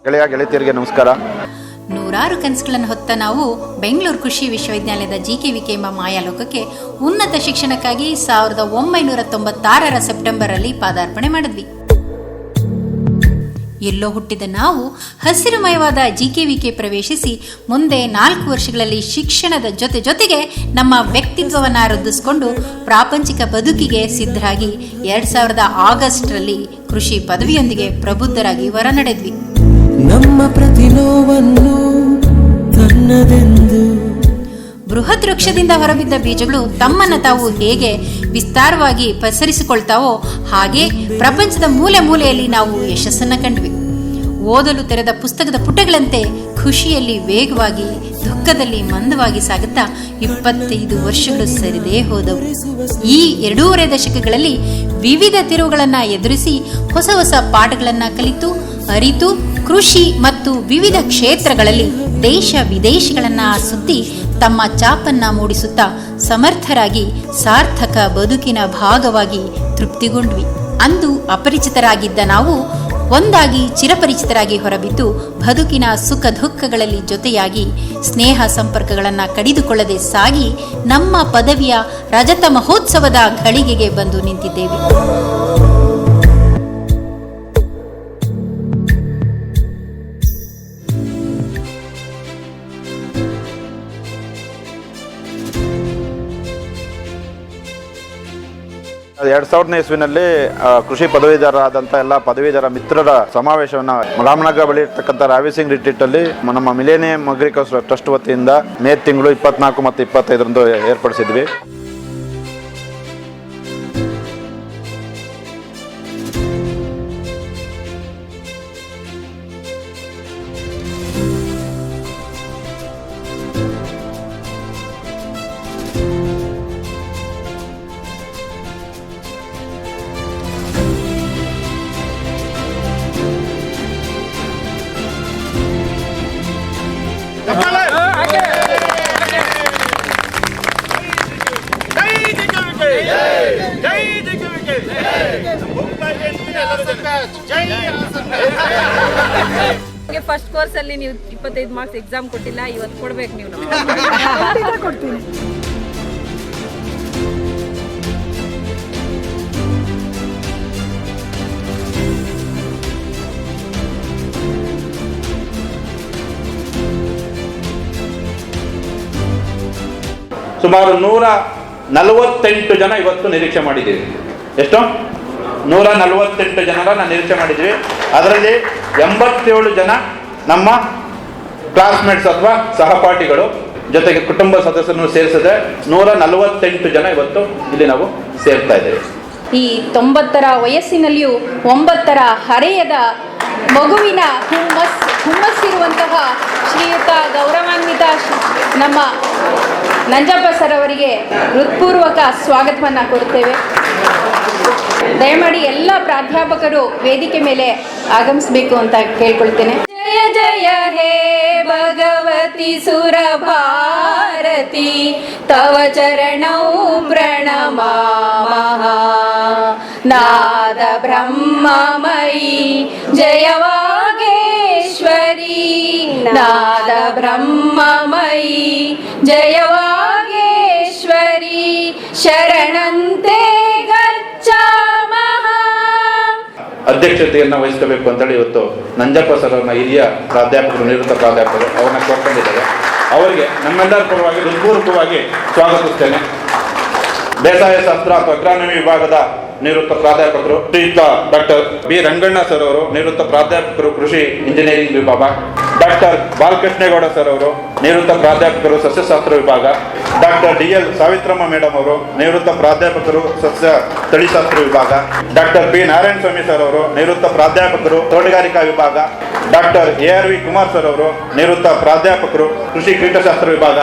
ಗೆಳೆಯ ಗೆಳತಿಯರಿಗೆ ನಮಸ್ಕಾರ. ನೂರಾರು ಕನಸುಗಳನ್ನು ಹೊತ್ತ ನಾವು ಬೆಂಗಳೂರು ಕೃಷಿ ವಿಶ್ವವಿದ್ಯಾಲಯದ GKVK ಎಂಬ ಮಾಯಾಲೋಕಕ್ಕೆ ಉನ್ನತ ಶಿಕ್ಷಣಕ್ಕಾಗಿ 1996 ಸೆಪ್ಟೆಂಬರಲ್ಲಿ ಪಾದಾರ್ಪಣೆ ಮಾಡಿದ್ವಿ. ಎಲ್ಲೋ ಹುಟ್ಟಿದ ನಾವು ಹಸಿರುಮಯವಾದ GKVK ಪ್ರವೇಶಿಸಿ ಮುಂದೆ 4 ವರ್ಷಗಳಲ್ಲಿ ಶಿಕ್ಷಣದ ಜೊತೆಗೆ ನಮ್ಮ ವ್ಯಕ್ತಿತ್ವವನ್ನು ವೃದ್ಧಿಸಿಕೊಂಡು ಪ್ರಾಪಂಚಿಕ ಬದುಕಿಗೆ ಸಿದ್ಧರಾಗಿ 2000 ಆಗಸ್ಟ್ರಲ್ಲಿ ಕೃಷಿ ಪದವಿಯೊಂದಿಗೆ ಪ್ರಬುದ್ಧರಾಗಿ ಹೊರನಡೆದ್ವಿ. ನಮ್ಮ ಪ್ರತಿ ನೋವನ್ನು ತನ್ನದೆಂದು ಬೃಹತ್ ವೃಕ್ಷದಿಂದ ಹೊರಬಿದ್ದ ಬೀಜಗಳು ತಮ್ಮನ್ನು ತಾವು ಹೇಗೆ ವಿಸ್ತಾರವಾಗಿ ಪಸರಿಸಿಕೊಳ್ತಾವೋ ಹಾಗೆ ಪ್ರಪಂಚದ ಮೂಲೆ ಮೂಲೆಯಲ್ಲಿ ನಾವು ಯಶಸ್ಸನ್ನು ಕಂಡ್ವಿ. ಓದಲು ತೆರೆದ ಪುಸ್ತಕದ ಪುಟಗಳಂತೆ ಖುಷಿಯಲ್ಲಿ ವೇಗವಾಗಿ, ದುಃಖದಲ್ಲಿ ಮಂದವಾಗಿ ಸಾಗುತ್ತಾ 25 ವರ್ಷಗಳು ಸರಿದೇ ಹೋದವು. ಈ 2.5 ದಶಕಗಳಲ್ಲಿ ವಿವಿಧ ತಿರುವುಗಳನ್ನು ಎದುರಿಸಿ ಹೊಸ ಹೊಸ ಪಾಠಗಳನ್ನು ಕಲಿತು ಅರಿತು ಕೃಷಿ ಮತ್ತು ವಿವಿಧ ಕ್ಷೇತ್ರಗಳಲ್ಲಿ ದೇಶ ವಿದೇಶಗಳನ್ನ ಸುತ್ತಿ ತಮ್ಮ ಛಾಪನ್ನ ಮೂಡಿಸುತ್ತಾ ಸಮರ್ಥರಾಗಿ ಸಾರ್ಥಕ ಬದುಕಿನ ಭಾಗವಾಗಿ ತೃಪ್ತಿಗೊಂಡ್ವಿ. ಅಂದು ಅಪರಿಚಿತರಾಗಿದ್ದ ನಾವು ಒಂದಾಗಿ ಚಿರಪರಿಚಿತರಾಗಿ ಹೊರಬಿದ್ದು ಬದುಕಿನ ಸುಖ ದುಃಖಗಳಲ್ಲಿ ಜೊತೆಯಾಗಿ ಸ್ನೇಹ ಸಂಪರ್ಕಗಳನ್ನು ಕಡಿದುಕೊಳ್ಳದೆ ಸಾಗಿ ನಮ್ಮ ಪದವಿಯ ರಜತ ಮಹೋತ್ಸವದ ಘಳಿಗೆಗೆ ಬಂದು ನಿಂತಿದ್ದೇವೆ. ಇಸ್ವಿನಲ್ಲಿ ಕೃಷಿ ಪದವೀಧರರಾದಂಥ ಎಲ್ಲ ಪದವೀಧರ ಮಿತ್ರರ ಸಮಾವೇಶವನ್ನು ರಾಮನಗರ ಬಳಿ ಇರ್ತಕ್ಕಂಥ ರಾವಿ ಸಿಂಗ್ ರಿಟ್ರೀಟ್ ಅಲ್ಲಿ ನಮ್ಮ ಮಿಲೇನಿಯಂ ಅಗ್ರಿಕಲ್ಚರ್ ಟ್ರಸ್ಟ್ ವತಿಯಿಂದ ಮೇ ತಿಂಗಳು 24 ಮತ್ತು 25ರಂದು ಏರ್ಪಡಿಸಿದ್ವಿ. ಫಸ್ಟ್ ಕೋರ್ಸ್ ಅಲ್ಲಿ ನೀವು 25 ಮಾರ್ಕ್ಸ್ ಎಕ್ಸಾಮ್ ಕೊಟ್ಟಿಲ್ಲ, ಇವತ್ತು ಕೊಡ್ಬೇಕು ನೀವು ನಮಗೆ. ಕೊಡ್ತೀನಿ. ಸುಮಾರು 148 ಜನ ಇವತ್ತು ನಿರೀಕ್ಷೆ ಮಾಡಿದ್ದೀವಿ. ಎಷ್ಟು? 148 ಜನರನ್ನ ನಿರೀಕ್ಷೆ ಮಾಡಿದ್ವಿ. ಅದರಲ್ಲಿ 87 ಜನ ನಮ್ಮ ಕ್ಲಾಸ್ಮೇಟ್ಸ್ ಅಥವಾ ಸಹಪಾಠಿಗಳು, ಜೊತೆಗೆ ಕುಟುಂಬ ಸದಸ್ಯರನ್ನು ಸೇರಿಸದೆ 148 ಜನ ಇವತ್ತು ಇಲ್ಲಿ ನಾವು ಸೇರ್ತಾ ಇದ್ದೇವೆ. ಈ 90ರ ವಯಸ್ಸಿನಲ್ಲಿಯೂ 9ರ ಹರೆಯದ ಮಗುವಿನ ಹುಮ್ಮಸ್ಸಿರುವಂತಹ ಶ್ರೀಯುತ ಗೌರವಾನ್ವಿತ ನಮ್ಮ ನಂಜಪ್ಪ ಸರ್ ಅವರಿಗೆ ಹೃತ್ಪೂರ್ವಕ ಸ್ವಾಗತವನ್ನು ಕೋರುತ್ತೇವೆ. ದಯಮಾಡಿ ಎಲ್ಲ ಪ್ರಾಧ್ಯಾಪಕರು ವೇದಿಕೆ ಮೇಲೆ ಆಗಮಿಸಬೇಕು ಅಂತ ಕೇಳ್ಕೊಳ್ತೇನೆ. ಜಯ ಜಯ ಹೇ ಭಗವತಿ ಸುರಭಾರತಿ ತವ ಚರಣೌ ಪ್ರಣಮಾಮಃ ನಾದ ಬ್ರಹ್ಮಮಯಿ ಜಯವಾಗೇಶ್ವರಿ ನಾದ ಬ್ರಹ್ಮಮಯಿ ಜಯವಾಗೇಶ್ವರಿ ಶರಣಂತೆ ಅಧ್ಯಕ್ಷತೆಯನ್ನು ವಹಿಸಬೇಕು ಅಂತೇಳಿ ಇವತ್ತು ನಂಜಪ್ಪ ಸರ್ ಅವ್ರನ್ನ ಹಿರಿಯ ಪ್ರಾಧ್ಯಾಪಕರು, ನಿವೃತ್ತ ಪ್ರಾಧ್ಯಾಪಕರು ಅವ್ರನ್ನ ಕೋರ್ಕೊಂಡಿದ್ದಾರೆ. ಅವರಿಗೆ ನಮ್ಮೆಲ್ಲರ ಪರವಾಗಿ ಹೃತ್ಪೂರ್ವಕವಾಗಿ ಸ್ವಾಗತಿಸ್ತೇನೆ. ಬೇಸಾಯ ಶಾಸ್ತ್ರ ಅಥವಾ ಅಗ್ರಾನಮಿ ವಿಭಾಗದ ನಿವೃತ್ತ ಪ್ರಾಧ್ಯಾಪಕರು ಶ್ರೀಯುತ ಡಾಕ್ಟರ್ ಬಿ ರಂಗಣ್ಣ ಸರ್ ಅವರು, ನಿವೃತ್ತ ಪ್ರಾಧ್ಯಾಪಕರು ಕೃಷಿ ಇಂಜಿನಿಯರಿಂಗ್ ವಿಭಾಗ. ಡಾಕ್ಟರ್ ಬಾಲಕೃಷ್ಣೇಗೌಡ ಸರ್ ಅವರು, ನಿವೃತ್ತ ಪ್ರಾಧ್ಯಾಪಕರು ಸಸ್ಯಶಾಸ್ತ್ರ ವಿಭಾಗ. ಡಾಕ್ಟರ್ DL ಸಾವಿತ್ರಮ್ಮ ಮೇಡಮ್ ಅವರು, ನಿವೃತ್ತ ಪ್ರಾಧ್ಯಾಪಕರು ಸಸ್ಯ ತಳಿಶಾಸ್ತ್ರ ವಿಭಾಗ. ಡಾಕ್ಟರ್ P ನಾರಾಯಣ ಸ್ವಾಮಿ ಸರ್ ಅವರು, ನಿವೃತ್ತ ಪ್ರಾಧ್ಯಾಪಕರು ತೋಟಗಾರಿಕಾ ವಿಭಾಗ. ಡಾಕ್ಟರ್ ARV ಕುಮಾರ್ ಸರ್ ಅವರು, ನಿವೃತ್ತ ಪ್ರಾಧ್ಯಾಪಕರು ಕೃಷಿ ಕೀಟಶಾಸ್ತ್ರ ವಿಭಾಗ.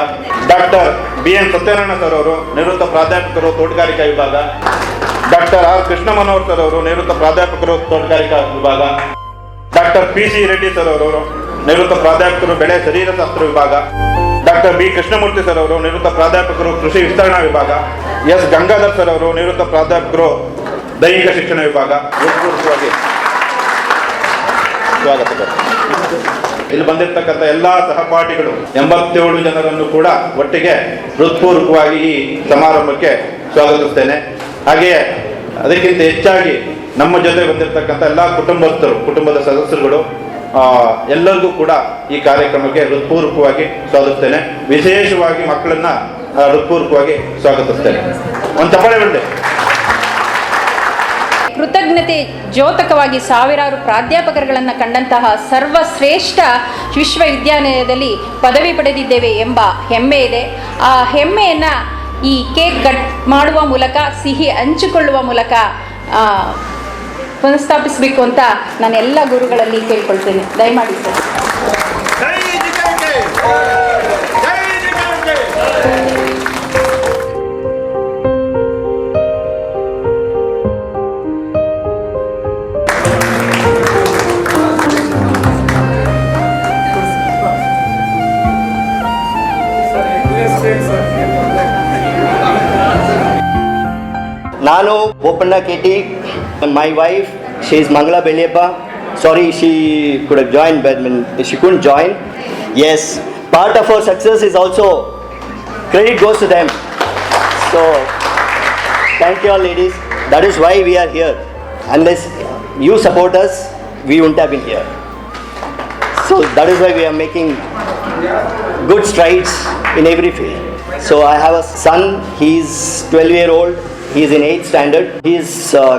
ಡಾಕ್ಟರ್ BN ಸತ್ಯನಾರಾಯಣ ಸರ್ ಅವರು, ನಿವೃತ್ತ ಪ್ರಾಧ್ಯಾಪಕರು ತೋಟಗಾರಿಕಾ ವಿಭಾಗ. Doctor R Krishna Manohar sir ಅವರು, ನಿವೃತ್ತ ಪ್ರಾಧ್ಯಾಪಕರು ತೋಟಗಾರಿಕಾ ವಿಭಾಗ. ಡಾಕ್ಟರ್ PC ರೆಡ್ಡಿ ಸರ್ ಅವರು, ನಿವೃತ್ತ ಪ್ರಾಧ್ಯಾಪಕರು ಬೆಳೆ ಶರೀರಶಾಸ್ತ್ರ ವಿಭಾಗ. ಡಾಕ್ಟರ್ B ಕೃಷ್ಣಮೂರ್ತಿ ಸರ್ ಅವರು, ನಿವೃತ್ತ ಪ್ರಾಧ್ಯಾಪಕರು ಕೃಷಿ ವಿಸ್ತರಣಾ ವಿಭಾಗ. S ಗಂಗಾಧರ್ ಸರ್ ಅವರು, ನಿವೃತ್ತ ಪ್ರಾಧ್ಯಾಪಕರು ದೈಹಿಕ ಶಿಕ್ಷಣ ವಿಭಾಗ. ಸ್ವಾಗತ ಇಲ್ಲಿ ಬಂದಿರತಕ್ಕಂಥ ಎಲ್ಲ ಸಹಪಾಠಿಗಳು 87 ಜನರನ್ನು ಕೂಡ ಒಟ್ಟಿಗೆ ಹೃತ್ಪೂರ್ವಕವಾಗಿ ಈ ಸಮಾರಂಭಕ್ಕೆ ಸ್ವಾಗತಿಸ್ತೇನೆ. ಹಾಗೆಯೇ ಅದಕ್ಕಿಂತ ಹೆಚ್ಚಾಗಿ ನಮ್ಮ ಜೊತೆ ಬಂದಿರತಕ್ಕಂಥ ಎಲ್ಲ ಕುಟುಂಬದ ಸದಸ್ಯರುಗಳು ಎಲ್ಲರಿಗೂ ಕೂಡ ಈ ಕಾರ್ಯಕ್ರಮಕ್ಕೆ ಹೃತ್ಪೂರ್ವಕವಾಗಿ ಸ್ವಾಗತಿಸ್ತೇನೆ. ವಿಶೇಷವಾಗಿ ಮಕ್ಕಳನ್ನ ಹೃತ್ಪೂರ್ವಕವಾಗಿ ಸ್ವಾಗತಿಸ್ತೇನೆ. ಒಂದು ಚಪ್ಪಾಳೆ ಬಿಡ್ಡೆ. ಕೃತಜ್ಞತೆ ದ್ಯೋತಕವಾಗಿ ಸಾವಿರಾರು ಪ್ರಾಧ್ಯಾಪಕರುಗಳನ್ನು ಕಂಡಂತಹ ಸರ್ವಶ್ರೇಷ್ಠ ವಿಶ್ವವಿದ್ಯಾಲಯದಲ್ಲಿ ಪದವಿ ಪಡೆದಿದ್ದೇವೆ ಎಂಬ ಹೆಮ್ಮೆ ಇದೆ. ಆ ಹೆಮ್ಮೆಯನ್ನು ಈ ಕೇಕ್ ಕಟ್ ಮಾಡುವ ಮೂಲಕ, ಸಿಹಿ ಹಂಚಿಕೊಳ್ಳುವ ಮೂಲಕ ಪುನಃಸ್ಥಾಪಿಸಬೇಕು ಅಂತ ನಾನು ಎಲ್ಲ ಗುರುಗಳಲ್ಲಿ ಕೇಳ್ಕೊಳ್ತೇನೆ. ದಯಮಾಡಿ ಸರ್. ನಾನು Bopanna KT, my wife, she is Mangala Beliappa. Sorry, she could have joined, but she couldn't join. Yes, part of our success is also, credit goes to them. So, thank you all ladies. That is why we are here. Unless you support us, we wouldn't have been here. So, that is why we are making good strides in every field. So, I have a son, he is 12-year-old. He is in 8th standard. He is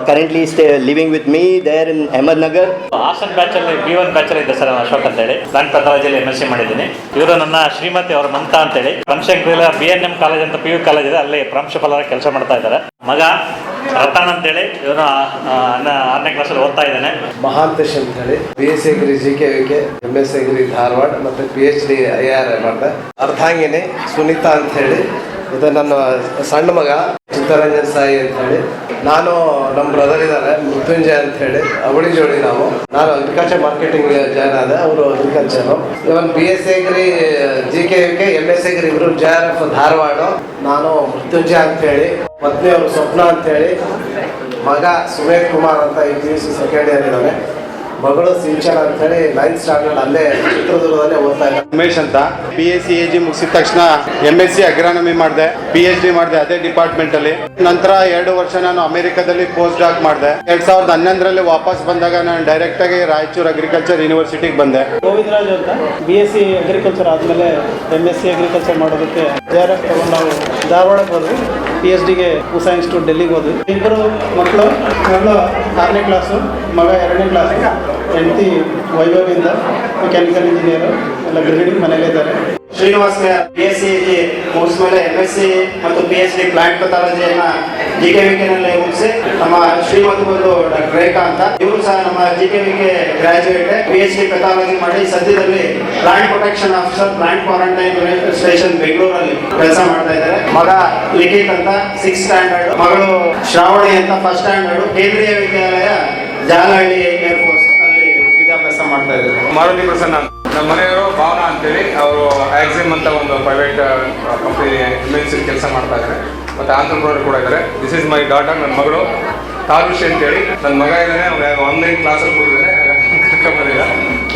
currently living with me there in Ahmednagar. Hassan ಬ್ಯಾಚಲ್ಲಿ B1 ಬ್ಯಾಚಲ್ಲಿ ಇದ್ದೆ sir. Ashok ಅಂತೇಳಿ ನಾನು ಪೆಥಾಲಜಿಯಲ್ಲಿ MSc ಮಾಡಿದ್ದೀನಿ. ಇವರು ನನ್ನ ಶ್ರೀಮತಿ ಅವರ ಮಮತಾ ಅಂತೇಳಿ ಬನಶಂಕರಿಯಲ್ಲಿ BNM ಕಾಲೇಜ್ ಅಂತ PU ಕಾಲೇಜ್ ಇದೆ, ಅಲ್ಲಿ ಪ್ರಾಂಶುಪಾಲರ ಕೆಲಸ ಮಾಡ್ತಾ ಇದ್ದಾರೆ. ಮಗ ರತನ್ ಅಂತೇಳಿ ಇವನು 6ನೇ ಕ್ಲಾಸಲ್ಲಿ ಓದ್ತಾ ಇದ್ದಾನೆ. ಮಹಾಂತೇಶ್ ಅಂತ ಹೇಳಿ BSc agri GKVK, MSc agri Dharwad ಮತ್ತು PhD IR ಮಾಡಿದೆ. ಅರ್ಧಾಂಗಿನಿ ಸುನೀತಾ ಅಂತ ಹೇಳಿ, ಇದು ನನ್ನ ಸಣ್ಣ ಮಗ ಚಿತ್ತರಂಜನ್ ಸಾಯಿ ಅಂತ ಹೇಳಿ. ನಾನು ನಮ್ಮ ಬ್ರದರ್ ಇದ್ದಾರೆ ಮೃತ್ಯುಂಜಯ ಅಂತ ಹೇಳಿ, ಅವಳಿ ಜೋಡಿ ನಾವು. ನಾನು ಅಗ್ರಿಕಲ್ಚರ್ ಮಾರ್ಕೆಟಿಂಗ್ ಜಾಯ್ನ್ ಆದೆ, ಅವರು ಅಗ್ರಿಕಲ್ಚರ್. ಇವನ್ BSc agri GKVK, MSc agri ಇವರು JRF ಧಾರವಾಡ. ನಾನು ಮೃತ್ಯುಂಜಯ ಅಂತ ಹೇಳಿ, ಪತ್ನಿ ಅವರು ಸ್ವಪ್ನ ಅಂತ ಹೇಳಿ, ಮಗ ಸುಮೇಶ್ ಕುಮಾರ್ ಅಂತ ಈ PUC ಸೆಕೆಂಡ್ ಇಯರ್ ಇದ್ದಾನೆ. ಮಗಳು ಸಿಂಚನ ಅಂತ ಹೇಳಿ 9th ಸ್ಟ್ಯಾಂಡರ್ಡ್ ಅಲ್ಲೇ ಚಿತ್ರದುರ್ಗದಲ್ಲೇ ಓದ್ತಾ ಇದ್ದಾರೆ. ಉಮೇಶ್ ಅಂತ BSc AG ಮುಗಿಸಿದ ತಕ್ಷಣ MSc ಅಗ್ರಾನಮಿ ಮಾಡಿದೆ, PhD ಮಾಡಿದೆ ಅದೇ ಡಿಪಾರ್ಟ್ಮೆಂಟ್ ಅಲ್ಲಿ. ನಂತರ 2 ವರ್ಷ ನಾನು ಅಮೆರಿಕದಲ್ಲಿ ಪೋಸ್ಟ್ ಡಾಕ್ ಮಾಡಿದೆ. 2011ರಲ್ಲಿ ವಾಪಸ್ ಬಂದಾಗ ನಾನು ಡೈರೆಕ್ಟ್ ಆಗಿ ರಾಯಚೂರು ಅಗ್ರಿಕಲ್ಚರ್ ಯೂನಿವರ್ಸಿಟಿಗೆ ಬಂದೆ. ಗೋವಿಂದರಾಜ್ ಅಂತ BSc ಅಗ್ರಿಕಲ್ಚರ್ ಆದಮೇಲೆ MSc ಅಗ್ರಿಕಲ್ಚರ್ ಮಾಡೋದಕ್ಕೆ JRF ತಗೊಂಡು ನಾವು ಧಾರವಾಡಕ್ಕೆ ಹೋದ್ವಿ. PhDಗೆ ಉಷಾ ಇನ್ಸ್ಟಿಟ್ಯೂಟ್ ಡೆಲ್ಲಿಗೆ ಹೋದ್ವಿ. ಇಬ್ಬರು ಮಕ್ಕಳು 6ನೇ ಕ್ಲಾಸು, ಮಗ 2ನೇ ಕ್ಲಾಸು. ಹೆಂಡತಿ ವೈಭವಿಂದ ಮೆಕ್ಯಾನಿಕಲ್ ಇಂಜಿನಿಯರ್, ಎಲ್ಲ ಗೃಹಿಣಿ ಮನೇಲೇ ಇದ್ದಾರೆ. ಶ್ರೀನಿವಾಸ್ BSc ಮುಗಿಸ್ಮೇಲೆ MSc ಮತ್ತು PhD ಪ್ಲಾಂಟ್ ಪೆಥಾಲಜಿಯನ್ನ GKVK-ನಲ್ಲಿ ಮುಗಿಸಿ, ನಮ್ಮ ಶ್ರೀಮತಿ ಬಂದು ಡಾಕ್ಟರ್ ರೇಖಾ ಅಂತ, ಇವರು ಸಹ ನಮ್ಮ GKVK ಗ್ರಾಜುಯೇಟ್. PhD ಪೆಥಾಲಜಿ ಮಾಡಿ ಸದ್ಯದಲ್ಲಿ plant protection officer, plant quarantine station ಬೆಂಗಳೂರಲ್ಲಿ ಕೆಲಸ ಮಾಡ್ತಾ ಇದ್ದಾರೆ. ಮಗ ಲಿಖಿತ್ ಅಂತ 6th ಸ್ಟ್ಯಾಂಡರ್ಡ್, ಮಗಳು ಶ್ರಾವಣಿ ಅಂತ 1st ಸ್ಟ್ಯಾಂಡರ್ಡ್. ಕೇಂದ್ರೀಯ ವಿದ್ಯಾಲಯ ಜಾಲಹಳ್ಳಿ ಏರ್ಫೋರ್ಸ್ ಅಲ್ಲಿ ವಿದ್ಯಾಭ್ಯಾಸ ಮಾಡ್ತಾ ಇದ್ದಾರೆ. ಮಾರುತಿ ಪ್ರಸನ್ನ, ನಮ್ಮ ಮನೆಯವರು ಭಾವನಾ ಅಂತೇಳಿ, ಅವರು ಆಕ್ಸಿಮ್ ಅಂತ ಒಂದು ಪ್ರೈವೇಟ್ ಕಂಪನಿ MNC ಕೆಲಸ ಮಾಡ್ತಾ ಇದ್ದಾರೆ, ಮತ್ತು ಆಂಟ್ರಪ್ರನರ್ ಕೂಡ ಇದ್ದಾರೆ. ದಿಸ್ ಇಸ್ ಮೈ ಡಾಟರ್, ನನ್ನ ಮಗಳು ತಾರುಷಿ ಅಂತೇಳಿ. ನನ್ನ ಮಗ ಇದ್ದಾನೆ, ಆನ್ಲೈನ್ ಕ್ಲಾಸಲ್ಲಿ ಕೂಡಿದ್ದಾರೆ, ಕರ್ಕೊಂಬಂದಿಲ್ಲ,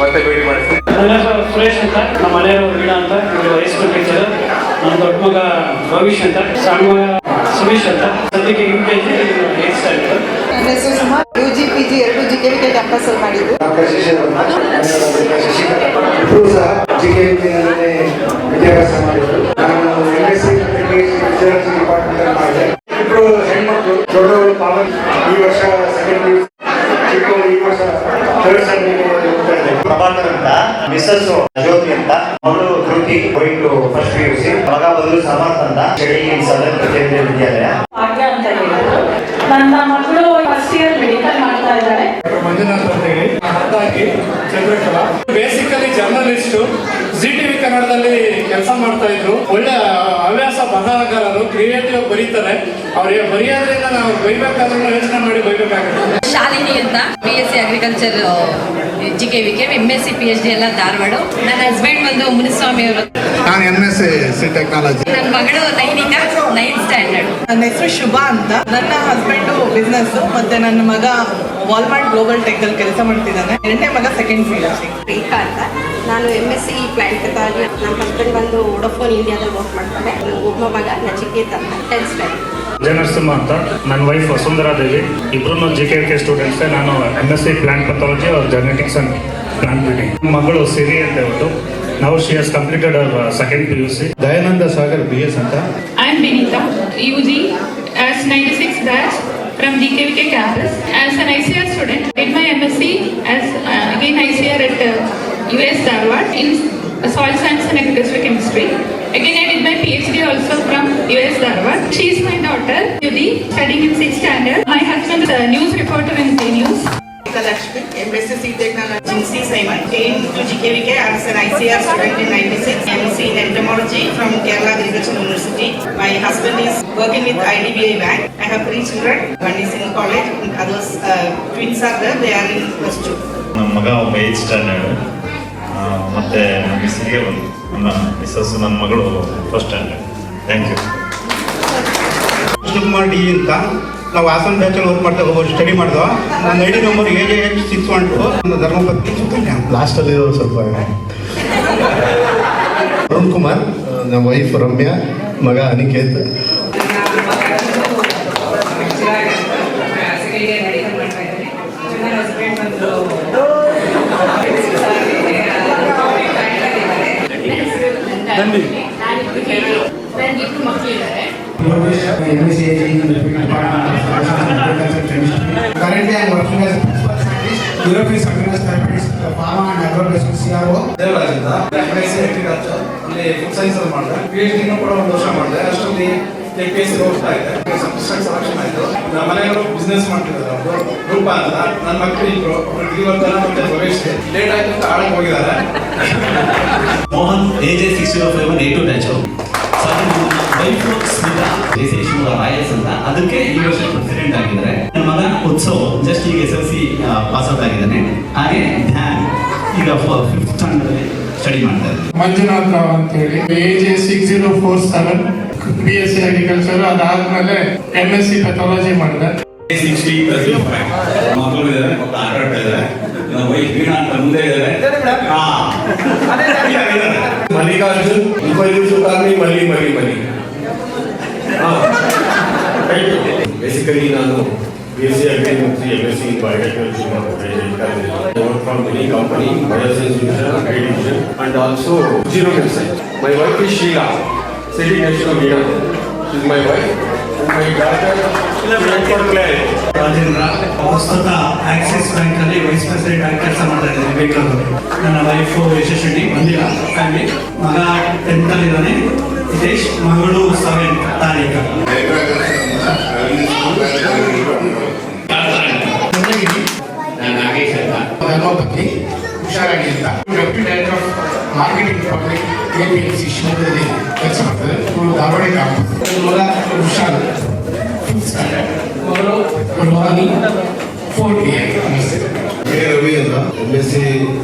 ಮತ್ತೆ ಭೇಟಿ ಮಾಡಿಸ್ತೀನಿ. ನನ್ನ ಹೆಸರು ಸುರೇಶ್ ಅಂತ, ನಮ್ಮ ಮನೆಯವರು ವೀಣಾ ಅಂತ, ಇವರು ಹೈಸ್ಕೂಲ್ ಟೀಚರ್. ನನ್ನ ದೊಡ್ಡ ಮಗ ಭವಿಷ್ ಅಂತ, ಸಣ್ಣ ಮಗ ಸುರೇಶ್ ಅಂತ, ಸದ್ಯಕ್ಕೆ UKG 8th ಸ್ಟ್ಯಾಂಡರ್ಡ್. ನನ್ನ ಹೆಸರು ಸುಮಾರು UG PG 2 GKVK ಕ್ಯಾಂಪಸ್ ಅಲ್ಲಿ ಮಾಡಿದ್ದು. ಇಬ್ಬರು ಸಹ GKVK-ನಲ್ಲಿ ವಿದ್ಯಾಭ್ಯಾಸ ಮಾಡಿದ್ರು. ನಾನು MSc PhD ಡಿಪಾರ್ಟ್ಮೆಂಟ್ ಮಾಡಿದೆ. ಇಬ್ಬರು ಹೆಣ್ಮಕ್ಳು, ದೊಡ್ಡವರು ಪಾಲನ್ ಈ ವರ್ಷ ಸೆಕೆಂಡ್ PUC, ಚಿಕ್ಕವರು ಈ ವರ್ಷ 3rd ಸ್ಟ್ಯಾಂಡರ್ಡ್ ಹೋಗ್ತಾ ಇದ್ದಾರೆ. ಪ್ರಭಾಕರ್ ಅಂತ, ಮಿಸಸ್ ಜ್ಯೋತಿ ಅಂತ, ಅವಳು ಕೃತಿ ಗೋಯಿಂಗ್ ಟು ಫಸ್ಟ್ PUC. ಮಗ ಬಂದು ಸಮರ್ಥ ಅಂತ, ಸ್ಟಡಿಂಗ್ ಸದರ್ ಕೇಂದ್ರೀಯ ವಿದ್ಯಾಲಯ. ಭಾಗ್ಯ ಅಂತ ಹೇಳಿದ್ರು. ನನ್ನ ಮಕ್ಕಳು ಫಸ್ಟ್ ಇಯರ್ ಮೆಡಿಕಲ್ ಮಾಡ್ತಾ ಇದ್ದಾರೆ. ಮಂಜುನಾಥ್ ಅಂತ ಹೇಳಿ, ಹಾಗಾಗಿ ಚಂದ್ರಕಲಾ. ಬೇಸಿಕಲಿ ಜರ್ನಲಿಸ್ಟು, ZTV ಕನ್ನಡದಲ್ಲಿ ಕೆಲಸ ಮಾಡ್ತಾ ಇದ್ರು. ಒಳ್ಳೆ ಹವ್ಯಾಸ ಬರಹಗಾರರು, ಕ್ರಿಯೇಟಿವ್ ಬರೀತಾರೆ. ಅವ್ರಿಗೆ ಬರೆಯೋದ್ರಿಂದ ನಾವು ಬೈಬೇಕಾದ್ರೂ ಯೋಚನೆ ಮಾಡಿ ಬೈಬೇಕಾಗುತ್ತೆ. ಶಾಲಿನಿ ಅಂತ BSc agriculture GKVK, MSc PhD ಎಲ್ಲ ಧಾರವಾಡ. ನನ್ನ ಹಸ್ಬೆಂಡ್ ಬಂದು ಮುನಿಸ್ವಾಮಿ ಅವರು. ನಾನು MSc ಟೆಕ್ನಾಲಜಿ. ನನ್ನ ಮಗಳು ನೈನಿಕಾ 9th ಸ್ಟ್ಯಾಂಡರ್ಡ್. ನನ್ನ ಹೆಸರು ಶುಭಾ ಅಂತ. ನನ್ನ ಹಸ್ಬೆಂಡು ಬಿಸ್ನೆಸ್, ಮತ್ತೆ ನನ್ನ ಮಗ ವಾಲ್ಮಾರ್ಟ್ ಗ್ಲೋಬಲ್ ಟೆಕ್ ಅಲ್ಲಿ ಕೆಲಸ ಮಾಡ್ತಿದ್ದಾನೆ. 2ನೇ ಮಗ ಸೆಕೆಂಡ್ PUC. ರೇಖಾ ಅಂತ. ನಾನು MSc ಪ್ಲಾಂಟ್ ಪೆಥಾಲಜಿ. ನಮ್ಮ ಹಸ್ಬೆಂಡ್ ಬಂದು ವೋಡಾಫೋನ್ ಇಂಡಿಯಾದಲ್ಲಿ ವರ್ಕ್ ಮಾಡ್ತಾರೆ. ಒಬ್ಬ ಮಗ ನಚಿಕೇತ್ ಅಂತ 10th ಸ್ಟ್ಯಾಂಡರ್ಡ್. ಜಯನರಸಿಂಹ ಅಂತ, ನನ್ನ ವೈಫ್ ವಸುಂಧರಾ ದೇವಿ. ಇಬ್ರು JKK ಸ್ಟೂಡೆಂಟ್ಸೇ. ನಾನು MSc ಪ್ಲಾಂಟ್ ಪೆಥಾಲಜಿ ಅವ್ರ ಜೆನೆಟಿಕ್ಸ್ ಅಂಡ್ ಪ್ಲಾಂಟ್ ಬ್ರೀಡಿಂಗ್. ಮಗಳು ಸಿರಿ ಅಂತ ಹೇಳ್ಬಿಟ್ಟು ನಾವು she has completed our second PUC. Dayananda Sagar BS ಅಂತ. I am Vinita, UG as 96 batch from GKVK campus. As an ICR student, did my MSc as again ICR at US Dharwad in soil science and agricultural chemistry. Again, I did my PhD also from US Dharwad. She is my daughter, Yudi, studying in 6th standard. My husband is a news reporter in Z News. Lakshmi, MSc Technology in C Simon, came to GKVK as an ICR student in 96, MSc in entomology from Kerala Agricultural University. My husband is working with IDBI Bank. I have 3 children, one is in college, and others, twins are there, they are in +2. ನಮ್ಮ ಮಗ ಒಬ್ಬ 8th standard, ಮತ್ತು ನಮ್ಮ ಮಿಸ್ಸಿಗೆ ಒಂದು ನನ್ನ missus, ನನ್ನ ಮಗಳು 1st standard. Thank you. Krishnakumar D ಅಂತ. ನಾವು ಹಾಸನ ಬ್ಯಾಚಲ್ಲಿ ವರ್ಕ್ ಮಾಡ್ತಾ ಸ್ಟಡಿ ಮಾಡಿದ್ವು. ನನ್ನ ID ನಂಬರ್ AJH612 ಧರ್ಮಪತ್ನಿ ಸುಕನ್ಯಾ. ಲಾಸ್ಟಲ್ಲಿ ಸ್ವಲ್ಪ ಅರುಣ್ ಕುಮಾರ್, ನಮ್ಮ ವೈಫ್ ರಮ್ಯಾ, ಮಗ Aniket. Currently, I am working as a principal scientist, European Continuous Therapeutics, Pharma and Agrobasal CRO. ದೇವರಾಜಿಂದ MSc agriculture ಅಲ್ಲಿ ಫುಡ್ ಸೈನ್ಸ್ ಅಲ್ಲಿ ಮಾಡಿದೆ. PhD ಕೂಡ 1 ವರ್ಷ ಮಾಡಿದೆ. ಅಷ್ಟರಲ್ಲಿ KPSC ಹೋಗ್ತಾ ಇದೆ. ಸಬ್ಸ್ಟಿಟ್ಯೂಟ್ ಸೆಲೆಕ್ಷನ್ ಆಯಿತು. ನಮ್ಮ ಮನೆಯವರು ಬಿಸ್ನೆಸ್ ಮಾಡ್ತಿದ್ದಾರೆ. ಅವರು ರೂಪ ಅಂತ. ನನ್ನ ಮಕ್ಕಳು ಇಬ್ಬರು, ಒಬ್ಬರು ಶ್ರೀವರ್ಧನ ಮತ್ತೆ ಪ್ರವೇಶ್. ಲೇಟ್ ಆಯ್ತು ಅಂತ ಆಡಕ್ಕೆ ಹೋಗಿದ್ದಾರೆ. Mohan AJ6051 A2 batch. Wife Smitha Desheshwara Rayas ಅಂತ, ಅದಕ್ಕೆ ಈ ವರ್ಷ ಪ್ರೆಸಿಡೆಂಟ್ ಆಗಿದ್ದಾರೆ. ನನ್ನ ಮಗ ಉತ್ಸವ್ ಜಸ್ಟ್ ಈಗ SLC ಪಾಸ್ ಔಟ್ ಆಗಿದ್ದಾನೆ. ಹಾಗೆ ಧ್ಯಾನ್ ಈಗ 5th ಸ್ಟ್ಯಾಂಡರ್ಡ್ ಸ್ಟಡಿ ಮಾಡ್ತಾ ಇದ್ದಾರೆ. ಮಂಜುನಾಥ್ ರಾವ್ ಅಂತ ಹೇಳಿ AJ6047 BSc ಅಗ್ರಿಕಲ್ಚರ್. ಅದಾದ್ಮೇಲೆ MSc ಪೆಥಾಲಜಿ ಮಾಡಿದೆ. 60+5 ಮಕ್ಕಳು ಇದ್ದಾರೆ, ಒಬ್ಬ ಆಟ ಆಡ್ತಾ ಇದ್ದಾರೆ. ನನ್ನ ವೈಫ್ ವೀಣಾ ಅಂತ ಮುಂದೆ ಇದ್ದಾರೆ. ಮಲ್ಲಿಕಾರ್ಜುನ್ ಮಲ್ಲಿ. ಬೇಸಿಕಲಿ ನಾನು BSc Agri ಮತ್ತು MSc Biotechnology ಮಾಡಿದೆ. work from many company, Bioscience Division, Agri Division, and also Zero Science. My wife is Sheila, City National Media. She is my wife. My daughter Rajendra, ಪ್ರಸ್ತುತ Axis bank ಅಲ್ಲಿ vice president ಆಗಿ ಕೆಲಸ ಮಾಡ್ತಾ ಇದ್ದೀನಿ ಬೆಂಗಳೂರು. ನನ್ನ wife Yashasvini, ಬಂದಿಲ್ಲ family. ಮಗ 10th ಅಲ್ಲಿ ಇದ್ದಾನೆ, ಹಿತೇಶ್. ಮಗಳು 7th ತಾರೀಕು. ನಾನು ನಾಗೇಶ್ ಅಂತ, ಧರ್ಮಪತ್ನಿ ಹುಷಾರಾಗಿ ಅಂತ. Deputy director of marketing public APMC ಶಿವಮೊಗ್ಗದಲ್ಲಿ ಕೆಲಸ ಮಾಡ್ತಾರೆ. ಧಾರವಾಡ ಕ್ಯಾಂಪಸ್. ಮಗ ಹುಷಾರ್ 5th ಸ್ಟ್ಯಾಂಡರ್ಡ್. ಮಗಳು ಭವಾನಿ 4th year. ರವಿ ಅಂತ MSc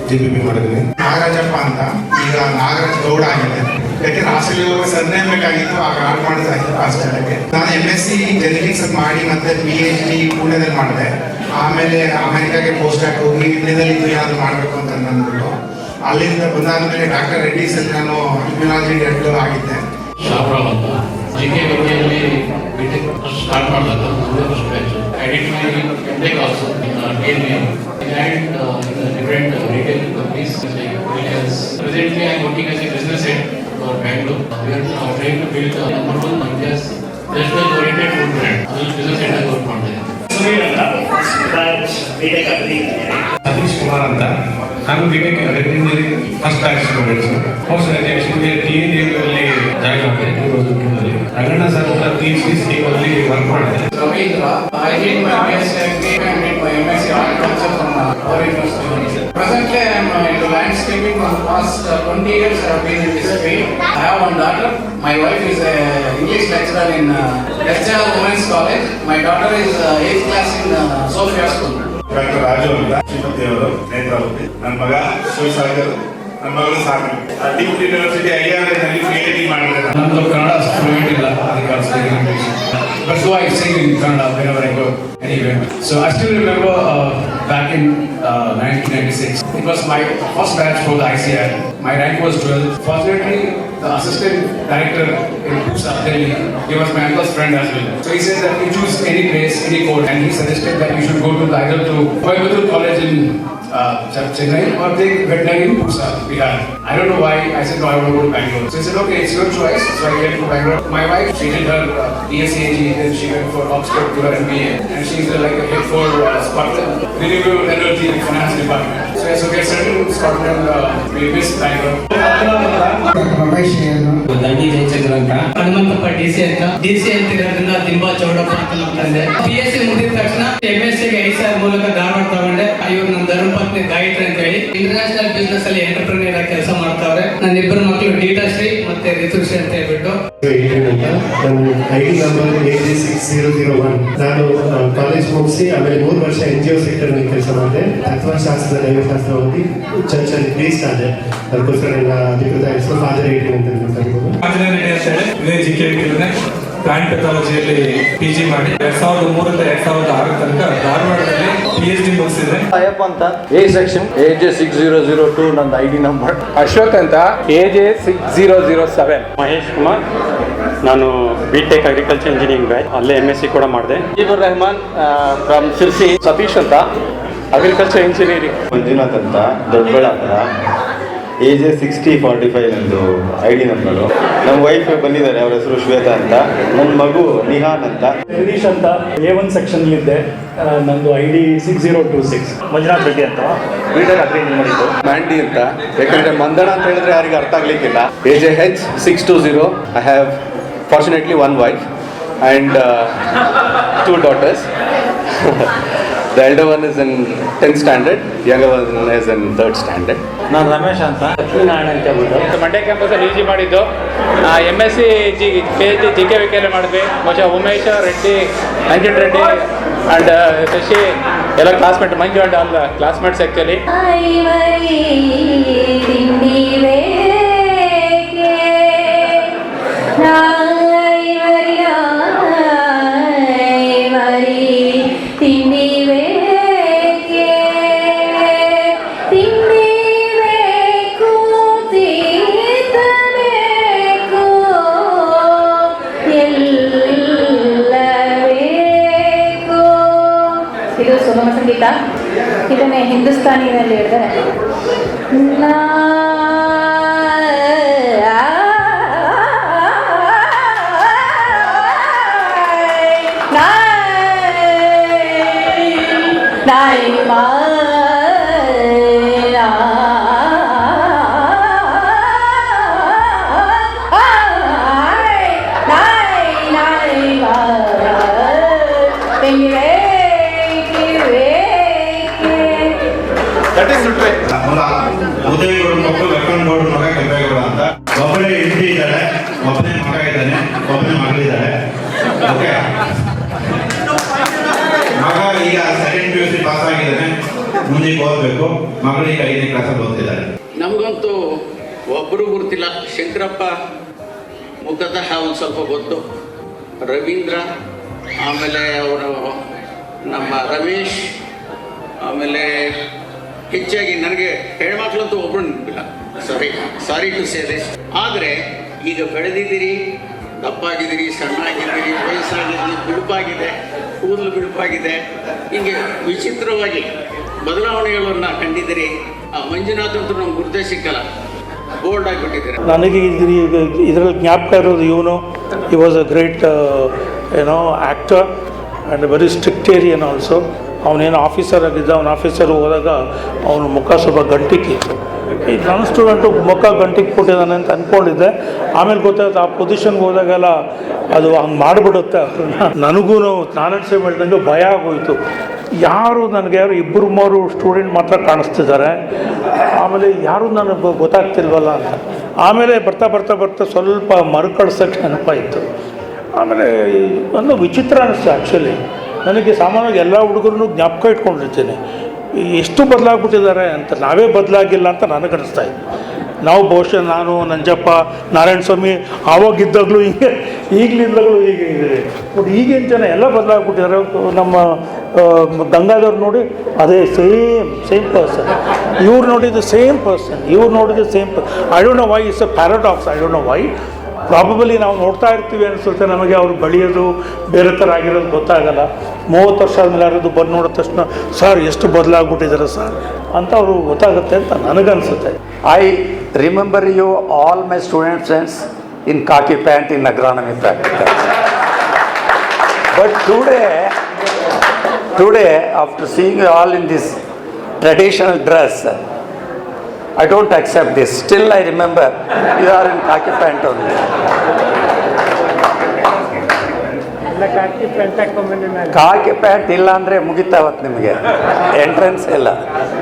GPP ಮಾಡಿದ್ದೀನಿ. ನಾಗರಾಜಪ್ಪ ಅಂತ, ಈಗ ನಾಗರಾಜ್ ಗೌಡ ಆಗಿದೆ. ಯಾಕೆಂದ್ರೆ ಆಸ್ಟ್ರೇಲಿಯಾ ಸರ್ನೇಮ್ ಬೇಕಾಗಿತ್ತು, ಆಗ ಆಡ್ ಮಾಡಿದಾಗಿತ್ತು ಆಸ್ಟ್ರೇಲಿಯಾಗೆ. ನಾನು MSc ಜೆನೆಟಿಕ್ಸ್ ಮಾಡಿ ಮತ್ತೆ PhD ಪುಣೆದಲ್ಲಿ ಮಾಡಿದೆ. ಆಮೇಲೆ ಅಮೆರಿಕಾಗೆ ಪೋಸ್ಟ್ ಹಾಕಿ ಹೋಗಿ ಇಂಡಿಯಾದಲ್ಲಿ ಇದು ಏನಾದ್ರು ಮಾಡಬೇಕು ಅಂತ ಅಂದ್ಬಿಟ್ಟು ಅಲ್ಲಿಂದ ಬಂದಾದ್ಮೇಲೆ ಡಾಕ್ಟರ್ ರೆಡ್ಡಿಸ್ ಅಲ್ಲಿ ನಾನು ಇಮ್ಯುನಾಲಜಿ ಹೆಡ್ ಆಗಿದ್ದೆ. ಶಾಬ್ರಾವ್ ಅಂತ GKVKಯಲ್ಲಿ BTech ಸ್ಟಾರ್ಟ್ ಮಾಡಿದಾಗ first batch. I did my MTech also in TNVM and different retail companies like presently I am working as a business head for Bangalore. We are trying to build number one India's national oriented food brand. This business head ಆಗಿ work ಮಾಡ್ತಾ ಇದ್ದೀನಿ. ಸತೀಶ್ ಕುಮಾರ್ ಅಂತ, ನಾನು BTech Engineering first batch students. Post graduation TNVM join ಆಗಿದೆ 2002. Ranganna sir ಅಂತ PhD ಅಲ್ಲಿ work ಮಾಡಿದೆ. Ravindra, I did my BSc Agri and did my MSc Agriculture from our university. Presently, I am into landscaping for the past 20 years. I have been in this field. I have one daughter. My wife is a English lecturer in SJR Women's College. My daughter is 8th class in Sophia School. Doctor Raju ಅಂತ, ಶ್ರೀಮತಿ ಅವರು ನೇತ್ರಾವತಿ. ನನ್ನ ಮಗ ಶಿವಸಾಗರ್, ನನ್ನ ಮಗಳು Sagar. Deep university IRA-ನಲ್ಲಿ PhD ಮಾಡಿದ್ದಾರೆ. ನಂದು Kannada fluent ಇಲ್ಲ, ಅದಕ್ಕೆ But so I sing in Kannada whenever I go anywhere. So I still remember back in 1996. It was my first batch for the ICR. My rank was 12. Fortunately, the assistant director in Pusa, Delhi, he was my uncle's friend as well. So he said that you choose any place, any code, and he suggested that you should go to either to Coimbatore College in Chennai or take veterinary in Pusa, Bihar. I don't know why. I said no, I want to go to Bangalore. So he said okay, it's your choice. So I came to Bangalore. My wife, she did her BSc, then she went for Oxford to her MBA, and she's like a head for Scotland Renewable Energy and Finance Department. So yes, we are settled in Scotland. We miss Bangalore. ದಂಡಿ ಜಯಚಂದ್ರ ಅಂತ Hanumanthappa DC ಅಂತ ಇರೋದ್ರಿಂದ ದಿಂಬಾ ಚೌಡಪ್ಪ ಅಂತ ನಮ್ಮ ತಂದೆ. BSc ಮುಗಿದ ತಕ್ಷಣ MSc ಗೆ ICR ಮೂಲಕ ಧಾರವಾಡ ತಗೊಂಡೆ. ಇವ್ರು ನಮ್ಮ ಧರ್ಮಪತ್ನಿ ಗಾಯತ್ರಿ ಅಂತ ಹೇಳಿ ಇಂಟರ್ನ್ಯಾಷನಲ್ ಬಿಸ್ನೆಸ್ ಅಲ್ಲಿ ಎಂಟರ್ಪ್ರಿನಿಯರ್ ಆಗಿ ಕೆಲಸ ಮಾಡ್ತಾವ್ರೆ. ನನ್ನ ಇಬ್ಬರು ಮಕ್ಕಳು ಡೀಟಾಶ್ರೀ ಮತ್ತೆ ರಿತುಶ್ರೀ ಅಂತ ಹೇಳ್ಬಿಟ್ಟು. ನನ್ನ ID ನಂಬರ್ AJ6001. ನಾನು ಕಾಲೇಜ್ ಮುಗಿಸಿ ಆಮೇಲೆ 3 ವರ್ಷ NGO ಸೆಕ್ಟರ್ ನಲ್ಲಿ ಕೆಲಸ ಮಾಡಿದೆ. ತತ್ವಶಾಸ್ತ್ರ ದೈವಶಾಸ್ತ್ರ ಓದಿ ಚರ್ಚಲ್ಲಿ ಬೇಸ್ಡ್ ಆದೆ. ಅದಕ್ಕೋಸ್ಕರ ನನ್ನ ಅಧಿಕೃತ ಹೆಸರು ಫಾದರ್ 18 ಅಂತ ಕರೀಬಹುದು. ಇದೇ GKV ಪ್ಲಾಂಟ್ ಪೆಥಾಲಜಿಯಲ್ಲಿ PG ಮಾಡಿ 2003 2006 ತನಕ ಧಾರವಾಡದಲ್ಲಿ PhD ಮುಗಿಸಿದೆ. ಅಯ್ಯಪ್ಪ ಅಂತ A section AJ6002 ನನ್ನ ID ನಂಬರ್. ಅಶ್ವಥ್ ಅಂತ AJ6007. ಮಹೇಶ್ ಕುಮಾರ್, ನಾನು BTech ಅಗ್ರಿಕಲ್ಚರ್ ಇಂಜಿನಿಯರಿಂಗ್ ಬ್ಯಾಚ್, ಅಲ್ಲೇ MSc ಕೂಡ ಮಾಡಿದೆ. ಇಬ್ರು ರೆಹಮಾನ್ ಫ್ರಮ್ ಶಿರ್ಸಿ. ಸತೀಶ್ ಅಂತ ಅಗ್ರಿಕಲ್ಚರ್ ಇಂಜಿನಿಯರಿಂಗ್. ಮಂಜುನಾಥ್ ಅಂತ ದೊಡ್ಡಬಳ್ಳಾಪುರ, AJ6045 ನಂದು ID ನಂಬರು. ನಮ್ಮ ವೈಫ್ ಬಂದಿದ್ದಾರೆ, ಅವ್ರ ಹೆಸರು ಶ್ವೇತಾ ಅಂತ. ನನ್ನ ಮಗು ನಿಹಾನ್ ಅಂತ. ಜಗದೀಶ್ ಅಂತ A1 ಸೆಕ್ಷನ್ ಇದ್ದೆ. ನಂದು ID 6026. ಮಂಜುನಾಥ್ ರೆಡ್ಡಿ ಅಂತ BTech ಅಗ್ರಿ ಮಾಡಿದ್ದು. ಮ್ಯಾಂಡಿ ಅಂತ, ಯಾಕಂದ್ರೆ ಮಂದಣ ಅಂತ ಹೇಳಿದ್ರೆ ಯಾರಿಗೆ ಅರ್ಥ ಆಗ್ಲಿಕ್ಕಿಲ್ಲ. AJH620. I have fortunately one wife and 2 daughters. The elder one is in 10th standard, younger one is in 3rd standard. ನಾನು ರಮೇಶ್ ಅಂತ ಲಕ್ಷ್ಮೀನಾರಾಯಣ ಅಂತ ಹೇಳ್ಬಿಟ್ಟು ಮಂಡ್ಯ ಕ್ಯಾಂಪಸಲ್ಲಿ EG ಮಾಡಿದ್ದು. MSc PhD GKV ಮಾಡಿದ್ವಿ. ಬಹುಶಃ ಉಮೇಶ್ ರೆಡ್ಡಿ, ಅಂಜನ್ ರೆಡ್ಡಿ ಅಂಡ್ ಶಶಿ ಎಲ್ಲ classmate. Manju and all classmates actually. ಇದು ಸುಗಮ ಸಂಗೀತ. ಇದನ್ನೇ ಹಿಂದೂಸ್ತಾನಿನಲ್ಲಿ ಹೇಳಿದರೆ ಉದಯಗೌಡ ಮಕ್ಕಳು ಲಕ್ಕನಗೌಡ ಮಗ ಕೆಂಪೇಗೌಡ ಅಂತ. ಒಬ್ಬನೇ ಹೆಂಡತಿ ಇದ್ದಾಳೆ, ಒಬ್ಬನೇ ಮಗ ಇದ್ದಾನೆ, ಒಬ್ಬನೇ ಮಗಳಿದ್ದಾಳೆ. ಓಕೆ, ಮಗ ಈಗ 2nd PUC ಪಾಸ್ ಆಗಿದ್ದಾನೆ, ಮುಂದೆ ಓದಬೇಕು. ಮಗಳು ಈಗ 5ನೇ ಕ್ಲಾಸಲ್ಲಿ ಓದ್ತಿದ್ದಾರೆ. ನಮಗಂತೂ ಒಬ್ಬರು ಗುರುತಿಲ್ಲ. ಶಂಕರಪ್ಪ ಮುಖತಃ ಒಂದು ಸ್ವಲ್ಪ ಗೊತ್ತು, ರವೀಂದ್ರ, ಆಮೇಲೆ ಅವರು ನಮ್ಮ ರಮೇಶ್, ಆಮೇಲೆ ಹೆಚ್ಚಾಗಿ ನನಗೆ ಹೆಣ್ಮಕ್ಳಂತೂ ಒಬ್ಬರು ನೆನಪಿಲ್ಲ. Sorry to say this. ಆದರೆ ಈಗ ಬೆಳೆದಿದ್ದೀರಿ, ದಪ್ಪಾಗಿದ್ದೀರಿ, ಸಣ್ಣಾಗಿದ್ದೀರಿ, ವಯಸ್ಸಾಗಿದ್ದೀರಿ, ಬಿಳುಪಾಗಿದೆ, ಕೂದಲು ಬಿಳುಪಾಗಿದೆ, ಹೀಗೆ ವಿಚಿತ್ರವಾಗಿ ಬದಲಾವಣೆಗಳನ್ನು ಕಂಡಿದ್ದೀರಿ. ಮಂಜುನಾಥ್ ಅಂತೂ ನಮ್ಗೆ ಗುರುತೇ ಸಿಕ್ಕಲ್ಲ, ಬೋಲ್ಡ್ ಆಗಿಬಿಟ್ಟಿದ್ದಾರೆ. ನನಗೆ ಇದರಲ್ಲಿ ಜ್ಞಾಪಕ ಇರೋದು ಇವನು. He was a great actor and very strictarian also. ಅವನೇನು ಆಫೀಸರ್ ಆಗಿದ್ದ, ಅವನ ಆಫೀಸರ್ ಹೋದಾಗ ಅವನ ಮುಖ ಸ್ವಲ್ಪ ಗಂಟಿಕ್ಕಿತ್ತು. ಈ ನನ್ನ ಸ್ಟೂಡೆಂಟು ಮುಖ ಗಂಟಿಗೆ ಕೊಟ್ಟಿದ್ದಾನೆ ಅಂತ ಅಂದ್ಕೊಂಡಿದ್ದೆ. ಆಮೇಲೆ ಗೊತ್ತಾಯ್ತು ಆ ಪೊಸಿಷನ್ಗೆ ಹೋದಾಗೆಲ್ಲ ಅದು ಹಂಗೆ ಮಾಡಿಬಿಡುತ್ತೆ. ನನಗೂ ನಾನನ್ಸೆ ಮಾಡಿದಂಗೆ ಭಯ ಆಗೋಯಿತು. ನನಗೆ ಯಾರು 2-3 ಸ್ಟೂಡೆಂಟ್ ಮಾತ್ರ ಕಾಣಿಸ್ತಿದ್ದಾರೆ, ಆಮೇಲೆ ಯಾರೂ ನನಗೆ ಗೊತ್ತಾಗ್ತಿಲ್ವಲ್ಲ ಅಂತ. ಆಮೇಲೆ ಬರ್ತಾ ಬರ್ತಾ ಬರ್ತಾ ಸ್ವಲ್ಪ ಮರುಕಳಿಸೋಕ್ಕೆ ನೆನಪಾಯಿತು. ಆಮೇಲೆ ಒಂದು ವಿಚಿತ್ರ ಅನ್ನಿಸ್ತು ಆ್ಯಕ್ಚುಲಿ. ನನಗೆ ಸಾಮಾನ್ಯವಾಗಿ ಎಲ್ಲ ಹುಡುಗರನ್ನು ಜ್ಞಾಪಕ ಇಟ್ಕೊಂಡಿರ್ತೀನಿ, ಎಷ್ಟು ಬದಲಾಗ್ಬಿಟ್ಟಿದ್ದಾರೆ ಅಂತ. ನಾವೇ ಬದಲಾಗಿಲ್ಲ ಅಂತ ನನಗನ್ನಿಸ್ತಾ ಇತ್ತು. ನಾವು ಬಹುಶಃ ನಾನು ನಂಜಪ್ಪ ನಾರಾಯಣ ಸ್ವಾಮಿ ಆವಾಗಿದ್ದಾಗಲೂ ಹೀಗೆ ಈಗಲಿದ್ದಾಗಲೂ ಹೀಗೆ ಇದೆ. ಬಟ್ ಈಗಿನ ಜನ ಎಲ್ಲ ಬದಲಾಗ್ಬಿಟ್ಟಿದ್ದಾರೆ. ನಮ್ಮ ಗಂಗಾಧರ್ ನೋಡಿ ಅದೇ ಸೇಮ್ ಪರ್ಸನ್, ಇವ್ರು ನೋಡಿದ್ದು ಸೇಮ್ ಪರ್ಸನ್, ಇವ್ರು ನೋಡಿದ್ದು same I don't know why, it's a paradox, I don't know why. Probably ನಾವು ನೋಡ್ತಾ ಇರ್ತೀವಿ ಅನಿಸುತ್ತೆ ನಮಗೆ, ಅವರು ಬೆಳೆಯೋದು ಬೇರೆ ಥರ ಆಗಿರೋದು ಗೊತ್ತಾಗಲ್ಲ. 30 ವರ್ಷ ಆದಮೇಲೆ ಯಾರದು ಬಂದು ನೋಡಿದ ತಕ್ಷಣ ಸರ್ ಎಷ್ಟು ಬದಲಾಗ್ಬಿಟ್ಟಿದ್ದಾರೆ ಸರ್ ಅಂತ ಅವರು ಗೊತ್ತಾಗುತ್ತೆ ಅಂತ ನನಗನ್ಸುತ್ತೆ. I remember you all my student friends in khaki pant in agronomy practical. But today after seeing you all in this traditional dress, I don't accept this. Still I remember you are in khaki pant only. Khaki pant ಇಲ್ಲ ಅಂದರೆ ಮುಗಿತಾವತ್ತು ನಿಮಗೆ entrance ಇಲ್ಲ,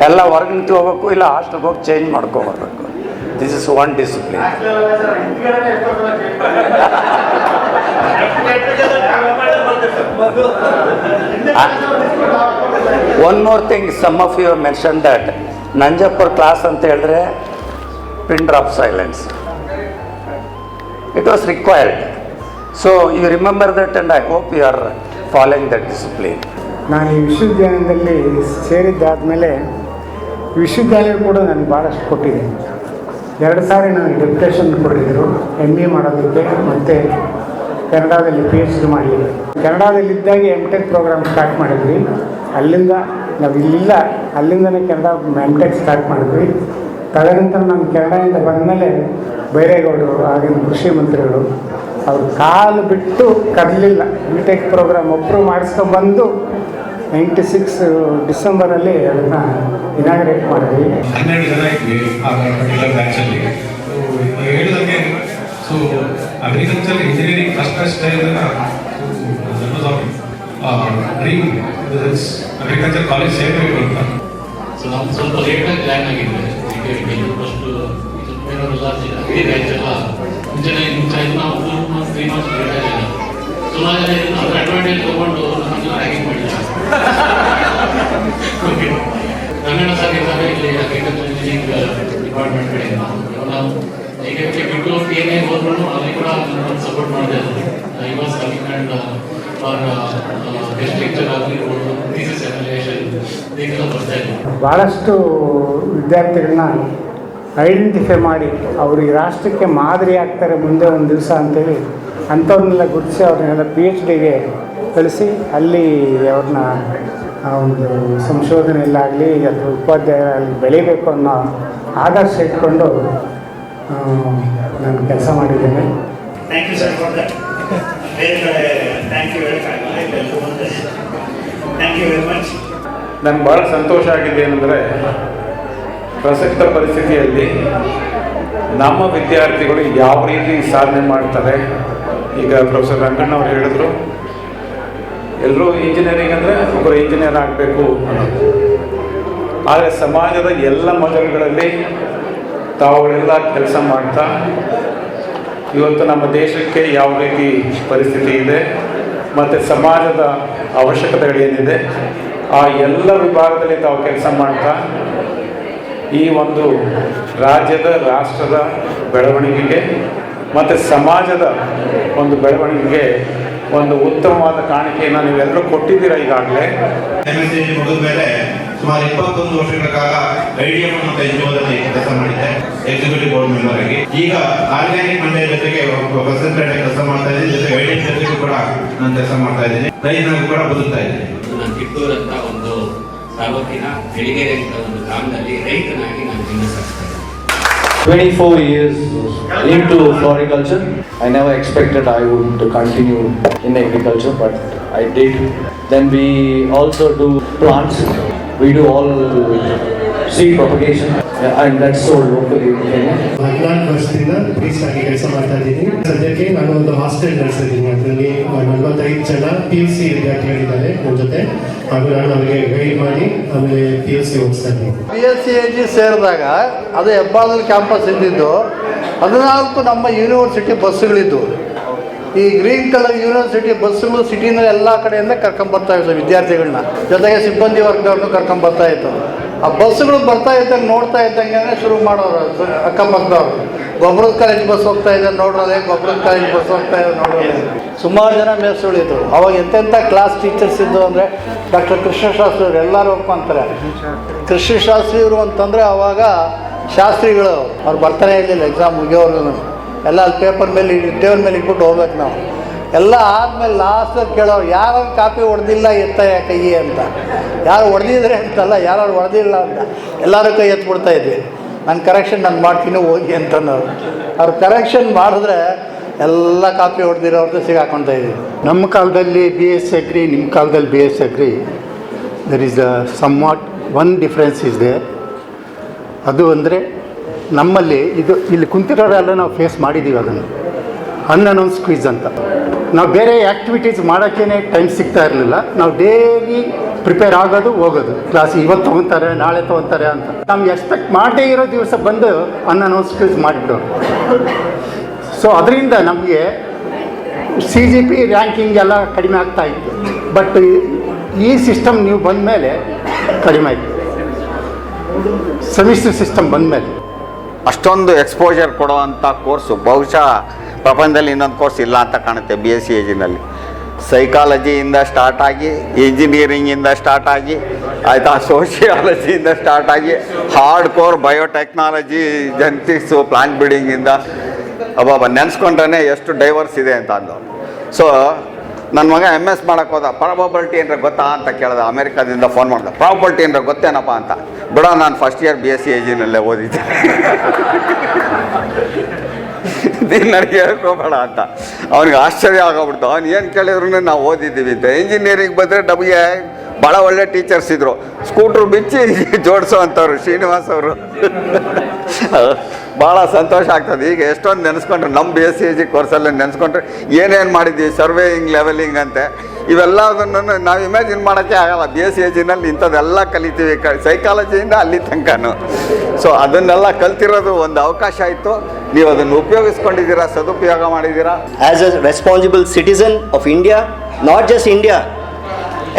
ಎಲ್ಲ ಹೊರಗೆ ನಿಂತು ಹೋಗ್ಬೇಕು, ಇಲ್ಲ ಹಾಸ್ಟೆಲ್ಗೆ ಹೋಗಿ ಚೇಂಜ್ ಮಾಡ್ಕೊಬರ್ಬೇಕು. This is one discipline. One more thing, some of you mention that ನಂಜಪ್ಪರ್ ಕ್ಲಾಸ್ ಅಂತ ಹೇಳಿದ್ರೆ pin drop silence, it was required. So you remember that and I hope you are following that discipline. ನಾನು ಈ ವಿಶ್ವವಿದ್ಯಾಲಯದಲ್ಲಿ ಸೇರಿದ್ದಾದಮೇಲೆ ವಿಶ್ವವಿದ್ಯಾಲಯ ಕೂಡ ನನಗೆ ಭಾಳಷ್ಟು ಕೊಟ್ಟಿದೆ. 2 ಸಾರಿ ನನಗೆ ಡೆಪ್ಯುಟೇಷನ್ ಕೊಟ್ಟಿದ್ದರು MA ಮಾಡೋದಕ್ಕೆ ಮತ್ತು ಕೆನಡಾದಲ್ಲಿ PhD ಮಾಡಲಿಕ್ಕೆ. ಕೆನಡಾದಲ್ಲಿದ್ದಾಗೆ MTech ಪ್ರೋಗ್ರಾಮ್ ಸ್ಟಾರ್ಟ್ ಮಾಡಿದ್ವಿ. ಅಲ್ಲಿಂದ ನಾವು ಇಲ್ಲಿಲ್ಲ, ಅಲ್ಲಿಂದನೇ ಕೆನಡಾ MTech ಸ್ಟಾರ್ಟ್ ಮಾಡಿದ್ವಿ. ತದನಂತರ ನಾನು ಕೆನಡಾದಿಂದ ಬಂದಮೇಲೆ ಬೈರೇಗೌಡರು ಆಗಿನ ಕೃಷಿ ಮಂತ್ರಿಗಳು ಅವರು ಕಾಲು ಬಿಟ್ಟು ಕದಲಿಲ್ಲ. MTech ಪ್ರೋಗ್ರಾಮ್ ಅಪ್ರೂವ್ ಮಾಡಿಸ್ಕೊಂಡ್ಬಂದು 96 ಡಿಸೆಂಬರಲ್ಲಿ ಅದನ್ನು ಇನಾಗ್ರೇಟ್ ಮಾಡಿದ್ವಿ. 12 ಜನ ಇದ್ವಿ ಆ ಪರ್ಟಿಕ್ಯುಲರ್ ಬ್ಯಾಚಲ್ಲಿ. ಹೇಳಿದಂಗೆ so agriculture engineering first dream agriculture college ಸೇರಬೇಕು ಅಂತ. ಸೊ ನಾವು ಸ್ವಲ್ಪ ಲೇಟಾಗಿ ಜಾಯ್ನ್ ಆಗಿದ್ವಿ. ಫಸ್ಟ್ ಇಂಜಿನಿಯರಿಂಗ್ ಮುಂಚೆ ನಾವು 2 months 3 months ಲೇಟಾಗಿ ಸುಮಾರು ಜನ ಅದರ ಅಡ್ವಾಂಟೇಜ್ ತೊಗೊಂಡು ನಮ್ಮನ್ನು ರ್ಯಾಗಿಂಗ್ ಮಾಡಿದ್ದಾರೆ. ಕನ್ನಡ ಸಾಹಿತ್ಯ ಇಲ್ಲಿ ಅಗ್ರಿಕಲ್ಚರ್ ಇಂಜಿನಿಯರಿಂಗ್ ಡಿಪಾರ್ಟ್ಮೆಂಟ್ ಕಡೆಯಿಂದ ನಾವು ಈಗ ಬಿಟ್ಟು PNA ಹೋದ್ರು ಅಲ್ಲಿ ಕೂಡ ಸಪೋರ್ಟ್ ಮಾಡ್ತಾ ಇದ್ದಾರೆ. I was coming and for guest lecture ಆಗಿರ್ಬೋದು, ಥೀಸಿಸ್ ಎವ್ಯಾಲ್ಯೂಯೇಷನ್ ಇದೆಲ್ಲ ಬರ್ತಾ ಇದೆ. ಭಾಳಷ್ಟು ವಿದ್ಯಾರ್ಥಿಗಳನ್ನ ಐಡೆಂಟಿಫೈ ಮಾಡಿ ಅವರು ಈ ರಾಷ್ಟ್ರಕ್ಕೆ ಮಾದರಿ ಆಗ್ತಾರೆ ಮುಂದೆ ಒಂದು ದಿವಸ ಅಂತೇಳಿ ಅಂಥವ್ರನ್ನೆಲ್ಲ ಗುರುತಿಸಿ ಅವ್ರನ್ನೆಲ್ಲ PhDಗೆ ಕಳಿಸಿ ಅಲ್ಲಿ ಅವ್ರನ್ನ ಒಂದು ಸಂಶೋಧನೆಯಲ್ಲಾಗಲಿ ಅಥವಾ ಉಪಾಧ್ಯಾಯರಾಗಲಿ ಬೆಳಿಬೇಕು ಅನ್ನೋ ಆದರ್ಶ ಇಟ್ಕೊಂಡು ನಾನು ಕೆಲಸ ಮಾಡಿದ್ದೇನೆ. Thank you sir for that. ಬೇರೆ ಕಡೆ ಥ್ಯಾಂಕ್ ಯು ವೆರಿ ಮಚ್. ನನಗೆ ಭಾಳ ಸಂತೋಷ ಆಗಿದೆ ಏನಂದರೆ ಪ್ರಸಕ್ತ ಪರಿಸ್ಥಿತಿಯಲ್ಲಿ ನಮ್ಮ ವಿದ್ಯಾರ್ಥಿಗಳು ಯಾವ ರೀತಿ ಸಾಧನೆ ಮಾಡ್ತಾರೆ. ಈಗ ಪ್ರೊಫೆಸರ್ ರಂಗಣ್ಣವ್ರು ಹೇಳಿದ್ರು, ಎಲ್ಲರೂ ಇಂಜಿನಿಯರಿಂಗ್ ಅಂದರೆ ಒಬ್ಬರು ಇಂಜಿನಿಯರ್ ಆಗಬೇಕು ಅನ್ನೋದು. ಆದರೆ ಸಮಾಜದ ಎಲ್ಲ ಮಜಲುಗಳಲ್ಲಿ ತಾವುಗಳೆಲ್ಲ ಕೆಲಸ ಮಾಡ್ತಾ ಇವತ್ತು ನಮ್ಮ ದೇಶಕ್ಕೆ ಯಾವ ರೀತಿ ಪರಿಸ್ಥಿತಿ ಇದೆ ಮತ್ತು ಸಮಾಜದ ಅವಶ್ಯಕತೆಗಳೇನಿದೆ ಆ ಎಲ್ಲ ವಿಭಾಗದಲ್ಲಿ ತಾವು ಕೆಲಸ ಮಾಡ್ತಾ ಈ ಒಂದು ರಾಜ್ಯದ ರಾಷ್ಟ್ರದ ಬೆಳವಣಿಗೆಗೆ ಮತ್ತು ಸಮಾಜದ ಒಂದು ಬೆಳವಣಿಗೆಗೆ ಒಂದು ಉತ್ತಮವಾದ ಕಾಣಿಕೆಯನ್ನು ನೀವೆಲ್ಲರೂ ಕೊಟ್ಟಿದ್ದೀರಾ. ಈಗಾಗಲೇ MSc ಮುಗಿದ ಮೇಲೆ ಸುಮಾರು 21 ವರ್ಷಗಳ ಕಾಲ IDM ಮತ್ತು NGOದಲ್ಲಿ ಕೆಲಸ ಮಾಡಿದ್ದೆ, ಎಕ್ಸಿಕ್ಯೂಟಿವ್ ಬೋರ್ಡ್ ಮೆಂಬರ್ ಆಗಿ. ಈಗ ಆರ್ಗ್ಯಾನಿಕ್ ಮಂಡ್ಯ ಜೊತೆಗೆ ಪ್ರೆಸಿಡೆಂಟ್ ಆಗಿ ಕೆಲಸ ಮಾಡ್ತಾ ಇದ್ದೀನಿ. ಜೊತೆಗೆ ಐಡಿಎಂ ಜೊತೆಗೂ ಕೂಡ ನಾನು ಕೆಲಸ ಮಾಡ್ತಾ ಇದ್ದೀನಿ. ರೈತನಾಗಿ ಕೂಡ ಬದುಕ್ತಾ ಇದ್ದೀನಿ. ನಾನು ಕಿತ್ತೂರು ಅಂತ ಒಂದು ತಾಲೂಕಿನ ಬೆಳಿಗೆರೆ ಅಂತ ಒಂದು ಗ್ರಾಮದಲ್ಲಿ ರೈತನಾಗಿ ನಾನು ಜೀವನ ಸಾಗಿಸ್ತಾ ಇದ್ದೀನಿ. 24 years into floriculture. I never expected I would continue in agriculture, but I did. Then we also do plants. We do all seed propagation, and that's sold locally. 14 ವರ್ಷದಿಂದ ಪ್ರೀಸ್ಟ್ ಆಗಿ ಕೆಲಸ ಮಾಡ್ತಾ ಇದ್ದೀನಿ. ಸದ್ಯಕ್ಕೆ ನಾನು ಒಂದು ಹಾಸ್ಟೆಲ್ ನಡೆಸಿದ್ದೀನಿ. ಅದರಲ್ಲಿ 45 ಜನ PUC ವಿದ್ಯಾರ್ಥಿಗಳಿದ್ದಾರೆ ನನ್ನ ಜೊತೆ, ಹಾಗೂ ನಾನು ಅವರಿಗೆ ಗೈಡ್ ಮಾಡಿ ಆಮೇಲೆ PUC ಹೋಗ್ತಾ ಇದ್ದೀನಿ. PSCAG ಸೇರಿದಾಗ ಅದು ಹೆಬ್ಬಾಳದಲ್ಲಿ ಕ್ಯಾಂಪಸ್ ಇದ್ದಿದ್ದು, 14 ನಮ್ಮ ಯೂನಿವರ್ಸಿಟಿ ಬಸ್ಸುಗಳಿದ್ದು. ಈ ಗ್ರೀನ್ ಕಲರ್ ಯೂನಿವರ್ಸಿಟಿ ಬಸ್ಸುಗಳು ಸಿಟಿಯಿಂದ ಎಲ್ಲ ಕಡೆಯಿಂದ ಕರ್ಕೊಂಬರ್ತಾ ಇತ್ತು ವಿದ್ಯಾರ್ಥಿಗಳನ್ನ, ಜೊತೆಗೆ ಸಿಬ್ಬಂದಿ ವರ್ಗದವ್ರನ್ನೂ ಕರ್ಕೊಂಬರ್ತಾ ಇತ್ತು. ಆ ಬಸ್ಸುಗಳು ಬರ್ತಾ ಇದ್ದಂಗೆ ನೋಡ್ತಾ ಇದ್ದಂಗೆ ಶುರು ಮಾಡೋರು ಅಕ್ಕಪಕ್ಕದವ್ರು. ಗೊಬ್ಬರದ ಕಾಲೇಜ್ ಬಸ್ ಹೋಗ್ತಾ ಇದೆ ನೋಡೋದೇ, ಗೊಬ್ಬರದ ಕಾಲೇಜ್ ಬಸ್ ಹೋಗ್ತಾ ಇದೆ ನೋಡೋದೇ. ಸುಮಾರು ಜನ ಮೇಸ್ಗಳಿದ್ರು. ಅವಾಗ ಎಂತೆಂಥ ಕ್ಲಾಸ್ ಟೀಚರ್ಸ್ ಇದ್ದು ಅಂದರೆ ಡಾಕ್ಟರ್ ಕೃಷ್ಣಶಾಸ್ತ್ರಿ ಅವರು ಎಲ್ಲರೂ ಒಪ್ಕೊಂತಾರೆ. ಕೃಷ್ಣಶಾಸ್ತ್ರಿಯವರು ಅಂತಂದರೆ ಅವಾಗ ಶಾಸ್ತ್ರಿಗಳು ಅವ್ರು ಬರ್ತಾನೆ ಇರಲಿಲ್ಲ ಎಕ್ಸಾಮ್ ಮುಗಿಯೋರ್ಗು. ಎಲ್ಲ ಅಲ್ಲಿ ಪೇಪರ್ ಮೇಲೆ ಟೇಬಲ್ ಮೇಲೆ ಇಟ್ಬಿಟ್ಟು ಹೋಗ್ಬೇಕು ನಾವು. ಎಲ್ಲ ಆದಮೇಲೆ ಲಾಸ್ಟಲ್ಲಿ ಕೇಳೋರು ಯಾರು ಕಾಪಿ ಹೊಡೆದಿಲ್ಲ ಎತ್ತಯ್ಯ ಕೈ ಅಂತ. ಯಾರು ಹೊಡೆದಿದ್ರೆ ಅಂತಲ್ಲ, ಯಾರು ಹೊಡೆದಿಲ್ಲ ಅಂತ ಎಲ್ಲರೂ ಕೈ ಎತ್ಬಿಡ್ತಾ ಇದ್ವಿ. ನಾನು ಕರೆಕ್ಷನ್ ನಾನು ಮಾಡ್ತೀನಿ ಹೋಗಿ ಅಂತನೋರು. ಅವ್ರು ಕರೆಕ್ಷನ್ ಮಾಡಿದ್ರೆ ಎಲ್ಲ ಕಾಪಿ ಹೊಡೆದಿರೋರ್ದು ಸಿಗಾಕೊಳ್ತಾ ಇದ್ವಿ. ನಮ್ಮ ಕಾಲದಲ್ಲಿ ಬಿ ಎಸ್ ಅಗ್ರಿ, ನಿಮ್ಮ ಕಾಲದಲ್ಲಿ B S agri, there is somewhat one difference is there. ಅದು ಅಂದರೆ ನಮ್ಮಲ್ಲಿ ಇಲ್ಲಿ ಕುಂತಿರೋರೆಲ್ಲ ನಾವು ಫೇಸ್ ಮಾಡಿದ್ದೀವಿ ಅದನ್ನು. ಅನ್ಅನೌನ್ಸ್ ಕ್ವಿಜ್ ಅಂತ. ನಾವು ಬೇರೆ ಆ್ಯಕ್ಟಿವಿಟೀಸ್ ಮಾಡೋಕ್ಕೇ ಟೈಮ್ ಸಿಗ್ತಾ ಇರಲಿಲ್ಲ. ನಾವು ಡೈಲಿ ಪ್ರಿಪೇರ್ ಆಗೋದು ಹೋಗೋದು, ಕ್ಲಾಸ್ ಇವತ್ತು ತೊಗೊತಾರೆ ನಾಳೆ ತೊಗೊತಾರೆ ಅಂತ. ನಮ್ಗೆ ಎಕ್ಸ್ಪೆಕ್ಟ್ ಮಾಡದೇ ಇರೋ ದಿವಸ ಬಂದು ಅನ್ಅನೌನ್ಸ್ ಕ್ವಿಜ್ ಮಾಡಿಬಿಡೋರು. ಸೊ ಅದರಿಂದ ನಮಗೆ CGP ರ್ಯಾಂಕಿಂಗ್ ಎಲ್ಲ ಕಡಿಮೆ ಆಗ್ತಾ ಇತ್ತು. ಬಟ್ ಈ ಸಿಸ್ಟಮ್ ನೀವು ಬಂದ ಮೇಲೆ ಕಡಿಮೆ ಆಯಿತು. ಸೆಮಿಸ್ಟರ್ ಸಿಸ್ಟಮ್ ಬಂದ ಮೇಲೆ ಅಷ್ಟೊಂದು ಎಕ್ಸ್ಪೋಜರ್ ಕೊಡುವಂಥ ಕೋರ್ಸು ಬಹುಶಃ ಪ್ರಪಂಚದಲ್ಲಿ ಇನ್ನೊಂದು ಕೋರ್ಸ್ ಇಲ್ಲ ಅಂತ ಕಾಣುತ್ತೆ. BSc AG ಸೈಕಾಲಜಿಯಿಂದ ಸ್ಟಾರ್ಟ್ ಆಗಿ, ಇಂಜಿನಿಯರಿಂಗಿಂದ ಸ್ಟಾರ್ಟ್ ಆಗಿ, ಆಯಿತಾ, ಸೋಷಿಯಾಲಜಿಯಿಂದ ಸ್ಟಾರ್ಟ್ ಆಗಿ, hard core biotechnology, genetics, plant ಬ್ರೀಡಿಂಗಿಂದ ಅಬ್ಬಬ್ಬ ನೆನೆಸ್ಕೊಂಡ್ರೆ ಎಷ್ಟು ಡೈವರ್ಸ್ ಇದೆ ಅಂತ ಅಂದು. ಸೊ ನನ್ನ ಮಗ MS ಮಾಡೋಕ್ಕೆ ಹೋದ. ಪ್ರಾಬಬಿಲಿಟಿ ಅಂದರೆ ಗೊತ್ತಾ ಅಂತ ಕೇಳ್ದೆ. ಅಮೇರಿಕಾದಿಂದ ಫೋನ್ ಮಾಡ್ದೆ, ಪ್ರಾಬಬಿಲಿಟಿ ಅಂದರೆ ಗೊತ್ತೇನಪ್ಪ ಅಂತ. ಬಿಡ, ನಾನು ಫಸ್ಟ್ ಇಯರ್ BSc AG ಓದಿದ್ದೆ, ನೀನು ನನಗೆ ಹೇಳ್ಕೋಬೇಡ ಅಂತ. ಅವ್ನಿಗೆ ಆಶ್ಚರ್ಯ ಆಗೋಗ್ಬಿಡ್ತು. ಅವ್ನು ಏನು ಕೇಳಿದ್ರು ನಾವು ಓದಿದ್ದೀವಿ ಅಂತ. ಇಂಜಿನಿಯರಿಂಗ್ ಬಂದರೆ ನಮಗೆ ಭಾಳ ಒಳ್ಳೆ ಟೀಚರ್ಸ್ ಇದ್ದರು. ಸ್ಕೂಟ್ರು ಬಿಚ್ಚಿ ಜೋಡಿಸೋ ಅಂಥವ್ರು ಶ್ರೀನಿವಾಸ್ ಅವರು. ಭಾಳ ಸಂತೋಷ ಆಗ್ತದೆ. ಈಗ ಎಷ್ಟೊಂದು ನೆನೆಸ್ಕೊಂಡ್ರೆ ನಮ್ಮ BSc AG ಕೋರ್ಸಲ್ಲಿ ನೆನೆಸ್ಕೊಂಡ್ರೆ ಏನೇನು ಮಾಡಿದ್ದೀವಿ, ಸರ್ವೇಯಿಂಗ್, ಲೆವೆಲಿಂಗ್ ಅಂತೆ, ಇವೆಲ್ಲದನ್ನು ನಾವು ಇಮ್ಯಾಜಿನ್ ಮಾಡೋಕ್ಕೆ ಆಗಲ್ಲ. BSc AG ಇಂಥದ್ದೆಲ್ಲ ಕಲಿತೀವಿ, ಸೈಕಾಲಜಿಯಿಂದ ಅಲ್ಲಿ ತನಕನೂ. ಸೊ ಅದನ್ನೆಲ್ಲ ಕಲ್ತಿರೋದು ಒಂದು ಅವಕಾಶ ಆಯಿತು. ನೀವು ಅದನ್ನು ಉಪಯೋಗಿಸ್ಕೊಂಡಿದ್ದೀರಾ, ಸದುಪಯೋಗ ಮಾಡಿದ್ದೀರಾ. As a responsible citizen of India, not just India,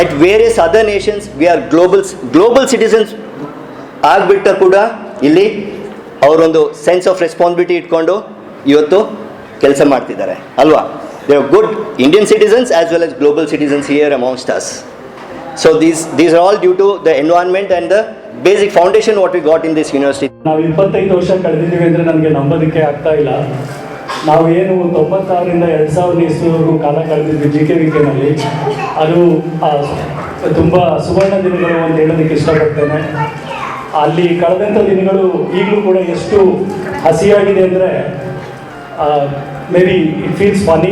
at various other nations we are global citizens ಆಗ್ಬಿಟ್ಟು ಕೂಡ ಇಲ್ಲಿ ಅವರೊಂದು ಸೆನ್ಸ್ ಆಫ್ ರೆಸ್ಪಾನ್ಸಿಬಿಲಿಟಿ ಇಟ್ಕೊಂಡು ಇವತ್ತು ಕೆಲಸ ಮಾಡ್ತಿದ್ದಾರೆ ಅಲ್ವಾ. They are good Indian citizens as well as global citizens here amongst us. So these are all due to the environment and the basic foundation what we got in this university. ನಾವು 25 ವರ್ಷ ಕಳೆದಿದ್ದೀವಿ ಅಂದರೆ ನನಗೆ ನಂಬೋದಕ್ಕೆ ಆಗ್ತಾ ಇಲ್ಲ. ನಾವು ಏನು 96ರಿಂದ 2000 ಇಸ್ವಿವರೆಗೂ ಕಾಲ ಕಳೆದಿದ್ವಿ GKVK. ಅದು ತುಂಬ ಸುವರ್ಣ ದಿನಗಳು ಅಂತ ಹೇಳೋದಕ್ಕೆ ಇಷ್ಟಪಡ್ತೇನೆ. ಅಲ್ಲಿ ಕಳೆದಂಥ ದಿನಗಳು ಈಗಲೂ ಕೂಡ ಎಷ್ಟು ಹಸಿಯಾಗಿದೆ ಅಂದರೆ maybe it feels funny.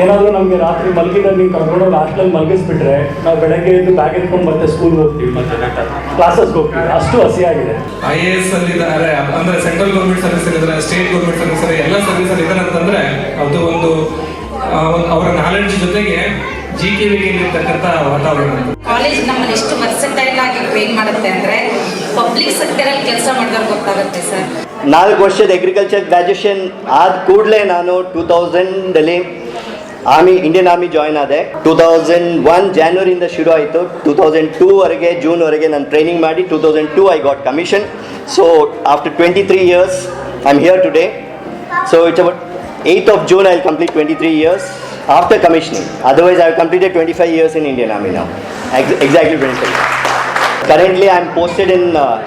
ಏನಾದರೂ ನಮಗೆ ರಾತ್ರಿ ಮಲಗಿದಾಗ ನೀವು ಕರ್ಕೊಂಡೋಗಿ ಹಾಸ್ಟೆಲಲ್ಲಿ ಮಲಗಿಸ್ಬಿಟ್ರೆ ನಾವು ಬೆಳಗ್ಗೆ ಎದ್ದು ಬ್ಯಾಗ್ ಎತ್ಕೊಂಡು ಮತ್ತೆ ಸ್ಕೂಲ್ಗೆ ಹೋಗ್ತೀವಿ, ಮತ್ತೆ ಕ್ಲಾಸಸ್ಗೆ ಹೋಗ್ತೀವಿ. ಅಷ್ಟು ಹಸಿಯಾಗಿದೆ. IAS ಅಲ್ಲಿದ್ದಾರೆ ಅಂದರೆ ಸೆಂಟ್ರಲ್ ಗೌರ್ಮೆಂಟ್ ಸರ್ವಿಸ್ ಇದ್ದಾರೆ, ಸ್ಟೇಟ್ ಗೌರ್ಮೆಂಟ್ ಸರ್ವಿಸ್ ಇದೆ, ಎಲ್ಲ ಸರ್ವಿಸಲ್ಲಿ ಇದ್ದಾರೆ ಅಂತಂದರೆ ಅದು ಒಂದು ಅವರ ನಾಲೆಡ್ಜ್ ಜೊತೆಗೆ GKVK ಇರ್ತಕ್ಕಂಥ ವಾತಾವರಣ. ಕಾಲೇಜ್ ನಮ್ಮಲ್ಲಿ ಎಷ್ಟು ವರ್ಸಟೈಲ್ ಆಗಿ ಟ್ರೈನ್ ಮಾಡುತ್ತೆ ಅಂದರೆ ಪಬ್ಲಿಕ್ ಸೆಕ್ಟರಲ್ಲಿ ಕೆಲಸ ಮಾಡಿದವ್ರು ಗೊತ್ತಾಗುತ್ತೆ ಸರ್. 4 ವರ್ಷದ ಅಗ್ರಿಕಲ್ಚರ್ ಗ್ರ್ಯಾಜುಯೇಷನ್ ಆದ ಕೂಡಲೇ ನಾನು 2000 ಇಂಡಿಯನ್ ಆರ್ಮಿ ಜಾಯ್ನ್ ಆದೆ. 2001 ಜಾನ್ವರಿಯಿಂದ ಶುರು ಆಯಿತು. 2002 ಜೂನ್ವರೆಗೆ ನಾನು ಟ್ರೈನಿಂಗ್ ಮಾಡಿ 2002 I got commission. So after 23 years I am here today. So it's about 8th of June I will complete 23 years after commissioning. Otherwise I have completed 25 years in Indian Army now. Exactly 25 years. Currently I am posted in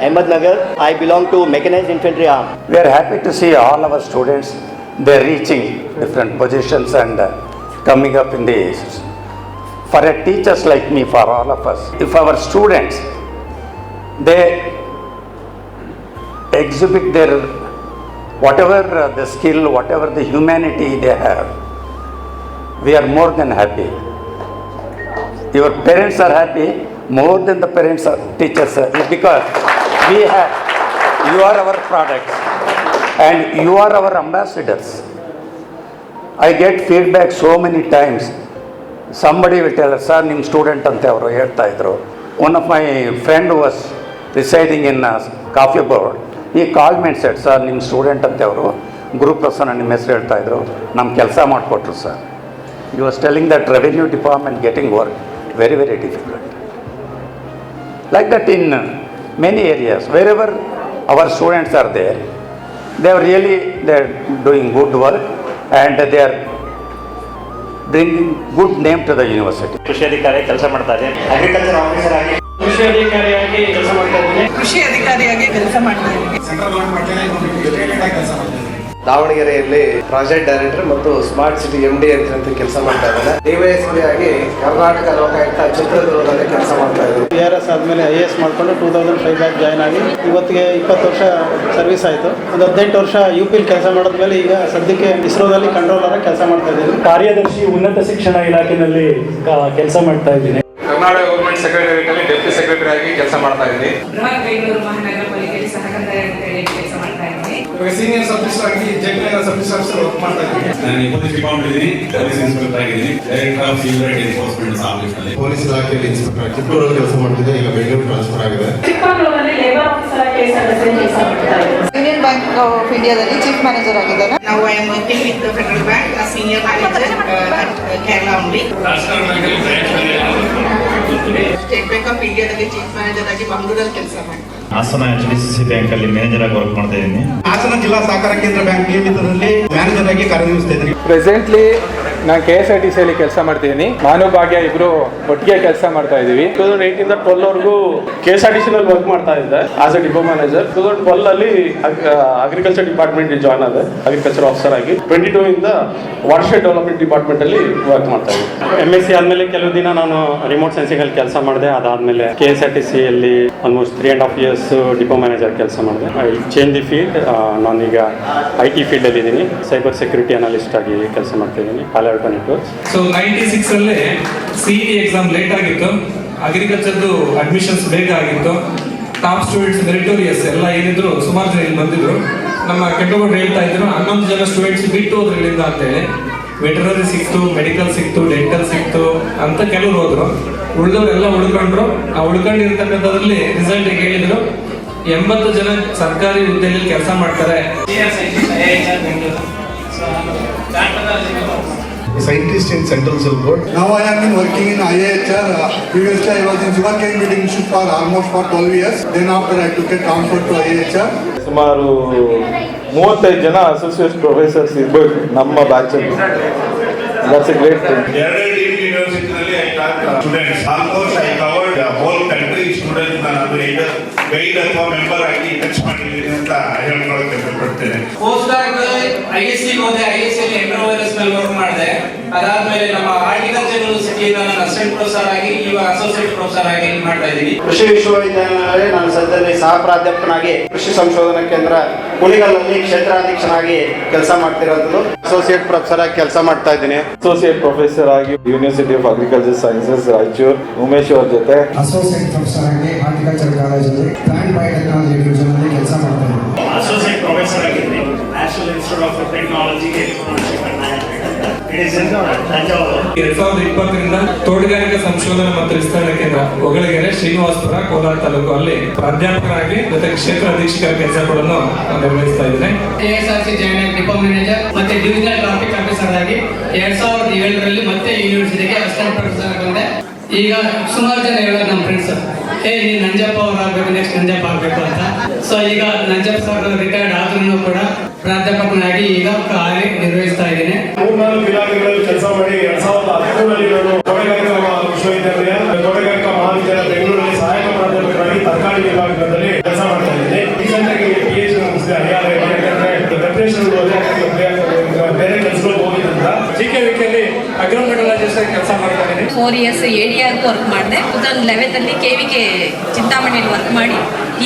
Ahmednagar. I belong to Mechanized Infantry Arm. We are happy to see all our students, they are reaching different positions and coming up in the for a teachers like me, for all of us. If our students, they exhibit their whatever the skill, whatever the humanity they have, we are more than happy. Your parents are happy more than the parents or teachers are, because you are our products and you are our ambassadors. I get feedback so many times. Somebody will tell us, sir, ನಿಮ್ಮ student ಅಂತ ಅವರು ಹೇಳ್ತಾ ಇದ್ರು. One of my friend was residing in Coffee Board. He called me and said, sir, ನಿಮ್ಮ student ಅಂತ ಅವರು ಗುರುಪ್ರಸನ್ನ ನಿಮ್ಮ ಹೆಸರು ಹೇಳ್ತಾ ಇದ್ರು, ನಮ್ಮ ಕೆಲಸ ಮಾಡಿಕೊಟ್ರು sir. You was telling that revenue department getting work very very difficult. Like that in many areas, wherever our students are there, they are doing good work and they are bringing good name to the university. ಕೃಷಿ ಅಧಿಕಾರಿ ಕೆಲಸ ಮಾಡ್ತಾ ಇದ್ದೀನಿ. Agriculture officer ಆಗಿ ಕೃಷಿ ಅಧಿಕಾರಿಯಾಗಿ ಕೆಲಸ ಮಾಡ್ತಾ ಇದ್ದೀನಿ. ಕೃಷಿ ಅಧಿಕಾರಿಯಾಗಿ ಕೆಲಸ ಮಾಡ್ತಾ ಇದ್ದೀನಿ. ದಾವಣಗೆರೆಯಲ್ಲಿ ಪ್ರಾಜೆಕ್ಟ್ ಡೈರೆಕ್ಟರ್ ಮತ್ತು ಸ್ಮಾರ್ಟ್ ಸಿಟಿ MD ಅಂತ ಕೆಲಸ ಮಾಡ್ತಾ ಇದ್ದಾರೆ. DYSP ಆಗಿ ಕರ್ನಾಟಕ ಲೋಕಾಯುಕ್ತ ಚಿತ್ರದುರ್ಗದಲ್ಲಿ ಕೆಲಸ ಮಾಡ್ತಾ ಇದ್ದಾರೆ. PRS ಆದಮೇಲೆ IAS ಮಾಡಿಕೊಂಡು 2005 ಬ್ಯಾಚ್ ಜಾಯ್ನ್ ಆಗಿ ಇವತ್ತಿಗೆ 20 ವರ್ಷ ಸರ್ವಿಸ್ ಆಯಿತು. ಒಂದು 18 ವರ್ಷ UP ಕೆಲಸ ಮಾಡಿದ್ಮೇಲೆ ಈಗ ಸದ್ಯಕ್ಕೆ ಇಸ್ರೋದಲ್ಲಿ ಕಂಟ್ರೋಲರ್ ಕೆಲಸ ಮಾಡ್ತಾ ಇದ್ದೀನಿ. ಕಾರ್ಯದರ್ಶಿ ಉನ್ನತ ಶಿಕ್ಷಣ ಇಲಾಖೆಯಲ್ಲಿ ಕೆಲಸ ಮಾಡ್ತಾ ಇದ್ದೀನಿ. ಕರ್ನಾಟಕ ಗೌರ್ಮೆಂಟ್ ಸೆಕ್ರೆಟರಿಯಲ್ಲಿ ಡೆಪ್ಯೂಟಿ ಸೆಕ್ರೆಟರಿ ಆಗಿ ಕೆಲಸ ಮಾಡ್ತಾ ಇದ್ದೀನಿ. ಬೃಹತ್ ಬೆಂಗಳೂರು ಮಹಾನಗರ ಪಾಲಿಕೆಯಲ್ಲಿ ಸಹಕಾರಿ ಕೆಲಸ ಮಾಡ್ತಾ ಇದ್ದೀನಿ. ಸೀನಿಯರ್ ಸಬ್ ರಿಜಿಸ್ಟರ್ ಆಗಿ ಜೆಡ್ನಗರ ಸಬ್ ರಿಜಿಸ್ಟರ್ ವರ್ಕ್ ಮಾಡ್ತಾ ಇದ್ದೀನಿ. ನಾನು ಪೊಲೀಸ್ ಡಿಪಾರ್ಟ್ಮೆಂಟ್ ಇದ್ದೀನಿ, ಪೊಲೀಸ್ ಇನ್ಸ್ಪೆಕ್ಟರ್ ಆಗಿದ್ದೀನಿ, ಡೈರೆಕ್ಟರ್ ಆಫ್ ಸಿವಿಲ್ ಎನ್ಫೋರ್ಸ್ಮೆಂಟ್ ಆಫೀಸ್ನಲ್ಲಿ ಪೊಲೀಸ್ ಇಲಾಖೆಯಲ್ಲಿ ಇನ್ಸ್ಪೆಕ್ಟರ್ ಚಿಕ್ಕೂರಲ್ಲಿ ಕೆಲಸ ಮಾಡ್ತಿದ್ದೆ. ಈಗ ಬೆಂಗಳೂರು ಟ್ರಾನ್ಸ್ಫರ್ ಆಗಿದೆ. ಚಿಕ್ಕಮಗಳೂರಲ್ಲಿ ಲೇಬರ್ ಆಫೀಸರ್ ಆಗಿ ಕೆಲಸ ಮಾಡ್ತಾ ಇದ್ದೀನಿ. ಯೂನಿಯನ್ ಬ್ಯಾಂಕ್ ಆಫ್ ಇಂಡಿಯಾದಲ್ಲಿ ಚೀಫ್ ಮ್ಯಾನೇಜರ್ ಆಗಿದ್ದಾರೆ. ನಾವು I am working with federal bank senior manager Kerala only. State bank of ಇಂಡಿಯಾದಲ್ಲಿ ಚೀಫ್ ಮ್ಯಾನೇಜರ್ ಆಗಿ ಮಂಗಳೂರಲ್ಲಿ ಕೆಲಸ ಮಾಡ್ತೀನಿ. ಹಾಸನ HDFC ಬ್ಯಾಂಕ್ ಅಲ್ಲಿ ಮ್ಯಾನೇಜರ್ ಆಗಿ ವರ್ಕ್ ಮಾಡ್ತಾ ಇದ್ದೀನಿ. ಹಾಸನ ಜಿಲ್ಲಾ ಸಹಕಾರ ಕೇಂದ್ರ ಬ್ಯಾಂಕ್ ನಿಯಮಿತದಲ್ಲಿ ಮ್ಯಾನೇಜರ್ ಆಗಿ ಕಾರ್ಯನಿರ್ವಹಿಸ್ತಾ ಇದ್ದೀನಿ. ಪ್ರೆಸೆಂಟ್ಲಿ ನಾನು KSRTCಯಲ್ಲಿ ಕೆಲಸ ಮಾಡ್ತಿದ್ದೀನಿ. ನಾನು ಭಾಗ್ಯ ಇಬ್ರು ಒಟ್ಟಿಗೆ ಕೆಲಸ ಮಾಡ್ತಾ ಇದ್ದೀವಿ. 2008 ಇಂದ 12 ವರೆಗೂ KSRTCನಲ್ಲಿ ವರ್ಕ್ ಮಾಡ್ತಾ ಇದ್ದೆ ಆಸ್ ಎ ಡಿಪೋ ಮ್ಯಾನೇಜರ್. 2012 ಅಲ್ಲಿ ಅಗ್ರಿಕಲ್ಚರ್ ಡಿಪಾರ್ಟ್ಮೆಂಟ್ ಜಾಯ್ನ್ ಆದೆ ಆಗ್ರಿಕಲ್ಚರ್ ಆಫೀಸರ್ ಆಗಿ. 22 ಇಂದ ವಾಟರ್ಶೆಡ್ ಡೆವಲಪ್ಮೆಂಟ್ ಡಿಪಾರ್ಟ್ಮೆಂಟ್ ಅಲ್ಲಿ ವರ್ಕ್ ಮಾಡ್ತಾ ಇದ್ದೀನಿ. MSc ಆದಮೇಲೆ ಕೆಲವು ದಿನ ನಾನು ರಿಮೋಟ್ ಸೆನ್ಸಿಂಗ್ ಅಲ್ಲಿ ಕೆಲಸ ಮಾಡಿದೆ. ಅದಾದಮೇಲೆ KSRTCಯಲ್ಲಿ ಆಲ್ಮೋಸ್ಟ್ 3.5 years ಡಿಪೋ ಮ್ಯಾನೇಜರ್ ಕೆಲಸ ಮಾಡಿದೆ. I change the field. ನಾನೀಗ IT ಫೀಲ್ಡಲ್ಲಿ ಇದ್ದೀನಿ. ಸೈಬರ್ ಸೆಕ್ಯೂರಿಟಿ ಅನಾಲಿಸ್ಟ್ ಆಗಿ ಕೆಲಸ ಮಾಡ್ತಾ ಇದ್ದೀನಿ. ಸೊ 96 ಅಲ್ಲೇ CET ಎಕ್ಸಾಮ್ ಲೇಟ್ ಆಗಿತ್ತು. ಅಗ್ರಿಕಲ್ಚರ್ದು ಅಡ್ಮಿಷನ್ಸ್ ಬೇಗ ಆಗಿತ್ತು. ಟಾಪ್ ಸ್ಟೂಡೆಂಟ್ಸ್ ಮೆರಿಟೋರಿಯಸ್ ಎಲ್ಲ ಏನಿದ್ರು ಸುಮಾರು ಜನ ಇಲ್ಲಿ ಬಂದಿದ್ರು. ನಮ್ಮ ಕೆಟ್ಟಗೌಡರು ಹೇಳ್ತಾ ಇದ್ರು 11 ಜನ ಸ್ಟೂಡೆಂಟ್ಸ್ ಬಿಟ್ಟು ಹೋದ್ರು ಇಲ್ಲಿಂದ ಅಂತೇಳಿ. ವೆಟರನರಿ ಸಿಕ್ತು, ಮೆಡಿಕಲ್ ಸಿಕ್ತು, ಡೆಂಟಲ್ ಸಿಕ್ತು ಅಂತ ಕೆಲವರು ಹೋದ್ರು. ಉಳಿದವರೆಲ್ಲ ಉಳ್ಕೊಂಡ್ರು. ಆ ಉಳ್ಕೊಂಡಿರ್ತಕ್ಕಂಥದ್ರಲ್ಲಿ ರಿಸಲ್ಟ್ ಹೇಳಿದ್ರು 80 ಜನ ಸರ್ಕಾರಿ ಹುದ್ದೆಯಲ್ಲಿ ಕೆಲಸ ಮಾಡ್ತಾರೆ. Scientist in Central Civil Board. Now I have been working in IIHR. Previously I was in sugarcane breeding institute for almost 12 years. Then after I took a transfer to IIHR. ಸುಮಾರು 35 ಜನ associate professors ಇರ್ಬೋದು ನಮ್ಮ ಬ್ಯಾಚಲ್ಲಿ. That's a great thing. ಯೂನಿವರ್ಸಿಟಿನಲ್ಲಿ I taught students. Almost I covered the whole country students. ನಾನು either guide ಅಥವಾ member ಆಗಿ touch ಮಾಡಿದ್ದೀನಿ ಅಂತ ಹೇಳ್ಕೊಳ್ಳೋಕೆ ಇಷ್ಟಪಡ್ತೇನೆ. ಪೋಸ್ಟ್ ISC ಹೋದೆ. ISC ಅಲ್ಲಿ ಎಂಟ್ರೋವೈರಸ್ ಮೇಲೆ ವರ್ಕ್ ಮಾಡಿದೆ. ಅದಾದ್ಮೇಲೆ ನಮ್ಮ ಹಾರ್ಟಿಕಲ್ಚರ್ ಯೂನಿವರ್ಸಿಟಿಯಿಂದ ನಾನು ಅಸಿಸ್ಟೆಂಟ್ ಪ್ರೊಫೆಸರ್ ಆಗಿ ಇವಾಗ ಅಸೋಸಿಯೇಟ್ ಪ್ರೊಫೆಸರ್ ಆಗಿ ಮಾಡ್ತಾ ಇದ್ದೀನಿ. ಕೃಷಿ ವಿಶ್ವವಿದ್ಯಾಲಯದಲ್ಲಿ ನಾನು ಸದ್ಯದಲ್ಲಿ ಸಹ ಪ್ರಾಧ್ಯಾಪಕನಾಗಿ ಕೃಷಿ ಸಂಶೋಧನಾ ಕೇಂದ್ರ ಕುಣಿಗಲ್ನಲ್ಲಿ ಕ್ಷೇತ್ರಾಧ್ಯಕ್ಷನಾಗಿ ಕೆಲಸ ಮಾಡ್ತಿರೋದು. ಅಸೋಸಿಯೇಟ್ ಪ್ರೊಫೆಸರ್ ಆಗಿ ಕೆಲಸ ಮಾಡ್ತಾ ಇದ್ದೀನಿ. ಅಸೋಸಿಯೇಟ್ ಪ್ರೊಫೆಸರ್ ಆಗಿ university of agriculture sciences Raichur Umesh ಅವ್ರ ಜೊತೆ ಅಸೋಸಿಯೇಟ್ ಪ್ರೊಫೆಸರ್ ಆಗಿ ಹಾರ್ಟಿಕಲ್ಚರ್ ಕಾಲೇಜಲ್ಲಿ ಪ್ಲಾಂಟ್ ಬಯೋಟೆಕ್ನಾಲಜಿ ಡಿವಿಷನಲ್ಲಿ ಕೆಲಸ ಮಾಡ್ತಾ ಇದ್ದೀನಿ. ಅಸೋಸಿಯೇಟ್ ಪ್ರೊಫೆಸರ್ ಆಗಿದ್ದೀನಿ national institute of technology Thanjavur. 2020ರಿಂದ ತೋಟಗಾರಿಕಾ ಸಂಶೋಧನಾ ಮತ್ತು ವಿಸ್ತರಣಾ ಕೇಂದ್ರ ಒಗಳಗೆರೆ ಶ್ರೀನಿವಾಸಪುರ ಕೋಲಾರ ತಾಲೂಕು ಅಲ್ಲಿ ಪ್ರಾಧ್ಯಾಪಕರಾಗಿ ಜೊತೆ ಕ್ಷೇತ್ರ ಅಧೀಕ್ಷಕರ ಕೆಲಸಗಳನ್ನು ನಿರ್ವಹಿಸ್ತಾ ಇದ್ದೇನೆ. KSRTC ಜಾಯಿನ್ ಡಿಪೋ ಮ್ಯಾನೇಜರ್ ಮತ್ತೆ ಡಿವಿಷನಲ್ ಟ್ರಾಫಿಕ್ ಆಫೀಸರ್ ಆಗಿ 2007ರಲ್ಲಿ ಮತ್ತೆ ಯೂನಿವರ್ಸಿಟಿಗೆ ಅಸಿಸ್ಟೆಂಟ್ ಪ್ರೊಫೆಸರ್ ಬಂದೆ. ಈಗ ಸುಮಾರು ಜನ ಹೇಳೋದು ನಮ್ಮ ಫ್ರೆಂಡ್ಸ್, ನೀನು ನಂಜಪ್ಪ ಅವ್ರು ಆಗ್ಬೇಕು, ನೆಕ್ಸ್ಟ್ ನಂಜಪ್ಪ ಆಗ್ಬೇಕು ಅಂತ. ಸೊ ಈಗ ನಂಜಪ್ಪ ಸರ್ ರಿಟೈರ್ಡ್ ಆದ್ರೂ ಕೂಡ ಪ್ರಾಧ್ಯಾಪಕನಾಗಿ ಈಗ ಕಾರ್ಯ ನಿರ್ವಹಿಸ್ತಾ ಇದ್ದೀನಿ. 3-4 ಇಲಾಖೆಗಳಲ್ಲಿ ಕೆಲಸ ಮಾಡಿ 2013ರಲ್ಲಿ ನಾನು ತೋಟಗಾರಿಕಾ ವಿಶ್ವವಿದ್ಯಾಲಯ ತೋಟಗಾರಿಕಾ ಮಹಾವಿದ್ಯಾಲಯ ಬೆಂಗಳೂರಲ್ಲಿ ಸಹಾಯಕ ಪ್ರಾಧ್ಯಾಪಕರಾಗಿ ತರಕಾರಿ ವಿಭಾಗದಲ್ಲಿ ಕೆಲಸ ಮಾಡ್ತಾ ಇದ್ದೀನಿ. ರೀಸೆಂಟಾಗಿ PhD ಮುಗಿಸಿದೆ ಹರಿಯಾಣ. ಯಾಕಂದ್ರೆ ಡೆಪ್ಯುಟೇಷನ್ ಬೇರೆ ಕೆಲಸಗಳು ಹೋಗಿದ್ದಂತ GKVKಯಲ್ಲಿ ಅಗ್ರೋಮೆಟಲಾಜಿಸ್ಟ್ ಆಗಿ ಕೆಲಸ ಮಾಡ್ತಾ ಇದ್ದೀನಿ. 4 years ADR ವರ್ಕ್ ಮಾಡಿದೆ. 2011 KVK ಚಿಂತಾಮಣಿಯಲ್ಲಿ ವರ್ಕ್ ಮಾಡಿ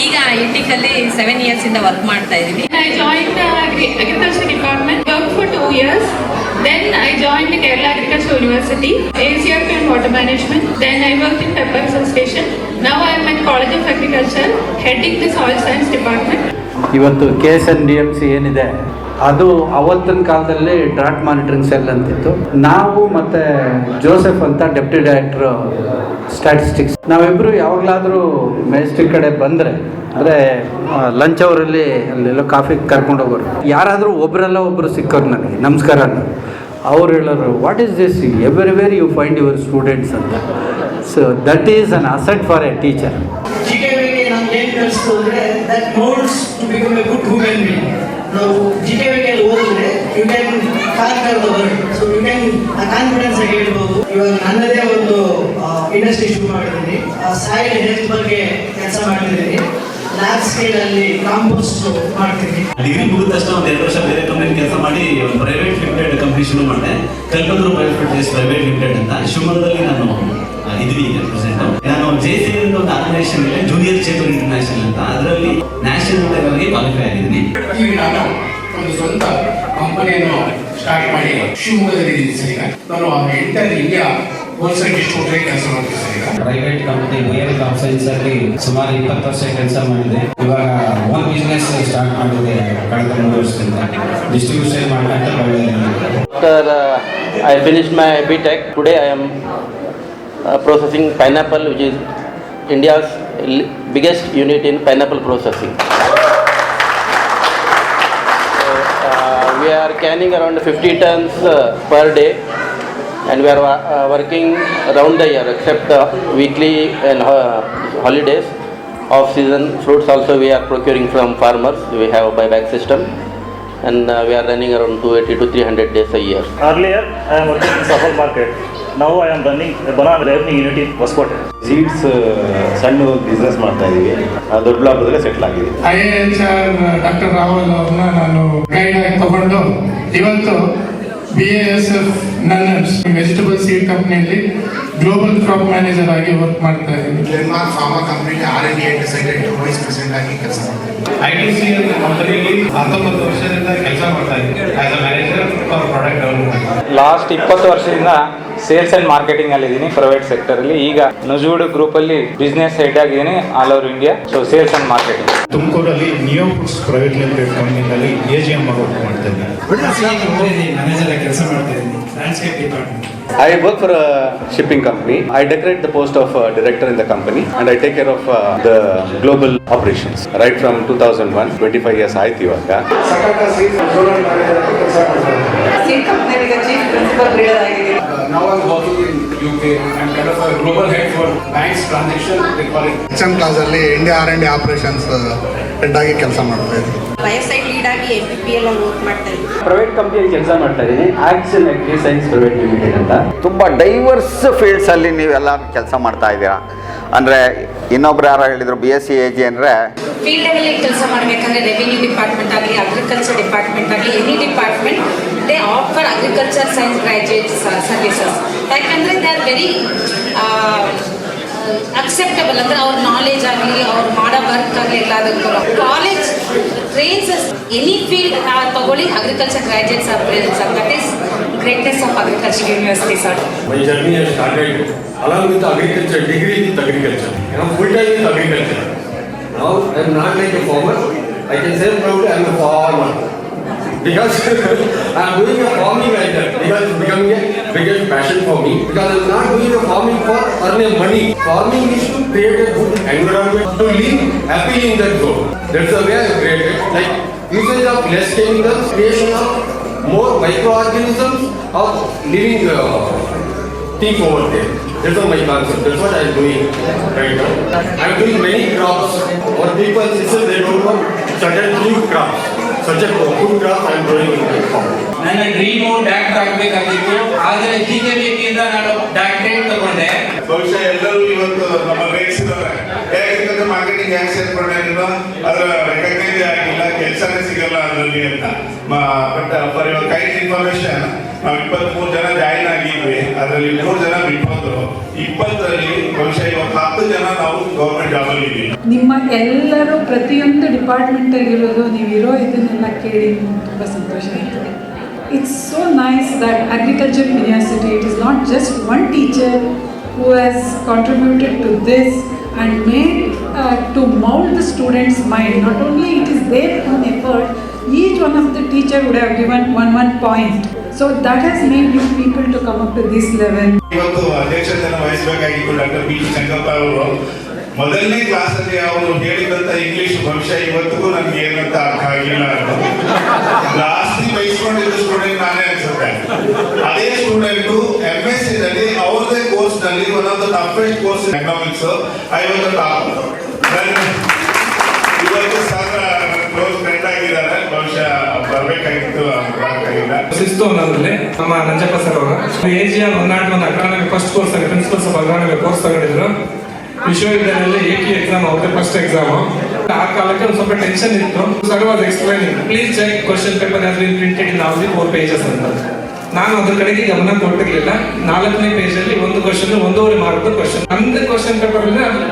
ಈಗ ITಕಲ್ಲಿ 7 years ಇಂದ ವರ್ಕ್ ಮಾಡ್ತಾ ಇದ್ದೀನಿ. I joined the agriculture department, worked for 2 years. Then I joined the Kerala Agriculture University, ACRP and Water Management. Then I worked in Pepper Station. Now I am at College of Agriculture, heading the Soil Science Department. ಇವತ್ತು KSNDMC ಏನಿದೆ ಅದು ಅವತ್ತಿನ ಕಾಲದಲ್ಲಿ drought monitoring cell ಅಂತಿತ್ತು. ನಾವು ಮತ್ತು Joseph ಅಂತ deputy ಡೈರೆಕ್ಟ್ರು statistics, ನಾವಿಬ್ಬರು ಯಾವಾಗಲಾದರೂ ಮೆಜೆಸ್ಟಿಕ್ ಕಡೆ ಬಂದರೆ ಅಂದರೆ ಲಂಚ್ ಅವರಲ್ಲಿ ಅಲ್ಲೆಲ್ಲೋ ಕಾಫಿ ಕರ್ಕೊಂಡು ಹೋಗೋರು. ಯಾರಾದರೂ ಒಬ್ಬರು ಸಿಕ್ಕೋರು ನನಗೆ ನಮಸ್ಕಾರ ಅಂತ. ಅವ್ರು ಹೇಳೋರು, what is this everywhere you find your students ಅಂತ. So that is an asset for a teacher. ನಮ್ಗೆ ಏನು ಕಲಿಸ್ತು ಅಂದರೆ that moulds to become a good human being. ನಾವು ಜಿಕೆವಿಕೆಯಲ್ಲಿ ಓದಿದ್ರೆ you can conquer the world. So you can confidence ಆಗಿ ಹೇಳ್ಬೋದು. ಇವಾಗ ನನ್ನದೇ ಒಂದು ಇಂಡಸ್ಟ್ರಿ ಶುರು ಮಾಡಿದ್ದೀನಿ. ಸಾಯಿಲ್ ಹೆಲ್ತ್ ಬಗ್ಗೆ ಕೆಲಸ ಮಾಡ್ತಿದ್ದೀನಿ. ಲ್ಯಾಬ್ ಸ್ಕೇಲ್ ಅಲ್ಲಿ ಕಾಂಪೋಸ್ಟ್ ಮಾಡ್ತೀನಿ. ಡಿಗ್ರಿ ಮುಗಿದ ತಕ್ಷಣ ಒಂದು 2 ವರ್ಷ ಬೇರೆ ಕಂಪನಿ ಕೆಲಸ ಮಾಡಿ ಒಂದು ಪ್ರೈವೇಟ್ ಲಿಮಿಟೆಡ್ ಕಂಪನಿ ಶುರು ಮಾಡಿದೆ. ಕಲ್ಪತರು ಪ್ರೈವೇಟ್ ಲಿಮಿಟೆಡ್ ಅಂತ ಶಿವಮೊಗ್ಗದಲ್ಲಿ ನಾನು ಇದ್ವಿ ಈಗ ಪ್ರೆಸೆಂಟ್. ನಾನು JC ಒಂದು ಆರ್ಗನೈಸೇಷನ್ ಇದೆ, ಜೂನಿಯರ್ ಚೇತೂರ್ ಇಂಟರ್ನ್ಯಾಷನಲ್ ಅಂತ, ಅದರಲ್ಲಿ ನ್ಯಾಷನಲ್ ಆಗಿ ಕ್ವಾಲಿಫೈ ಆಗಿದ್ದೀನಿ. ಈಗ ನಾನು ಒಂದು ಸ್ವಂತ ಕಂಪನಿಯನ್ನು ಸ್ಟಾರ್ಟ್ ಮಾಡಿ ಶಿವಮೊಗ್ಗದಲ್ಲಿ ಇದ್ದೀನಿ ಸರ್. ಈಗ ನಾನು ಎಂಟರ್ ಇಂಡಿಯಾ ಹೋಲ್ಸೇಲ್ ಡಿಸ್ಟ್ರಿಬ್ಯೂಟರ್ ಕೆಲಸ ಮಾಡ್ತೀನಿ ಸರ್. ಈಗ private company BL com science ಅಲ್ಲಿ ಸುಮಾರು 20 ವರ್ಷ ಕೆಲಸ ಮಾಡಿದೆ. ಇವಾಗ ಓನ್ ಬಿಸ್ನೆಸ್ ಸ್ಟಾರ್ಟ್ ಮಾಡಿದೆ ಕಳೆದ 3 ವರ್ಷದಿಂದ. ಡಿಸ್ಟ್ರಿಬ್ಯೂಷನ್ ಮಾಡ್ಕೊಂತ After I finished my BTech, today I am processing pineapple, which is India's biggest unit in pineapple processing. So, we are canning around 50 tons per day, and we are working around the year except weekly and holidays. Off season fruits also we are procuring from farmers. We have a buyback system, and we are running around 280 to 300 days a year. Earlier I am working in Safal market. Now I am running a banana learning unit in Hoskote. Seeds ಸಣ್ಣ business ಮಾಡ್ತಾ ಇದೀವಿ. ದೊಡ್ಡಬಳ್ಳಾಪುರದಲ್ಲೇ settle ಆಗಿದ್ದೀವಿ. IAHR doctor Rahul ಅವ್ರನ್ನ ನಾನು guide ಆಗಿ ತಗೊಂಡು ಇವತ್ತು BASF ನನ್ನರ್ಸ್ vegetable seed ಕಂಪನಿಯಲ್ಲಿ ಗ್ಲೋಬಲ್ ಕ್ರಾಪ್ ಮ್ಯಾನೇಜರ್ ಆಗಿ ವರ್ಕ್ ಮಾಡ್ತಾ ಇದ್ದೀನಿ. ಡೆನ್ಮಾರ್ಕ್ ಫಾರ್ಮಾ ಕಂಪನಿಯಲ್ಲಿ R&D ಡಿಸೈಡೆಡ್ ವೈಸ್ ಪ್ರೆಸಿಡೆಂಟ್ ಆಗಿ ಕೆಲಸ ಮಾಡ್ತಾ ಇದ್ದೀನಿ. ITC ಕಂಪನಿಯಲ್ಲಿ 19 ವರ್ಷದಿಂದ ಕೆಲಸ ಮಾಡ್ತಾ ಇದ್ದೀನಿ as a manager for product development. Last 20 ವರ್ಷದಿಂದ ಸೇಲ್ಸ್ ಅಂಡ್ ಮಾರ್ಕೆಟಿಂಗ್ ಅಲ್ಲಿ ಇದ್ದೀನಿ ಪ್ರೈವೇಟ್ ಸೆಕ್ಟರ್ ಅಲ್ಲಿ. ಈಗ ನಜೂಡ್ ಗ್ರೂಪ್ ಅಲ್ಲಿ ಬಿಸ್ನೆಸ್ ಹೆಡ್ ಆಗಿದ್ದೀನಿ all over India. So sales and marketing. ತುಮಕೂರಲ್ಲಿ ನಿಯೋ ಫುಡ್ಸ್ ಪ್ರೈವೇಟ್ ಲಿಮಿಟೆಡ್ ಕಂಪನಿಯಲ್ಲಿ AGM ವರ್ಕ್ ಮಾಡ್ತಾ ಇದ್ದೀನಿ. ಮ್ಯಾನೇಜರ್ ಆಗಿ ಕೆಲಸ ಮಾಡ್ತಾ ಇದ್ದೀನಿ landscape department. I work for a shipping company. I decorate the post of director in the company, and I take care of the global operations. Right from 2001, 25 years ಆಯ್ತು ಇವಾಗ. ಸಕಾಟ seed zonal manager ಆಗಿ ಕೆಲಸ ಮಾಡ್ತಾ ಇದ್ದೀನಿ. Seed ಕಂಪನಿಗೆ chief principal leader ಆಗಿದ್ದೀನಿ. Now I'm working in UK. I'm kind of a global head for banks transaction. They call it. HM class ಅಲ್ಲಿ India R&D operations head ಆಗಿ ಕೆಲಸ ಮಾಡ್ತಾ ಇದ್ದೀನಿ. ಬಯೋಸೈಡ್ ಲೀಡ್ ಆಗಿ MPPL ಅಲ್ಲಿ ವರ್ಕ್ ಮಾಡ್ತಾ ಇದ್ದೀನಿ. ಪ್ರೈವೇಟ್ ಕಂಪನಿಯಲ್ಲಿ ಕೆಲಸ ಮಾಡ್ತಾ ಇದ್ದೀನಿ, action agri science private limited ಅಂತ. ತುಂಬ ಡೈವರ್ಸ್ ಫೀಲ್ಡ್ಸಲ್ಲಿ ನೀವೆಲ್ಲ ಕೆಲಸ ಮಾಡ್ತಾ ಇದ್ದೀರಾ. ಅಂದರೆ ಇನ್ನೊಬ್ರು ಯಾರೋ ಹೇಳಿದರು BSc AG ಅಂದರೆ ಫೀಲ್ಡ್ ಲೆವೆಲ್ ಕೆಲಸ ಮಾಡಬೇಕಂದ್ರೆ ರೆವಿನ್ಯೂ ಡಿಪಾರ್ಟ್ಮೆಂಟ್ ಆಗಲಿ ಅಗ್ರಿಕಲ್ಚರ್ ಡಿಪಾರ್ಟ್ಮೆಂಟ್ ಆಗಲಿ any department they offer agriculture science graduates services. ಯಾಕಂದರೆ ದೇ ಆರ್ ವೆರಿ ಅಕ್ಸೆಪ್ಟಬಲ್. ಅಂದರೆ ಅವ್ರ ನಾಲೆಜ್ ಆಗಲಿ ಅವ್ರು ಮಾಡೋ ವರ್ಕ್ ಆಗಲಿ ಎಲ್ಲದಕ್ಕೂ ಕಾಲೇಜ್ ಟ್ರೈನ್ಸ್ ಎನಿ ಫೀಲ್ಡ್ ತಗೊಳ್ಳಿ agriculture graduates are present sir. That is greatness of agriculture university sir. My journey has started along with agriculture, degree with agriculture. I'm full time with agriculture. Now I'm not like a farmer. I can say proudly I'm a farmer. Because I'm doing a farming like that. Because it's becoming a biggest passion for me. Because I'm not doing a farming for earning money. Farming is to create a good environment to live happily in that zone. That's the way I created. Like usage of less chemicals, creation of more microorganisms of living things over there. That's all my concept. That's what I'm doing right now. I'm doing many crops. What people say they don't know certain food crops. Such a food crop I'm growing in my farm. ನನ್ನ dream doctor ಆಗಬೇಕಾಗಿತ್ತು. ಆದರೆ GKVK ನಾನು doctorate ತಗೊಂಡೆ. ಬಹುಶಃ ಎಲ್ಲರೂ ಇವತ್ತು ನಮ್ಮ ರೇಗಿಸಿದವ್ರೆ. Agriculture marketing ಯಾಕೆ ಸೇರ್ಕೊಂಡೆ ನೀನು? ಅದರ ರೆಕಗ್ನೈಸ್ ಆಗಿಲ್ಲ, ಕೆಲಸನೇ ಸಿಗಲ್ಲ ಅದರಲ್ಲಿ ಅಂತ. But for your kind information, ನಾವು 23 ಜನ ಜಾಯಿನ್ ಆಗಿದ್ವಿ. ಅದರಲ್ಲಿ 3 ಜನ ಬಿಟ್ಬೋದ್ರು. 20ರಲ್ಲಿ ಬಹುಶಃ ಇವತ್ತು 10 ಜನ ನಾವು ಗೌರ್ಮೆಂಟ್ ಜಾಬ್ ಅಲ್ಲಿ ಇದ್ದೀವಿ. ನಿಮ್ಮ ಎಲ್ಲರೂ ಪ್ರತಿಯೊಂದು ಡಿಪಾರ್ಟ್ಮೆಂಟ್ ಆಗಿರೋದು ನೀವಿರೋ ಇದನ್ನೆಲ್ಲ ಕೇಳಿ ತುಂಬ ಸಂತೋಷ ಆಯಿತು. It's so nice that Agriculture University, it is not just one teacher who has contributed to this and made to mold the students' mind. Not only it is their own effort, each one of the teacher would have given one point. So that has made you people to come up to this level. ಇವತ್ತು ಅಧ್ಯಕ್ಷತೆಯನ್ನು ವಹಿಸಬೇಕಾಗಿತ್ತು doctor B Changappa ಅವರು. ಮೊದಲನೇ ಕ್ಲಾಸಲ್ಲಿ ಅವರು ಹೇಳಿದಂತ English ಭವಿಷ್ಯ ಇವತ್ತಿಗೂ ನನ್ಗೆ ಏನಂತ ಅರ್ಥ ಆಗಿಲ್ಲ. ಜಾಸ್ತಿ ಬಯಸ್ಕೊಂಡಿದ್ದ ಸ್ಟೂಡೆಂಟ್ ನಾನೇ ಅನ್ಸುತ್ತೆ. ಅದೇ ಸ್ಟೂಡೆಂಟು MSc ನಲ್ಲಿ ಅವ್ರದೇ ಕೋರ್ಸ್ ನಲ್ಲಿ one of the toughest course economics I was the top. ಇವತ್ತು ಸರ್ ಕ್ಲೋಸ್ ಫ್ರೆಂಡ್ ಆಗಿದ್ದಾರೆ. ಬಹುಶಃ ಬರಬೇಕಾಗಿತ್ತು, ಬರಬೇಕಾಗಿಲ್ಲ. ಶಿಸ್ತು ಅನ್ನೋದ್ರಲ್ಲಿ ನಮ್ಮ ನಂಜಪ್ಪ ಸರ್ ಅವರು AGR 101 ಅಗ್ರಾನಮಿ ಫಸ್ಟ್ ಕೋರ್ಸ್ ಆಗಿ ಪ್ರಿನ್ಸಿಪಲ್ಸ್ ಆಫ್ ಅಗ್ರಾನಮಿ ಕೋರ್ಸ್ ತಗೊಂಡಿದ್ರು. ವಿಶ್ವವಿದ್ಯಾಲಯದಲ್ಲಿ AP ಎಕ್ಸಾಮ್ ಅವ್ರದ್ದು ಫಸ್ಟ್ ಎಕ್ಸಾಮ್. ಆ ಕಾಲಕ್ಕೆ ಒಂದು ಸ್ವಲ್ಪ ಟೆನ್ಷನ್ ಇತ್ತು. Sir was explaining, please check question paper has been printed in all the 4 pages ಅಂತ. ನಾನು ಅದ್ರ ಕಡೆಗೆ ಗಮನ ಕೊಟ್ಟಿರ್ಲಿಲ್ಲ. 4ನೇ ಪೇಜಲ್ಲಿ ಒಂದು ಕ್ವಶನ್ 1.5 ಮಾರ್ಕ್ ಕ್ವಶನ್, ನಮ್ದು ಕ್ವಶನ್ ಪೇಪರ್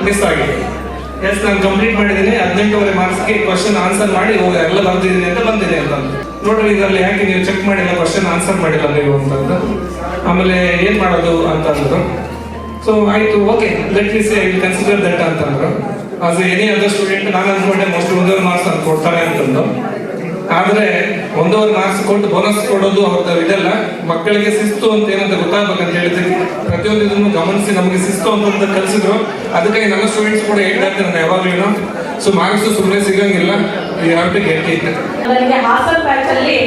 ಮಿಸ್ ಆಗಿದೆ. ಎಸ್, ನಾನು ಕಂಪ್ಲೀಟ್ ಮಾಡಿದ್ದೀನಿ, 18.5 ಮಾರ್ಕ್ಸ್ಗೆ ಕ್ವಶನ್ ಆನ್ಸರ್ ಮಾಡಿ ಎಲ್ಲ ಬರ್ದಿದ್ದೀನಿ ಅಂತ ಬಂದಿದೆ ಅಂತ. ನೋಡ್ರಿ ಇದರಲ್ಲಿ ಯಾಕೆ ನೀವು ಚೆಕ್ ಮಾಡಿಲ್ಲ, ಕ್ವಶನ್ ಆನ್ಸರ್ ಮಾಡಿಲ್ಲ ನೀವು ಅಂತಂದು. ಆಮೇಲೆ ಏನ್ ಮಾಡೋದು ಅಂತಂದ್ರು. ಸೊ ಆಯ್ತು, okay, let me say I will consider that ಅಂತಂದ್ರು. ಆಸ್ ಎನಿ ಅದರ್ ಸ್ಟೂಡೆಂಟ್ ನಾನು ಅನ್ಕೊಂಡೆ ಮೋಸ್ಟ್ 1.5 ಮಾರ್ಕ್ಸ್ ಅಂತ ಕೊಡ್ತಾರೆ ಅಂತಂದು. ಆದ್ರೆ 1.5 ಮಾರ್ಕ್ಸ್ ಕೊಟ್ಟು ಬೋನಸ್ ಕೊಡೋದು ಅವ್ರದ್ದು ಇದೆಲ್ಲ. ಮಕ್ಕಳಿಗೆ ಶಿಸ್ತು ಅಂತ ಏನಂತ ಗೊತ್ತಾಗಬೇಕಂತ ಹೇಳಿದ್ರೆ ಪ್ರತಿಯೊಂದು ಇದನ್ನು ಗಮನಿಸಿ ನಮಗೆ ಶಿಸ್ತು ಅಂತ ಕಲಿಸಿದ್ರು. ಅದಕ್ಕಾಗಿ ನನ್ನ ಸ್ಟೂಡೆಂಟ್ಸ್ ಕೂಡ ಹೇಳ್ತಾರೆ ನಾನು ಯಾವಾಗ್ಲೂ, ಸೊ ಮಾರ್ಕ್ಸ್ ಸುಮ್ಮನೆ ಸಿಗಂಗಿಲ್ಲ, you have to get it. ನನಗೆ ಹಾಸನ್ ಬ್ಯಾಚ್ ಅಲ್ಲಿ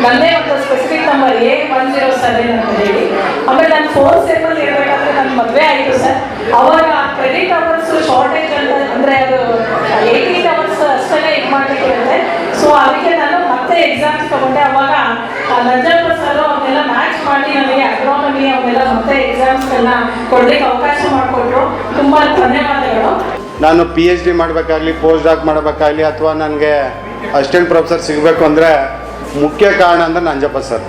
ನನ್ನೇ ಒಂದು ಸ್ಪೆಸಿಫಿಕ್ ನಂಬರ್ A107 ಅಂತ ಹೇಳಿ. ಆಮೇಲೆ ನಾನು 4th ಸೆಮ್ ಅಲ್ಲಿ ಇರಬೇಕಾದ್ರೆ ನನ್ನ ಮದುವೆ ಆಯಿತು ಸರ್. ಅವಾಗ ಕ್ರೆಡಿಟ್ ಅವರ್ಸ್ ಶಾರ್ಟೇಜ್ ಅಂತ ಅಂದ್ರೆ ಅದು 18 ಅವರ್ಸ್ ಅಷ್ಟೇ ಇದು ಮಾಡಬೇಕಿರುತ್ತೆ. ಸೊ ಅದಕ್ಕೆ ನಾನು ಮತ್ತೆ ಎಕ್ಸಾಮ್ಸ್ ತಗೊಂಡೆ. ಅವಾಗ ನಂಜಪ್ಪ ಸರ್ ಅವನ್ನೆಲ್ಲ ಮ್ಯಾಚ್ ಮಾಡಿ ನನಗೆ ಅಗ್ರಾನಮಿ ಅವನ್ನೆಲ್ಲ ಮತ್ತೆ ಎಕ್ಸಾಮ್ಸ್ಗೆಲ್ಲ ಕೊಡ್ಲಿಕ್ಕೆ ಅವಕಾಶ ಮಾಡಿಕೊಟ್ರು. ತುಂಬಾ ಧನ್ಯವಾದಗಳು. ನಾನು PhD ಮಾಡಬೇಕಾಗಲಿ, ಪೋಸ್ಟ್ ಡಾಕ್ ಮಾಡಬೇಕಾಗಲಿ, ಅಥವಾ ನನಗೆ ಅಸಿಸ್ಟೆಂಟ್ ಪ್ರೊಫೆಸರ್ ಸಿಗಬೇಕು ಅಂದರೆ ಮುಖ್ಯ ಕಾರಣ ಅಂದರೆ ನಂಜಪ್ಪ ಸರ್.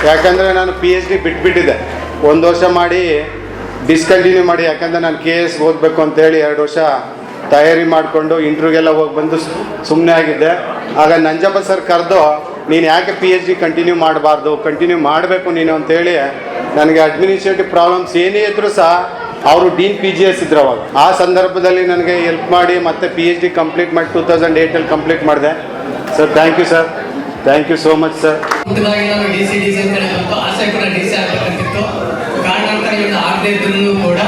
ಯಾಕಂದರೆ ನಾನು PhD ಬಿಟ್ಬಿಟ್ಟಿದ್ದೆ. 1 ವರ್ಷ ಮಾಡಿ ಡಿಸ್ಕಂಟಿನ್ಯೂ ಮಾಡಿ, ಯಾಕಂದರೆ ನಾನು KS ಓದಬೇಕು ಅಂತೇಳಿ 2 ವರ್ಷ ತಯಾರಿ ಮಾಡಿಕೊಂಡು ಇಂಟರ್ವ್ಯೂಗೆಲ್ಲ ಹೋಗಿ ಬಂದು ಸುಮ್ಮನೆ ಆಗಿದ್ದೆ. ಆಗ ನಂಜಪ್ಪ ಸರ್ ಕರೆದು, ನೀನು ಯಾಕೆ PhD ಕಂಟಿನ್ಯೂ ಮಾಡಬಾರ್ದು, ಕಂಟಿನ್ಯೂ ಮಾಡಬೇಕು ನೀನು ಅಂತೇಳಿ. ನನಗೆ ಅಡ್ಮಿನಿಸ್ಟ್ರೇಟಿವ್ ಪ್ರಾಬ್ಲಮ್ಸ್ ಏನೇ ಇದ್ದರೂ ಸಹ ಅವರು ಡೀನ್ PGS ಇದ್ರು ಅವಾಗ. ಆ ಸಂದರ್ಭದಲ್ಲಿ ನನಗೆ ಹೆಲ್ಪ್ ಮಾಡಿ ಮತ್ತೆ PhD ಕಂಪ್ಲೀಟ್ ಮಾಡಿ 2008 ಕಂಪ್ಲೀಟ್ ಮಾಡಿದೆ. Sir thank you sir, thank you so much sir. ಮುಂದಾಗಿ ನಾನು DC ಅಂತ ಬಂತು, ಆಸೆ ಕೂಡ DC ಆಗಬೇಕಂತಿತ್ತು. ಕಾರಣಾಂತರ ಇವತ್ತು ಆಗದೆ ಇದ್ರೂ ಕೂಡ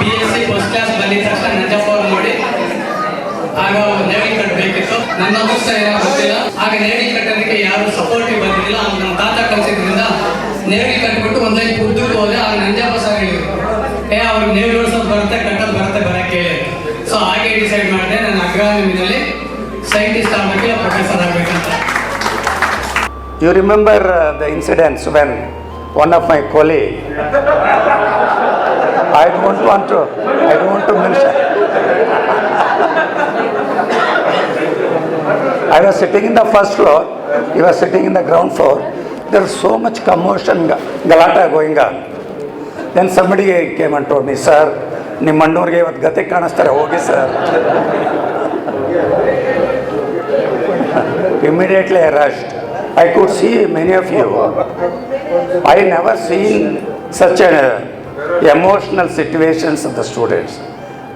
PSC ಫಸ್ಟ್ ಕ್ಲಾಸ್ ಬಂದಿದ ತಕ್ಷಣ ನಂಜಪ್ಪ ಅವ್ರು ನೋಡಿ ಆಗ ನೇವಿ ಕಟ್ಟಬೇಕಿತ್ತು. ನನ್ನ ಅವಶ್ಯ ಏನೋ ಗೊತ್ತಿಲ್ಲ. ಆಗ ನೇವಿ ಕಟ್ಟೋದಕ್ಕೆ ಯಾರು ಸಪೋರ್ಟಿವ್ ಬಂದಿಲ್ಲ. ನಮ್ಮ ತಾತ ಕಲಿಸಿದ್ರಿಂದ ನೇವಿ ಕಟ್ಬಿಟ್ಟು ಒಂದೈದು ಉದ್ದಕ್ಕೆ ಹೋದೆ. ಆಗ ನಂಜಪ್ಪ ಸರ್ ಹೇಳಿದ್ರು, ಅವ್ರಿಗೆ ನೇವಿ ಓಡಿಸೋದು ಬರುತ್ತೆ, ಕಟ್ಟೋದು ಬರುತ್ತೆ, ಬರಕ್ಕೆ ಹೇಳಿ. ಸೊ ಹಾಗೆ ಡಿಸೈಡ್ ಮಾಡಿದೆ ನಾನು ಅಗ್ರಾನಮಿನಲ್ಲಿ ಸೈಂಟಿಸ್ಟ್ ಆಗಬೇಕಿಲ್ಲ, ಪ್ರೊಫೆಸರ್ ಆಗಬೇಕಂತ. You remember the incidents when one of my colleague, I don't want to mention. I was sitting in the first floor, he was sitting in the ground floor. There was so much commotion, galata going on. Then somebody came and told me, sir, ನಿಮ್ಮ ಅಣ್ಣವ್ರಿಗೆ ಇವತ್ತು ಗತಿ ಕಾಣಿಸ್ತಾರೆ, ಹೋಗಿ sir. Immediately I rushed. I could see many of you. I never seen such an emotional situations of the students.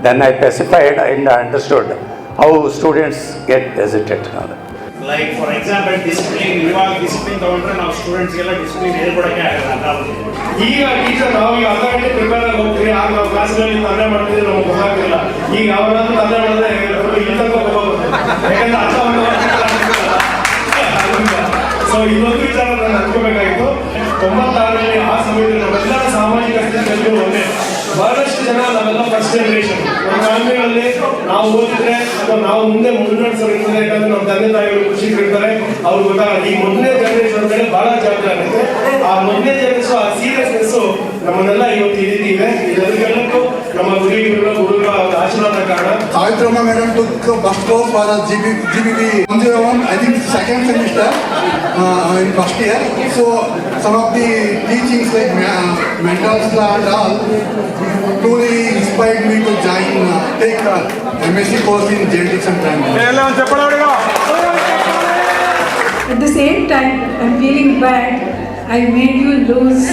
Then I pacified and I understood how students get hesitant. Like for example, discipline, ಇವಾಗ discipline ತಗೊಂಡ್ರೆ ನಾವು ಸ್ಟೂಡೆಂಟ್ಸ್ಗೆಲ್ಲ discipline ಹೇಳ್ಕೊಡಕ್ಕೆ ಆಗಲ್ಲ. ಈಗ teacher ನಾವು ಈಗ ಅರ್ಧ ಗಂಟೆ prepare ಆಗಿ ಹೋಗ್ತೀವಿ, ಆಗ ನಾವು ಕ್ಲಾಸ್ಗಳಲ್ಲಿ ತಂದೆ ಮಾಡ್ತಿದ್ರೆ ನಮಗೆ ಗೊತ್ತಾಗ್ತಿಲ್ಲ. ಈಗ ಅವರಾದ್ರೂ ತಂದೆ ಮಾಡಿದ್ರೆ ಇಲ್ಲಿ ತನಕ ಹೋಗ್ಬೋದು, ಯಾಕಂದ್ರೆ ಅರ್ಥ ಸೊ ಇದೊಂದು ವಿಚಾರ ನಾನು ಹಂಚ್ಕೋಬೇಕಾಗಿತ್ತು. 96ರಲ್ಲಿ ಆ ಸಮಯದಲ್ಲಿ ನಾವೆಲ್ಲರ ಸಾಮಾಜಿಕ ಸ್ಥಿತಿಗಳು ಒಂದೇ. ಬಹಳಷ್ಟು ಜನ ನಾವೆಲ್ಲ ಫಸ್ಟ್ ಜನರೇಷನ್. ನಮ್ಮ ಫ್ಯಾಮಿಲಿಗಳಲ್ಲಿ ನಾವು ಓದಿದ್ರೆ ಅಥವಾ ನಾವು ಮುಂದೆ ಮುನ್ನಡೆಸೋರಿರ್ತದೆ, ಯಾಕಂದ್ರೆ ನಮ್ಮ ತಂದೆ ತಾಯಿಗಳು ಖುಷಿಗಳಿರ್ತಾರೆ, ಅವ್ರು ಗೊತ್ತಾಗಲ್ಲ. ಈ ಮೊದಲನೇ ಜನರೇಷನ್ ಮೇಲೆ ಬಹಳ ಜವಾಬ್ದಾರಿ ಇದೆ. ಆ ಮೊದಲನೇ ಜನರೇಷನ್ ಆ ಸೀರಿಯಸ್ನೆಸ್ ನಮ್ಮನ್ನೆಲ್ಲ ಇವತ್ತು ಇದ್ದೀವಿ. ಇದೆಲ್ಲಕ್ಕೂ ನಮ್ಮ ಗುರುಗಳ ಆಶೀರ್ವಾದ ಕಾರಣ. Savitrama madam took bus tour for GBB 101, I think second semester in first year. So some of the teachings like mental law and all truly inspired me to take MSc course in genetics and primary. At the same time, I'm feeling bad. I made you lose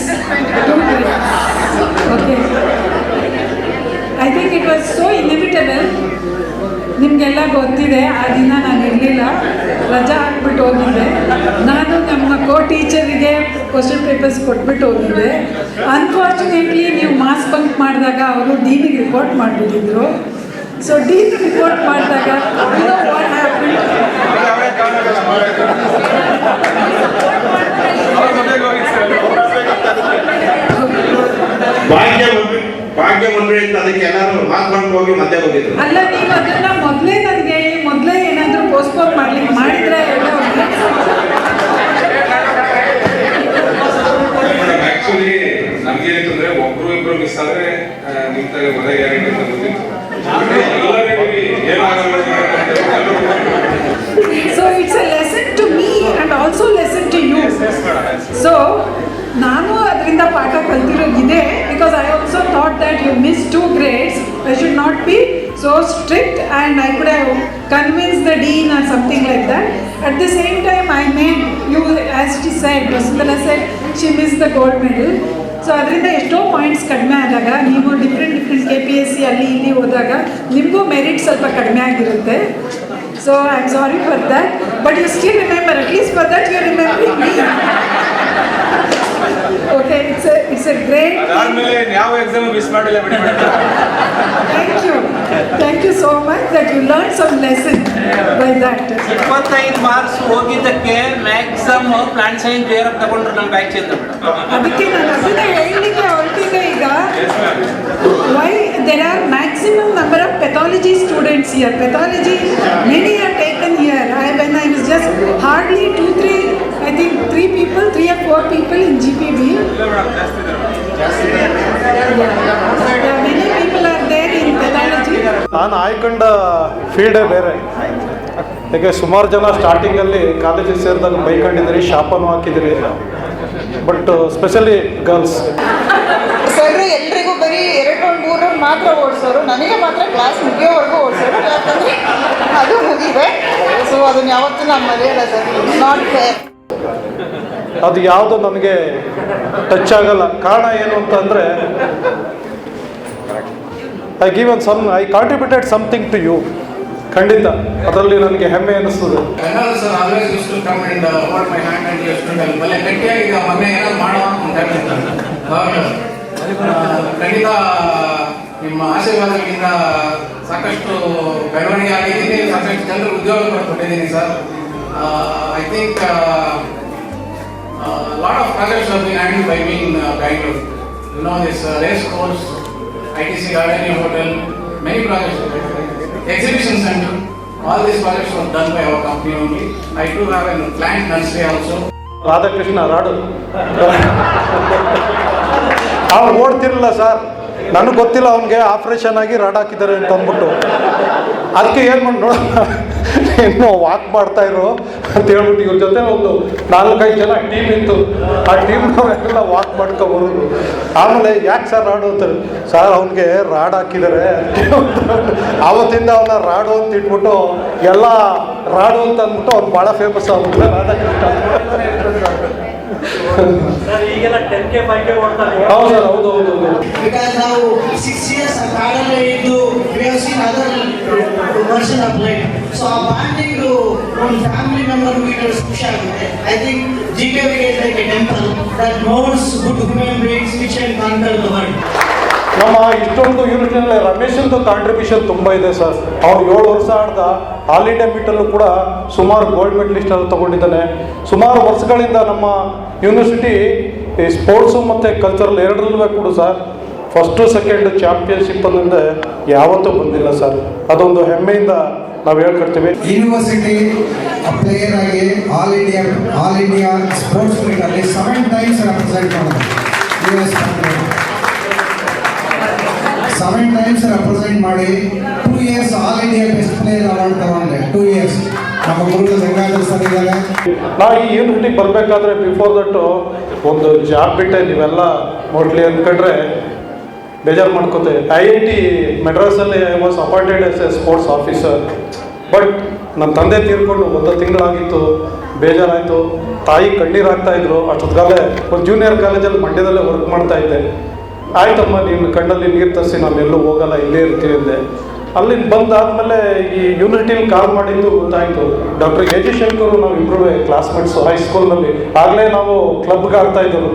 2 grades. Okay. I think it was so inevitable. ನಿಮಗೆಲ್ಲ ಗೊತ್ತಿದೆ, ಆ ದಿನ ನಾನು ಇರಲಿಲ್ಲ, ರಜಾ ಹಾಕ್ಬಿಟ್ಟು ಹೋಗಿದ್ದೆ. ನಾನು ನಮ್ಮ ಟೀಚರಿಗೆ ಕ್ವಶನ್ ಪೇಪರ್ಸ್ ಕೊಟ್ಬಿಟ್ಟು ಹೋಗಿದ್ದೆ. ಅನ್ಫಾರ್ಚುನೇಟ್ಲಿ ನೀವು ಮಾಸ್ ಬಂಕ್ ಮಾಡಿದಾಗ ಅವರು ಡೀನಿಗೆ ರಿಪೋರ್ಟ್ ಮಾಡಿಬಿಟ್ಟಿದ್ರು. ಸೊ ಡೀನ್ ರಿಪೋರ್ಟ್ ಮಾಡಿದಾಗ ಭಾಗ್ಯ ಮಂಡಳಿ ಅಂತ ಅದಕ್ಕೆ ಎಲ್ಲರೂ ಮಾಸ್ ಬಂಕ್ ಹೋಗಿ ಮತ್ತೆ ಹೋಗಿದ್ರು. ಅಲ್ಲ, ನೀವು ಅದನ್ನ ಮೊದಲೇ ನನಗೆ ಏನಾದರೂ ಪೋಸ್ಟ್ಪೋನ್ ಮಾಡಿದ್ರೆ ಆಕ್ಚುಲಿ ನಮ್ಗೆ ಏನಂತಂದ್ರೆ ಒಬ್ರು ಇಬ್ರು ಮಿಸ್ ಆದ್ರೆ ನಿಮ್ ತರ ಮನೆ ಗ್ಯಾರಂಟಿ ಅಂತ ಗೊತ್ತಿತ್ತು. So it's a lesson to me and also lesson to you. So ನಾನು ಅದರಿಂದ ಪಾಠ ಕಲ್ತಿರೋಗಿದೆ. Because I also thought that you miss 2 grades. I should not be so strict and I could have convinced the dean or something like that. At the same time I made you, as she said, Vasundhara said she missed the gold medal. So ಅದರಿಂದ ಎಷ್ಟೋ points ಕಡಿಮೆ ಆದಾಗ ನೀವು different KPSC ಅಲ್ಲಿ ಇಲ್ಲಿ ಹೋದಾಗ ನಿಮಗೂ merit ಸ್ವಲ್ಪ ಕಡಿಮೆ ಆಗಿರುತ್ತೆ. So I am sorry for that, but you still remember, at least for that you remembering me. Okay, it's a great. ಅದಾದ್ಮೇಲೆ ಯಾವ ಎಕ್ಸಾಮ್ ಮಿಸ್ ಮಾಡಿಲ್ಲ ಬಿಡಿ. Thank you so much that you learn some lesson by that. 25 marks ಹೋಗಿದ್ದಕ್ಕೆ maximum plant science ಬೇರೆ ತಗೊಂಡ್ರು ನಮ್ಮ batch ಅಂತ. ಅದಕ್ಕೆ ನಾನು ಅದನ್ನ ಹೇಳಲಿಕ್ಕೆ ಹೊರಟಿದ್ದೆ ಈಗ. Why there are maximum number of pathology students here. Pathology many are taken here. When I was just hardly 2-3, I think 3 people, 3 or 4 people in GPB. Many people are there in pathology. ನಾನು ಆಯ್ಕೊಂಡ ಫೀಲ್ಡೇ ಬೇರೆ. ಯಾಕೆ ಸುಮಾರು ಜನ ಸ್ಟಾರ್ಟಿಂಗಲ್ಲಿ ಕಾಲೇಜಿಗೆ ಸೇರಿದಾಗ ಬೈಕೊಂಡಿದ್ರಿ, ಶಾಪನೂ ಹಾಕಿದಿರಿ. But specially girls sir ಎಲ್ರಿಗೂ ಬರೀ 2 ರೌಂಡ್ 3 ರೌಂಡ್ ಮಾತ್ರ ಓಡಿಸೋರು. ನನಗೆ ಮಾತ್ರ ಕ್ಲಾಸ್ ಮುಗಿಯೋವರೆಗೂ ಓಡಿಸೋರು. ಯಾಕಂದರೆ ಅದು ಮುಗಿದೆ. ಸೊ ಅದನ್ನು ಯಾವತ್ತೂ ನಾನು ಮರೆಯಲ್ಲ ಸರ್. Not fair. ಅದು ಯಾವುದು ನನಗೆ ಟಚ್ ಆಗಲ್ಲ. ಕಾರಣ ಏನು ಅಂತಂದರೆ I contributed something to you. ಖಂಡಿತ ಅದರಲ್ಲಿ ನನಗೆ ಹೆಮ್ಮೆ ಅನ್ನಿಸ್ತದೆ. Sir always use to come and hold my hand and use to tell ಬಲೆ ಗಟ್ಟಿಯಾಗಿ ಈಗ ಮೊನ್ನೆ ಏನಾದ್ರು ಮಾಡೋ ಅಂತ ಹೇಳ್ತಾರೆ. ಖಂಡಿತ ನಿಮ್ಮ ಆಶೀರ್ವಾದಗಳಿಂದ ಸಾಕಷ್ಟು ಬೆಳವಣಿಗೆ ಆಗಿದ್ದೀನಿ, ಸಾಕಷ್ಟು ಜನರು ಉದ್ಯೋಗ ಕೊಟ್ಟಿದ್ದೀನಿ sir. I think lot of projects have been handled by me in Bangalore. You know, this race course, ITC Garden Hotel, many projects, exhibition center, all these projects were done by our company only. I do have a plant nursery also. Radhakrishna rod ಅವ್ನು ಓಡ್ತಿರಲಿಲ್ಲ sir. ನನಗೆ ಗೊತ್ತಿಲ್ಲ ಅವನಿಗೆ operation ಆಗಿ rod ಹಾಕಿದ್ದಾರೆ ಅಂತ ಅಂದ್ಬಿಟ್ಟು. ಅದಕ್ಕೆ ಏನು ಮಾಡಿ ನೋಡೋಣ, ಇನ್ನೂ ವಾಕ್ ಮಾಡ್ತಾ ಇರೋ ಅಂತ ಹೇಳ್ಬಿಟ್ಟು ಇವ್ರ ಜೊತೆ ಒಂದು 4-5 ಜನ ಟೀಮ್ ಇತ್ತು. ಆ ಟೀಮ್ನವರೆಲ್ಲ ವಾಕ್ ಮಾಡ್ಕೊಬರೋದು. ಆಮೇಲೆ ಯಾಕೆ ಸರ್ ರಾಡು ಅಂತಾರೆ. ಸರ್ ಅವನಿಗೆ ರಾಡ್ ಹಾಕಿದ್ದಾರೆ. ಆವತ್ತಿಂದ ಅವನ ರಾಡು ಅಂತ ಇಟ್ಬಿಟ್ಟು ಎಲ್ಲ ರಾಡು ಅಂತ ಅಂದ್ಬಿಟ್ಟು ಅವ್ನು ಭಾಳ ಫೇಮಸ್ ಆಗ್ಬಿಟ್ಟು ರಾಧಾಕೃಷ್ಣ. ಈಗೆಲ್ಲ 10K 5K ಓಡ್ತಾರೆ. ಹೌದು ಸರ್, ಹೌದು. Because ನಾವು 6 years ಕಾಡಲ್ಲೇ ಇದ್ದು we have seen other version of life. So ಆ ಬಾಂಡಿಂಗ್ ಒಂದು ಫ್ಯಾಮಿಲಿ ಮೆಂಬರ್ ಖುಷಿ ಆಗುತ್ತೆ. I think GKV is like a temple that molds good human beings which can conquer the world. ನಮ್ಮ ಇಷ್ಟೊಂದು ಯೂನಿಟ್ನಲ್ಲಿ ರಮೇಶಂದು contribution ತುಂಬ ಇದೆ ಸರ್. ಅವ್ರು 7 ವರ್ಷ ಆಡ್ದ ಆಲ್ ಇಂಡಿಯಾ ಮೀಟಲ್ಲೂ ಕೂಡ ಸುಮಾರು ಗೋಲ್ಡ್ ಮೆಡಲಿಸ್ಟಲ್ಲಿ ತೊಗೊಂಡಿದ್ದಾನೆ. ಸುಮಾರು ವರ್ಷಗಳಿಂದ ನಮ್ಮ ಯೂನಿವರ್ಸಿಟಿ ಈ ಸ್ಪೋರ್ಟ್ಸು ಮತ್ತು ಕಲ್ಚರಲ್ ಎರಡರಲ್ಲೂ ಕೂಡ ಸರ್ ಫಸ್ಟು ಸೆಕೆಂಡು ಚಾಂಪಿಯನ್ಶಿಪ್ ಅನ್ನೋದೇ ಯಾವತ್ತೂ ಬಂದಿಲ್ಲ ಸರ್. ಅದೊಂದು ಹೆಮ್ಮೆಯಿಂದ ನಾವು ಹೇಳ್ಕೊಡ್ತೀವಿ. ಯೂನಿವರ್ಸಿಟಿ ಪ್ಲೇಯರ್ ಆಗಿ ಆಲ್ ಇಂಡಿಯಾ ಸ್ಪೋರ್ಟ್ಸ್ ಮೀಟಲ್ಲಿ 7 times ರೆಪ್ರೆಸೆಂಟ್ ಮಾಡಿದೆ. US 7 times ರೆಪ್ರೆಸೆಂಟ್ ಮಾಡಿ 2 years all India best player award ತಗೊಂಡೆ. 2 years ನಮ್ಮ ಗುರುಗಳು ಗಂಗಾಧರ್ ಸರ್ ಇದ್ದಾರೆ. ನಾ ಈ ಯೂನಿವರ್ಸಿಟಿಗೆ ಬರಬೇಕಾದ್ರೆ ಬಿಫೋರ್ ದಟ್ಟು ಒಂದು ಜಾಬ್ ಬಿಟ್ಟೆ ನೀವೆಲ್ಲ ಮೋಸ್ಟ್ಲಿ ಅಂದ್ಕೊಂಡ್ರೆ ಬೇಜಾರು ಮಾಡ್ಕೋತೆ. IIT ಮೆಡ್ರಾಸಲ್ಲಿ I was appointed as a sports officer. But ನನ್ನ ತಂದೆ ತೀರ್ಕೊಂಡು 1 ತಿಂಗಳಾಗಿತ್ತು. ಬೇಜಾರಾಯಿತು. ತಾಯಿ ಕಣ್ಣೀರು ಹಾಕ್ತಾಯಿದ್ರು. ಅಷ್ಟೊತ್ತಿಗಾಲೇ ಒಂದು ಜೂನಿಯರ್ ಕಾಲೇಜಲ್ಲಿ ಮಂಡ್ಯದಲ್ಲೇ ವರ್ಕ್ ಮಾಡ್ತಾಯಿದ್ದೆ. ಆಯ್ತಮ್ಮ ನೀನು ಕಣ್ಣಲ್ಲಿ ನೀರು ತರಿಸಿ ನಾನು ಎಲ್ಲೂ ಹೋಗಲ್ಲ ಇಲ್ಲೇ ಇರ್ತೀವಿ ಅಂದೆ. ಅಲ್ಲಿಂದ ಬಂದಾದ್ಮೇಲೆ ಈ ಯೂನಿವರ್ಸಿಟಿಲಿ ಕಾಲ್ ಮಾಡಿದ್ದು ಗೊತ್ತಾಯಿತು. ಡಾಕ್ಟರ್ ಎ ಜಿ ಶಂಕರ್ ನಾವು ಇಬ್ಬರು ಕ್ಲಾಸ್ಮೇಟ್ಸು ಹೈಸ್ಕೂಲ್ನಲ್ಲಿ. ಆಗಲೇ ನಾವು ಕ್ಲಬ್ಗೆ ಆಡ್ತಾ ಇದ್ದರು.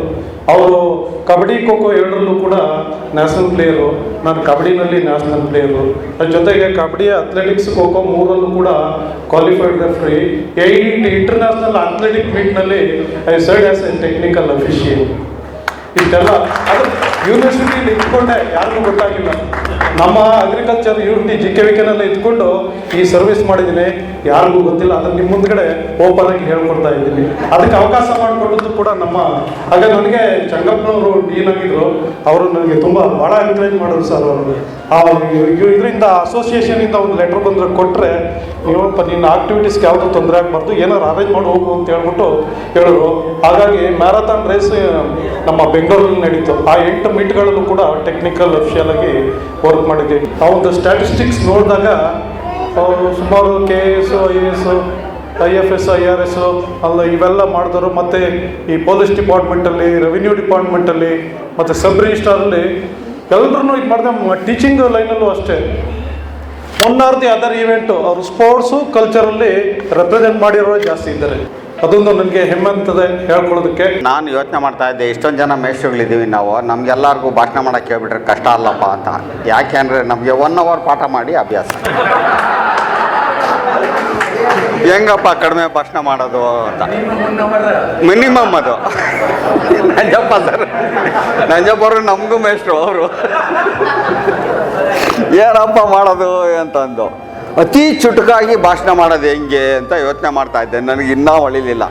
ಅವರು ಕಬಡ್ಡಿ ಖೋ ಖೋ ಎರಡರಲ್ಲೂ ಕೂಡ ನ್ಯಾಷನಲ್ ಪ್ಲೇಯರು, ನಾನು ಕಬಡ್ಡಿನಲ್ಲಿ ನ್ಯಾಷನಲ್ ಪ್ಲೇಯರು. ಅದ್ರ ಜೊತೆಗೆ ಕಬಡ್ಡಿ ಅಥ್ಲೆಟಿಕ್ಸ್ ಖೋ ಖೋ ಮೂರಲ್ಲೂ ಕೂಡ ಕ್ವಾಲಿಫೈಡ್ ರೆಫ್ರಿ. 8 ಇಂಟರ್ನ್ಯಾಷನಲ್ ಅಥ್ಲೆಟಿಕ್ ಮೀಟ್ನಲ್ಲಿ I served as a technical official. ಇಷ್ಟೆಲ್ಲ ಅದು ಯೂನಿವರ್ಸಿಟಿಲಿ ಇಟ್ಕೊಂಡೆ, ಯಾರಿಗೂ ಗೊತ್ತಾಗಿಲ್ಲ. ನಮ್ಮ ಅಗ್ರಿಕಲ್ಚರ್ ಯೂನಿವರ್ಸಿಟಿ JKVKನಲ್ಲೇ ಇದ್ಕೊಂಡು ಈ ಸರ್ವಿಸ್ ಮಾಡಿದ್ದೀನಿ, ಯಾರಿಗೂ ಗೊತ್ತಿಲ್ಲ. ಅದನ್ನು ನಿಮ್ಮ ಮುಂದ್ಗಡೆ ಓಪನ್ ಆಗಿ ಹೇಳ್ಕೊಡ್ತಾ ಇದ್ದೀನಿ. ಅದಕ್ಕೆ ಅವಕಾಶ ಮಾಡಿಕೊಡೋದು ಕೂಡ ನಮ್ಮ ಆಗ ನನಗೆ ಚಂಗಪ್ಪನವರು ಡೀನ್ ಆಗಿದ್ರು. ಅವರು ನನಗೆ ಭಾಳ ಎನ್ಕರೇಜ್ ಮಾಡೋರು ಸರ್. ಅವರು ಇದರಿಂದ ಅಸೋಸಿಯೇಷನಿಂದ ಒಂದು ಲೆಟ್ರ್ ಬಂದರೆ ಕೊಟ್ಟರೆ, ಇವಪ್ಪ ನಿನ್ನ ಆಕ್ಟಿವಿಟೀಸ್ಗೆ ಯಾವುದೂ ತೊಂದರೆ ಆಗಬಾರ್ದು, ಏನಾದ್ರು ಅರೇಂಜ್ ಮಾಡಿ ಹೋಗು ಅಂತ ಹೇಳ್ಬಿಟ್ಟು ಹೇಳಿದ್ರು. ಹಾಗಾಗಿ ಮ್ಯಾರಥಾನ್ ರೇಸ್ ನಮ್ಮ ಬೆಂಗಳೂರಲ್ಲಿ ನಡೀತು. ಆ 8 ಮೀಟ್ಗಳಲ್ಲೂ ಕೂಡ ಟೆಕ್ನಿಕಲ್ ಅಫಿಷಿಯಲ್ ಆಗಿ ವರ್ಕ್ ಮಾಡಿದ್ದೀವಿ. ಆ ಒಂದು ಸ್ಟ್ಯಾಟಿಸ್ಟಿಕ್ಸ್ ನೋಡಿದಾಗ ಸುಮಾರು KS IAS IFS IRS ಅಲ್ಲ ಇವೆಲ್ಲ ಮಾಡಿದವರು. ಮತ್ತು ಈ ಪೊಲೀಸ್ ಡಿಪಾರ್ಟ್ಮೆಂಟಲ್ಲಿ, ರೆವಿನ್ಯೂ ಡಿಪಾರ್ಟ್ಮೆಂಟಲ್ಲಿ, ಮತ್ತು ಸಬ್ ರಿಜಿಸ್ಟ್ರಾರಲ್ಲಿ ಎಲ್ಲರೂ ಇದು ಮಾಡಿದೆ. ಟೀಚಿಂಗ್ ಲೈನಲ್ಲೂ ಅಷ್ಟೇ. One R the other event ಅವರು ಸ್ಪೋರ್ಟ್ಸು ಕಲ್ಚರಲ್ಲಿ ರೆಪ್ರೆಸೆಂಟ್ ಮಾಡಿರೋ ಜಾಸ್ತಿ ಇದ್ದಾರೆ. ಅದೊಂದು ನನಗೆ ಹೆಮ್ಮೆ ಅಂತದೆ ಹೇಳ್ಕೊಳ್ಳೋದಕ್ಕೆ. ನಾನು ಯೋಚನೆ ಮಾಡ್ತಾ ಇದ್ದೆ, ಇಷ್ಟೊಂದು ಜನ ಮೇಷ್ಟ್ರುಗಳಿದ್ದೀವಿ ನಾವು, ನಮಗೆಲ್ಲರಿಗೂ ಭಾಷಣ ಮಾಡೋಕ್ಕೆ ಹೇಳ್ಬಿಟ್ರೆ ಕಷ್ಟ ಅಲ್ಲಪ್ಪ ಅಂತ. ಯಾಕೆಂದರೆ ನಮಗೆ 1 hour ಪಾಠ ಮಾಡಿ ಅಭ್ಯಾಸ. ಹೆಂಗಪ್ಪ ಕಡಿಮೆ ಭಾಷಣ ಮಾಡೋದು ಅಂತ ಮಿನಿಮಮ್ ಅದು. ನಂಜಪ್ಪ ಸರ್, ನಂಜಪ್ಪರು ನಮಗೂ ಮೇಷ್ಟ್ರು ಅವರು. ಏನಪ್ಪ ಮಾಡೋದು ಅಂತಂದು ಅತಿ ಚುಟುಕಾಗಿ ಭಾಷಣ ಮಾಡೋದು ಹೆಂಗೆ ಅಂತ ಯೋಚನೆ ಮಾಡ್ತಾ ಇದ್ದೆ. ನನಗೆ ಇನ್ನೂ ಹೊಳಿಲಿಲ್ಲ.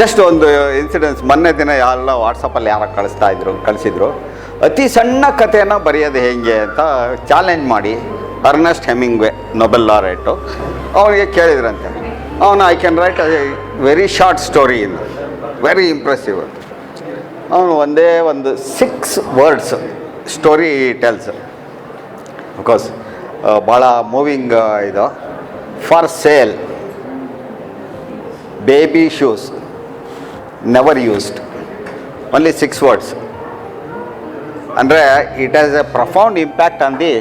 ಜಸ್ಟ್ ಒಂದು ಇನ್ಸಿಡೆನ್ಸ್, ಮೊನ್ನೆ ದಿನ ಎಲ್ಲ ವಾಟ್ಸಪ್ಪಲ್ಲಿ ಯಾರೋ ಕಳಿಸಿದ್ರು. ಅತಿ ಸಣ್ಣ ಕಥೆಯನ್ನು ಬರೆಯೋದು ಹೆಂಗೆ ಅಂತ ಚಾಲೆಂಜ್ ಮಾಡಿ ಅರ್ನೆಸ್ಟ್ ಹೆಮಿಂಗ್ವೆ ನೊಬೆಲ್ ಲಾರೆಟು ಅವನಿಗೆ ಕೇಳಿದ್ರಂತೆ. ಅವನು I can write a very short story in very impressive. ಅವನು ಒಂದೇ ಒಂದು 6 words ಸ್ಟೋರಿ ಟೆಲ್ಸ್. ಬಿಕಾಸ್ ಭಾಳ ಮೂವಿಂಗ್ ಇದು. For sale baby shoes never used, only 6 words. ಅಂದರೆ it has A profound impact on the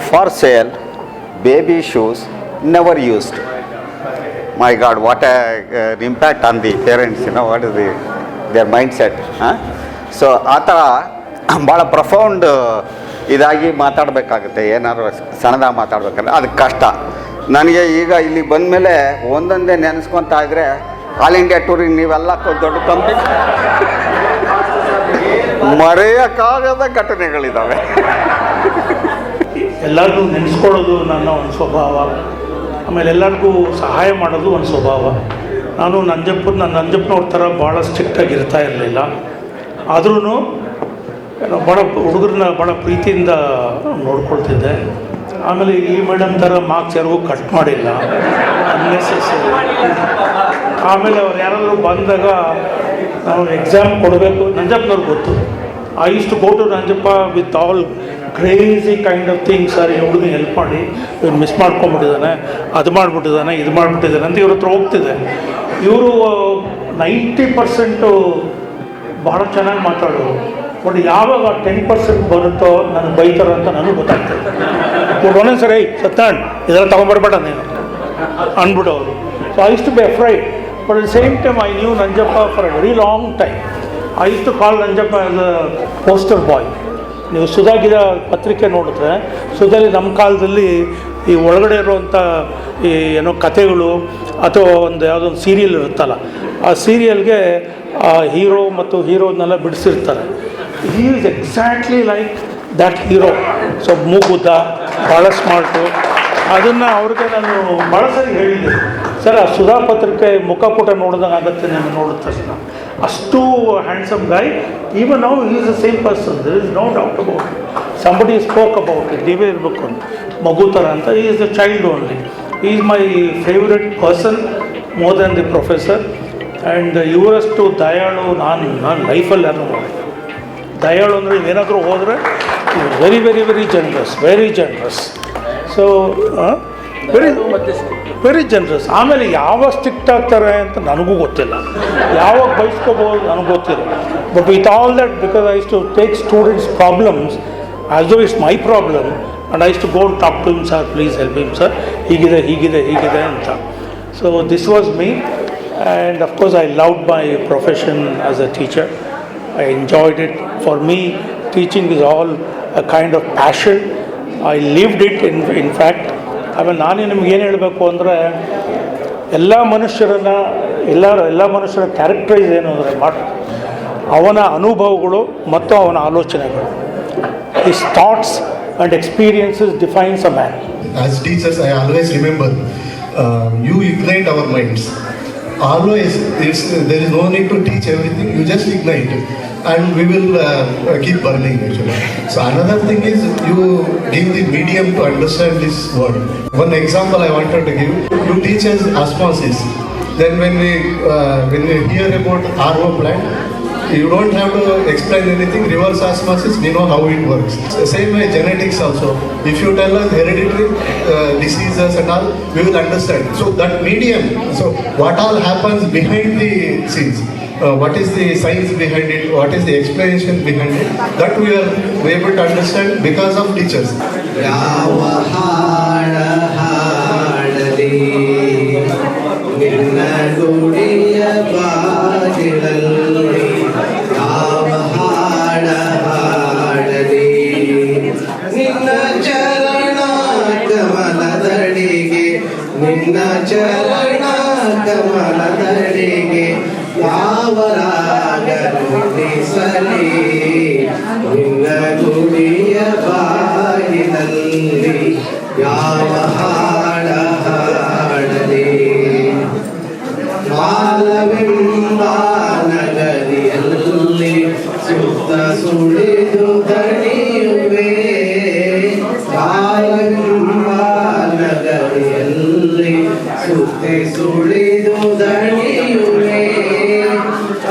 for sale baby shoes never used. My god, what A impact on the parents, what is their mind set. So ಆ ಥರ ಭಾಳ profound ಇದಾಗಿ ಮಾತಾಡಬೇಕಾಗುತ್ತೆ. ಏನಾದ್ರು ಸಣ್ಣದಾಗಿ ಮಾತಾಡ್ಬೇಕಂದ್ರೆ ಅದಕ್ಕೆ ಕಷ್ಟ. ನನಗೆ ಈಗ ಇಲ್ಲಿ ಬಂದಮೇಲೆ ಒಂದೊಂದೇ ನೆನೆಸ್ಕೊತಾ ಇದ್ದರೆ ಆಲ್ ಇಂಡಿಯಾ ಟೂರಿಗೆ ನೀವೆಲ್ಲ ದೊಡ್ಡ ಕಂಪ್ನಿ ಮರೆಯೋಕ್ಕಾಗದ ಘಟನೆಗಳಿದ್ದಾವೆ. ಎಲ್ಲರಿಗೂ ನೆನೆಸ್ಕೊಳ್ಳೋದು ನನ್ನ ಒಂದು ಸ್ವಭಾವ. ಆಮೇಲೆ ಎಲ್ಲರಿಗೂ ಸಹಾಯ ಮಾಡೋದು ಒಂದು ಸ್ವಭಾವ. ನಾನು ನಂಜಪ್ಪನವ್ರ ಥರ ಭಾಳ ಸ್ಟ್ರಿಕ್ಟಾಗಿ ಇರ್ತಾ ಇರಲಿಲ್ಲ. ಆದ್ರೂ ಭಾಳ ಹುಡುಗರನ್ನ ಭಾಳ ಪ್ರೀತಿಯಿಂದ ನೋಡ್ಕೊಳ್ತಿದ್ದೆ. ಆಮೇಲೆ ಈ ಮೇಡಮ್ ಥರ ಮಾರ್ಕ್ಸ್ ಯಾರಿಗೂ ಕಟ್ ಮಾಡಿಲ್ಲ, ಅನ್ನೆಸೆಸರಿ. ಆಮೇಲೆ ಅವ್ರು ಯಾರಾದರೂ ಬಂದಾಗ ನಾವು ಎಕ್ಸಾಮ್ ಕೊಡಬೇಕು, ನಂಜಪ್ಪನವ್ರಿಗೆ ಗೊತ್ತು. I use to go to Nanjappa with all crazy kind of things. Sir, ಈ ಹುಡುಗನ ಹೆಲ್ಪ್ ಮಾಡಿ, ಇವ್ರು ಮಿಸ್ ಮಾಡ್ಕೊಂಬಿಟ್ಟಿದ್ದಾನೆ, ಅದು ಮಾಡಿಬಿಟ್ಟಿದ್ದಾನೆ, ಇದು ಮಾಡಿಬಿಟ್ಟಿದ್ದಾನೆ ಅಂತ ಇವ್ರ ಹತ್ರ ಹೋಗ್ತಿದ್ದೆ. ಇವರು 90% ಭಾಳ ಚೆನ್ನಾಗಿ ಮಾತಾಡೋರು. ಬಟ್ ಯಾವಾಗ 10% ಬರುತ್ತೋ ನನಗೆ ಬೈತಾರ ಅಂತ ನನಗೆ ಗೊತ್ತಾಗ್ತದೆ. ಬಟ್ ಒಂದೊಂದು ಸರಿ ಸತ್ಯನಾರಾಯಣ್ ಇದೆಲ್ಲ ತೊಗೊಂಬರ್ಬೇಡ ನೀನು ಅಂದ್ಬಿಟ್ಟವರು. So I use to be afraid. But at the same time I knew Nanjappa for a very long time. I use to call Nanjappa as a poster boy. ನೀವು ಸುಧಾಗಿದ ಪತ್ರಿಕೆ ನೋಡಿದ್ರೆ, ಸುಧಾಲಿ ನಮ್ಮ ಕಾಲದಲ್ಲಿ ಈ ಒಳಗಡೆ ಇರುವಂಥ ಈ ಏನೋ ಕಥೆಗಳು ಅಥವಾ ಒಂದು ಯಾವುದೊಂದು ಸೀರಿಯಲ್ ಇರುತ್ತಲ್ಲ, ಆ ಸೀರಿಯಲ್ಗೆ ಆ ಹೀರೋ ಮತ್ತು ಹೀರೋನೆಲ್ಲ ಬಿಡಿಸಿರ್ತಾರೆ. He is exactly like that hero. So ಮೂಗುದ್ದ, ಭಾಳ ಸ್ಮಾರ್ಟು. ಅದನ್ನು ಅವ್ರಿಗೆ ನಾನು ಭಾಳ ಸರಿ ಹೇಳಿದ್ದೆ, ಸರ್ ಆ ಸುಧಾ ಪತ್ರಿಕೆ ಮುಖಪುಟ ನೋಡಿದಾಗ ಆಗುತ್ತೆ ನಾನು ನೋಡಿದ ತಕ್ಷಣ. ಅಷ್ಟು handsome guy. Even now he is the same person, there is no doubt about it. Somebody spoke about it, ನೀವೇ ಇರಬೇಕು ಅಂತ, ಮಗು ಥರ ಅಂತ. He is the child only. He is my favourite person more than the professor. And ಇವರಷ್ಟು ದಯಾಳು ನಾನು ಲೈಫಲ್ಲಿ ಯಾರು ನೋಡಿ. ದಯಾಳು ಅಂದರೆ ಏನಾದರೂ ಹೋದರೆ very very very generous, very generous. So very generous. ಆಮೇಲೆ ಯಾವಾಗ ಸ್ಟ್ರಿಕ್ಟ್ ಆಗ್ತಾರೆ ಅಂತ ನನಗೂ ಗೊತ್ತಿಲ್ಲ, ಯಾವಾಗ ಬಯಸ್ಕೋಬೋದು ನನಗೂ ಗೊತ್ತಿಲ್ಲ. But with all that, because I to take students problems as though it's my problem, and I to go talk to him, sir please help him sir, ಹೀಗಿದೆ ಹೀಗಿದೆ ಹೀಗಿದೆ ಅಂತ. So this was me, and of course I loved my profession as a teacher. I enjoyed it. For me, teaching is all a kind of passion. I lived it in fact. ಆಮೇಲೆ ನಾನು ನಿಮ್ಗೆ ಏನು ಹೇಳಬೇಕು ಅಂದರೆ, ಎಲ್ಲ ಮನುಷ್ಯರ ಕ್ಯಾರೆಕ್ಟರೈಸ್ ಏನು ಅಂದರೆ ಅವನ ಅನುಭವಗಳು ಮತ್ತು ಅವನ ಆಲೋಚನೆಗಳು. His thoughts and experiences defines a man. As teachers, I always remember, you ignite our minds. Always, there is no need to teach everything, you just ignite and we will keep burning actually. So another thing is, you give the medium to understand this word. One example I wanted to give, you teach us osmosis. Then when we hear about RO plant, you don't have to explain anything. Reverse osmosis, we know how it works. Same way genetics also. If you tell us hereditary diseases and all, we will understand. So that medium, so what all happens behind the scenes, what is the science behind it, what is the explanation behind it, that we are able to understand because of teachers. ನಿನ್ನ ಚರಣ ಕಮಲದಡಿಗೆ ಯಾವ ರಾಗ ನುಡಿಸಲಿ, ನಿನ್ನ ಗುಡಿಯ ಬಾಗಿಲಲ್ಲಿ ಯಾವ ಹಾಡ ಹಾಡಲಿ. ಮಾಲವೆಂಬ ನಗರಿಯಲ್ಲಿ ಸುತ್ತ ಸುಳಿದು ದಣಿಯುವೆ, ಮಾಲವೆಂಬ ನಗರಿಯಲ್ಲಿ ಸುತ್ತೆ ಸುಳಿದು ದಣಿಯುವೆ.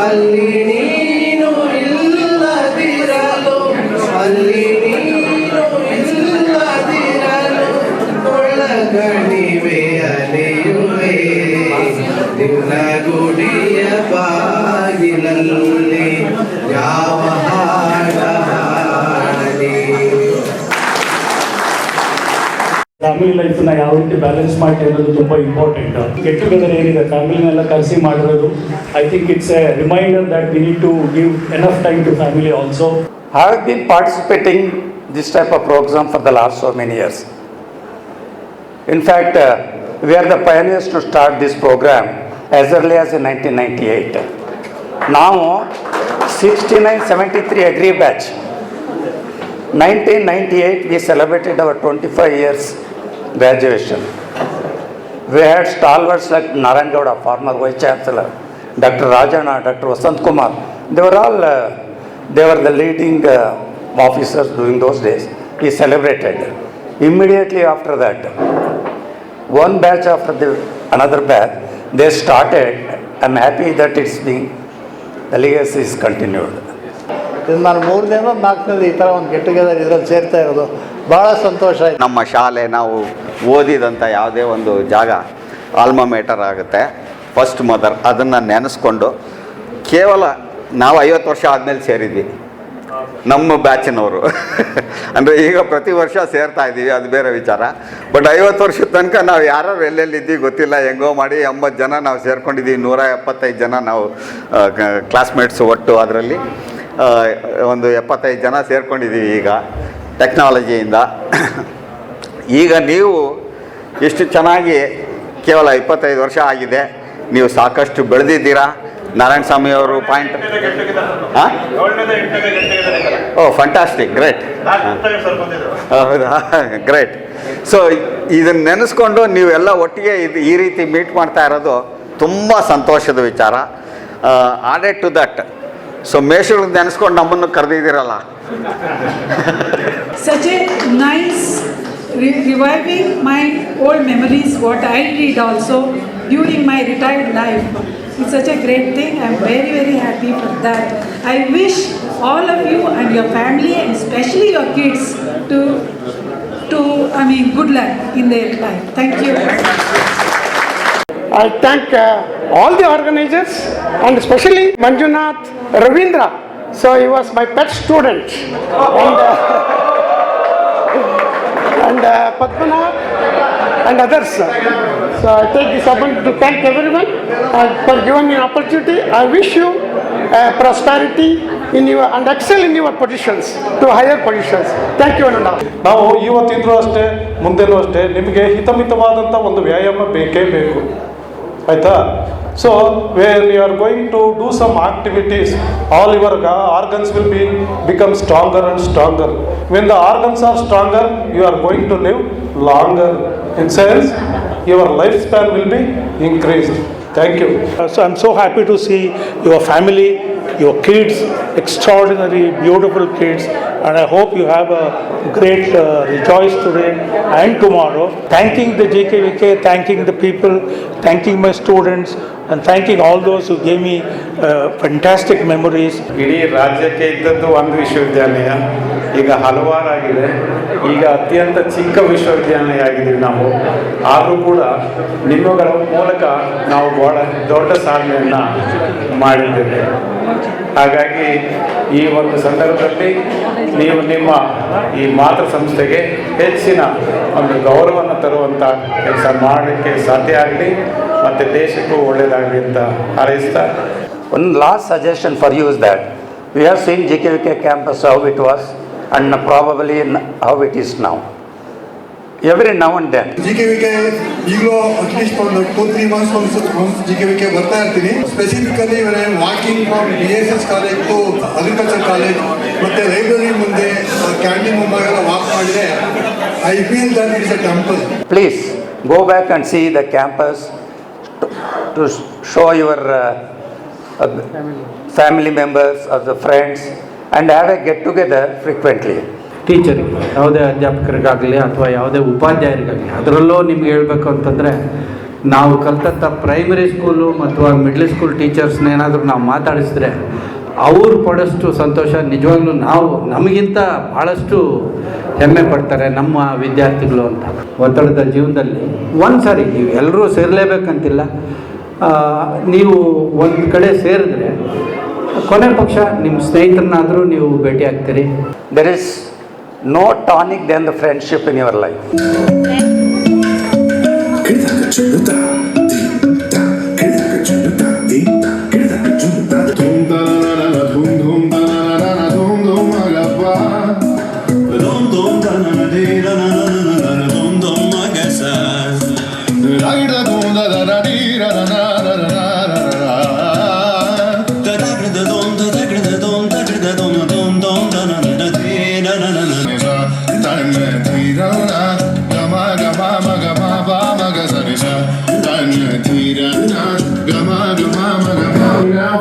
ಅಲ್ಲಿ ನೀನು ಇಲ್ಲದಿರಲು, ಅಲ್ಲಿ ನೀನು ಇಲ್ಲದಿರಲು ಒಳಗಣಿವೆ ಅಲಿಯುವೆ. ನಿನ್ನ ಗುಡಿಯ ಬಾಗಿಲಲ್ಲಿ ಯಾವ ಹಾಡ ಹಾಡಲಿ. ಫ್ಯಾಮಿಲಿ ಲೈಫ್ನ ಯಾವ ರೀತಿ ಬ್ಯಾಲೆನ್ಸ್ ಮಾಡಿ ಅನ್ನೋದು ತುಂಬ ಇಂಪಾರ್ಟೆಂಟ್. ಗೆಟ್ ಟುಗೆದರ್ ಏನಿದೆ ಫ್ಯಾಮಿಲಿನೆಲ್ಲ ಕರೆಸಿ ಮಾಡಿರೋದು, I think it's a reminder that we need to give enough time to family also. I have been participating this type of program for the last so many years. In fact, we are the pioneers to start this program as early as in 1998. Now, 69-73 Agri batch. 1998 we celebrated our 25 years graduation. We had stalwarts like Narayan Gowda, former Vice Chancellor, Dr. Rajana, Dr. Vasant Kumar. They were all, they were the leading officers during those days. We celebrated. Immediately after that, one batch after another batch, they started. I'm happy that the legacy is continued. ನಾನು 3ನೇನೋ 4ನೇದು ಈ ಥರ ಒಂದು get together ಇದರಲ್ಲಿ ಸೇರ್ತಾ ಇರೋದು ಭಾಳ ಸಂತೋಷ ಆಯಿತು. ನಮ್ಮ ಶಾಲೆ ನಾವು ಓದಿದಂಥ ಯಾವುದೇ ಒಂದು ಜಾಗ ಆಲ್ಮಾ ಮೇಟರ್ ಆಗುತ್ತೆ, ಫಸ್ಟ್ ಮದರ್. ಅದನ್ನು ನೆನೆಸ್ಕೊಂಡು ಕೇವಲ ನಾವು 50 ವರ್ಷ ಆದಮೇಲೆ ಸೇರಿದ್ವಿ, ನಮ್ಮ ಬ್ಯಾಚಿನವರು. ಅಂದರೆ ಈಗ ಪ್ರತಿ ವರ್ಷ ಸೇರ್ತಾ ಇದ್ದೀವಿ, ಅದು ಬೇರೆ ವಿಚಾರ. ಬಟ್ 50 ವರ್ಷದ ತನಕ ನಾವು ಯಾರು ಎಲ್ಲೆಲ್ಲಿದ್ದೀವಿ ಗೊತ್ತಿಲ್ಲ, ಹೆಂಗೋ ಮಾಡಿ 80 ಜನ ನಾವು ಸೇರ್ಕೊಂಡಿದ್ದೀವಿ. 175 ಜನ ನಾವು ಕ್ಲಾಸ್ಮೇಟ್ಸು ಒಟ್ಟು. ಅದರಲ್ಲಿ ಒಂದು 75 ಜನ ಸೇರ್ಕೊಂಡಿದ್ದೀವಿ ಈಗ ಟೆಕ್ನಾಲಜಿಯಿಂದ. ಈಗ ನೀವು ಎಷ್ಟು ಚೆನ್ನಾಗಿ, ಕೇವಲ 25 ವರ್ಷ ಆಗಿದೆ, ನೀವು ಸಾಕಷ್ಟು ಬೆಳೆದಿದ್ದೀರಾ. ನಾರಾಯಣ ಸ್ವಾಮಿ ಅವರು ಪಾಯಿಂಟ್. ಹಾಂ, ಓ ಫ್ಯಾಂಟಾಸ್ಟಿಕ್, ಗ್ರೇಟ್. ಹೌದಾ, ಗ್ರೇಟ್. ಸೊ ಇದನ್ನು ನೆನೆಸ್ಕೊಂಡು ನೀವೆಲ್ಲ ಒಟ್ಟಿಗೆ ಈ ರೀತಿ ಮೀಟ್ ಮಾಡ್ತಾ ಇರೋದು ತುಂಬ ಸಂತೋಷದ ವಿಚಾರ. ಆಡೆಡ್ ಟು ದಟ್, ಸೊ ಮೇಷಗಳಿಗೆ ನೆನೆಸ್ಕೊಂಡು ನಮ್ಮನ್ನು ಕರೆದಿದ್ದೀರಲ್ಲ. Such a nice reviving my old memories, what I did also during my retired life. It's such a great thing. I'm very, very happy for that. I wish all of you and your family, and especially your kids, to to, good luck in their life. Thank you. I thank all the organizers and especially Manjunath Ravindra. So he was my pet student. And Padmanath and others. So I take this opportunity to thank everyone for giving me an opportunity. I wish you prosperity in your and excel in your positions to higher positions. Thank you and all. ನಾವು ಇವತ್ತಿಂದ್ರೂ ಅಷ್ಟೇ ಮುಂದೆನೂ ಅಷ್ಟೇ ನಿಮಗೆ ಹಿತಮಿತವಾದಂಥ ಒಂದು ವ್ಯಾಯಾಮ ಬೇಕೇ ಬೇಕು, ಆಯಿತಾ? So where you are going to do some activities, all your organs will become stronger and stronger. When the organs are stronger, you are going to live longer. In sense, your lifespan will be increased. Thank you. So I'm so happy to see your family, your kids, extraordinary, beautiful kids, and I hope you have a great rejoice today and tomorrow. Thanking the JKVK, thanking the people, thanking my students, and thanking all those who gave me fantastic memories. ಇಡೀ ರಾಜ್ಯಕ್ಕೆ ಇದ್ದದ್ದು ಒಂದು ವಿಶ್ವವಿದ್ಯಾಲಯ, ಈಗ ಹಲವಾರಾಗಿದೆ. ಈಗ ಅತ್ಯಂತ ಚಿಕ್ಕ ವಿಶ್ವವಿದ್ಯಾಲಯ ಆಗಿದ್ದೀವಿ ನಾವು. ಆದರೂ ಕೂಡ ನಿಮ್ಮಗಳ ಮೂಲಕ ನಾವು ಬಹಳ ದೊಡ್ಡ ಸಾಧನೆಯನ್ನು ಮಾಡಿದ್ದೇವೆ. ಹಾಗಾಗಿ ಈ ಒಂದು ಸಂದರ್ಭದಲ್ಲಿ ನೀವು ನಿಮ್ಮ ಈ ಮಾತೃ ಸಂಸ್ಥೆಗೆ ಹೆಚ್ಚಿನ ಒಂದು ಗೌರವವನ್ನು ತರುವಂಥ ಕೆಲಸ ಮಾಡಲಿಕ್ಕೆ ಸಾಧ್ಯ ಆಗಲಿ ಮತ್ತು ದೇಶಕ್ಕೂ ಒಳ್ಳೆಯದಾಗಲಿ ಅಂತ ಹಾರೈಸ್ತಾ. One last suggestion for you is that we have seen JKVK campus how it was and probably how it is now. Every now and then. JKVK ಈಗಲೂ ಅಟ್ಲೀಸ್ಟ್ ಒಂದು 2-3 months once JKVK ಬರ್ತಾ ಇರ್ತೀನಿ. Specifically walking from BSS college to agriculture college ಮತ್ತೆ library ಮುಂದೆ canteen ಮುಂಭಾಗೆಲ್ಲ walk ಮಾಡಿದೆ. I feel that it is a temple. Please go back and see the campus to show your family members or the friends and have a get together frequently. ಟೀಚರಿಗೆ, ಯಾವುದೇ ಅಧ್ಯಾಪಕರಿಗಾಗಲಿ ಅಥವಾ ಯಾವುದೇ ಉಪಾಧ್ಯಾಯರಿಗಾಗಲಿ, ಅದರಲ್ಲೂ ನಿಮ್ಗೆ ಹೇಳಬೇಕು ಅಂತಂದರೆ, ನಾವು ಕಲ್ತಂಥ ಪ್ರೈಮರಿ ಸ್ಕೂಲು ಮತ್ತು ಮಿಡ್ಲ್ ಸ್ಕೂಲ್ ಟೀಚರ್ಸ್ನೇನಾದರೂ ನಾವು ಮಾತಾಡಿಸಿದ್ರೆ ಅವರು ಪಡೋಷ್ಟು ಸಂತೋಷ ನಿಜವಾಗ್ಲೂ ನಮಗಿಂತ ಭಾಳಷ್ಟು ಹೆಮ್ಮೆ ಪಡ್ತಾರೆ ನಮ್ಮ ವಿದ್ಯಾರ್ಥಿಗಳು ಅಂತ. ಒತ್ತಡದ ಜೀವನದಲ್ಲಿ ಒಂದು ಸಾರಿ ನೀವು ಎಲ್ಲರೂ ಸೇರಲೇಬೇಕಂತಿಲ್ಲ, ನೀವು ಒಂದು ಕಡೆ ಸೇರಿದ್ರೆ ಕೊನೆ ಪಕ್ಷ ನಿಮ್ಮ ಸ್ನೇಹಿತರನ್ನಾದರೂ ನೀವು ಭೇಟಿ ಆಗ್ತೀರಿ. There is no tonic than the friendship in your life.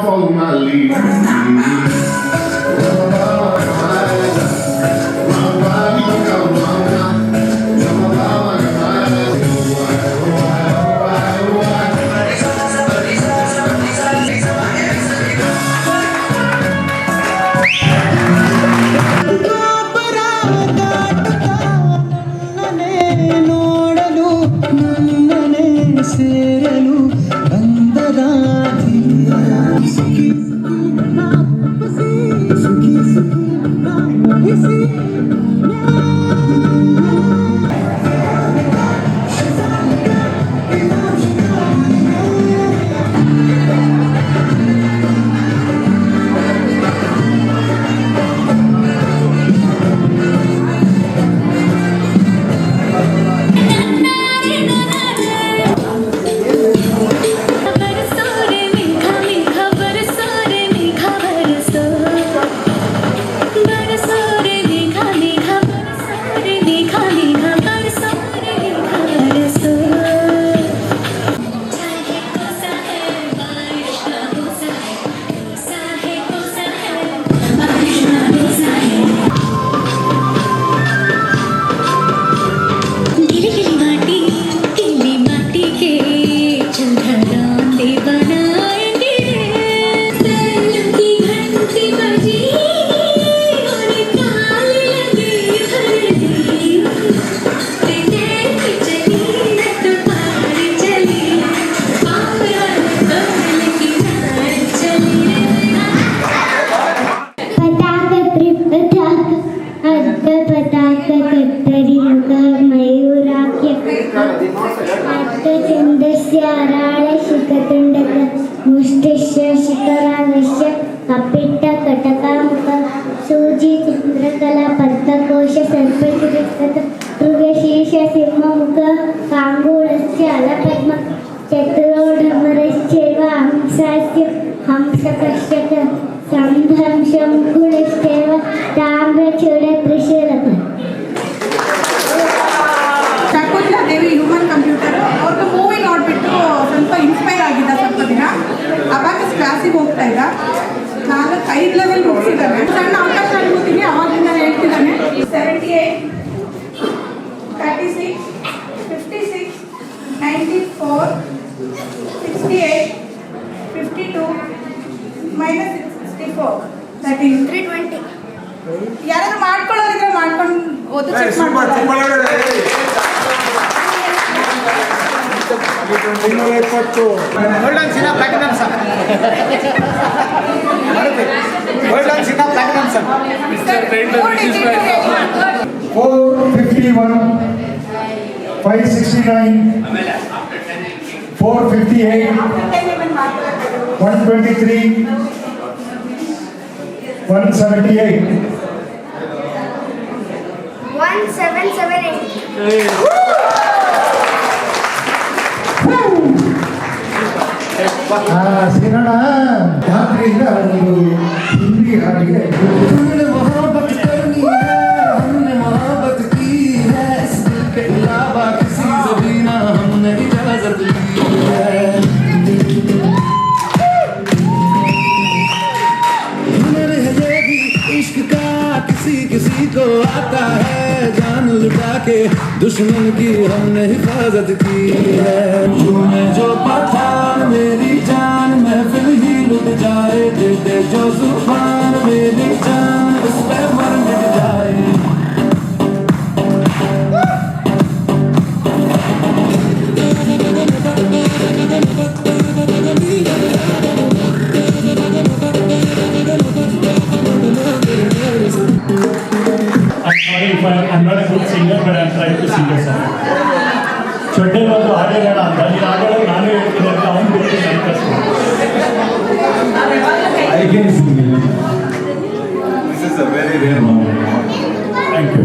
Follow my lead. ಶಿಖರಾವಿಶ್ಯ ಅಪಿಟ್ಟ ಕಟಕಾಮುಖ ಸೂಜಿ ಚಂದ್ರಕಲಾ ಪದ್ಮಕೋಶ ಸರ್ಪಚಿರಸ್ಕೃತ ಮೃಗಶೀರ್ಷ ಸಿಂಹಮುಖ ಕಾಂಗೂಳಸ್ಯ ಅಲಪದ್ಮ ಚತುರೋಢಮರಶ್ಚೈವ ಹಂಸಾಸ್ಯ ಹಂಸಕಶ್ಯಕ ಸಂಧಂಶಂಕುಳಶ್ಚೈವ ತಾಮ್ರಚೂಡ ತ್ರಿಶೂಲಕ. ಶಕುಂತಲಾ ದೇವಿ ಹ್ಯೂಮನ್ ಕಂಪ್ಯೂಟರ್ ಅವ್ರದ್ದು ಮೂವಿ ನೋಡಿಬಿಟ್ಟು ಸ್ವಲ್ಪ ಇನ್ಸ್ಪೈರ್ ಆಗಿದ್ದ. ಸ್ವಲ್ಪ ದಿನ ಅಬಾಕಸ್ ಕ್ಲಾಸಿಗೆ ಹೋಗ್ತಾ ಇದ್ದ. 4-5 ಲೆವೆಲ್ ಮುಗಿಸಿದ್ದಾನೆ. ಸಣ್ಣ ಅವಕಾಶ ಅನ್ಕೋತೀನಿ, ಅವಾಗಿಂದ ಹೇಳ್ತಿದ್ದಾನೆ. 78, 36, 56, 94, 68, 52, -64, that is 320. ಯಾರಾದ್ರೂ ಮಾಡ್ಕೊಳ್ಳೋದಿದ್ರೆ ಮಾಡ್ಕೊಂಡು ಓದು ಚೆಕ್ ಮಾಡ್ಬೋದು. 220. ಗೋಲ್ಡನ್ ಸಿನಾ ಪ್ಲಾಟಿನಮ್ ಸರ್. ಗೋಲ್ಡನ್ ಸಿನಾ ಪ್ಲಾಟಿನಮ್ ಸರ್. 451, 569, 458, 123, 178, 1778. ಸಿನೋಣ ರಾತ್ರಿಯಿಂದ ಒಂದು ಹಿಂದಿ ಹಾಡಿಗೆ किसी को आता है जान लुटा के दुश्मन की हमने हिफाजत की है. तूने जो पठान मेरी जान महफिल ही लुट जाए, दे दे जो जुबान मेरी जान उस पे मर मिट जाए. I'm sorry if I'm not a good singer, but I'm trying to sing a song. ಚೊಡ್ಡೆ ಬಂದು ಹಾಡೇಬೇಡ ಅಂತ ನೀನು ಹಾಡೋದು ನಾನೇ ಹೇಳ್ತೀನಿ ಅಂತ ಅವ್ನು ಬಿಟ್ಟು ನನ್ನ ಕಷ್ಟ. I can sing it. This is a very rare moment. Thank you.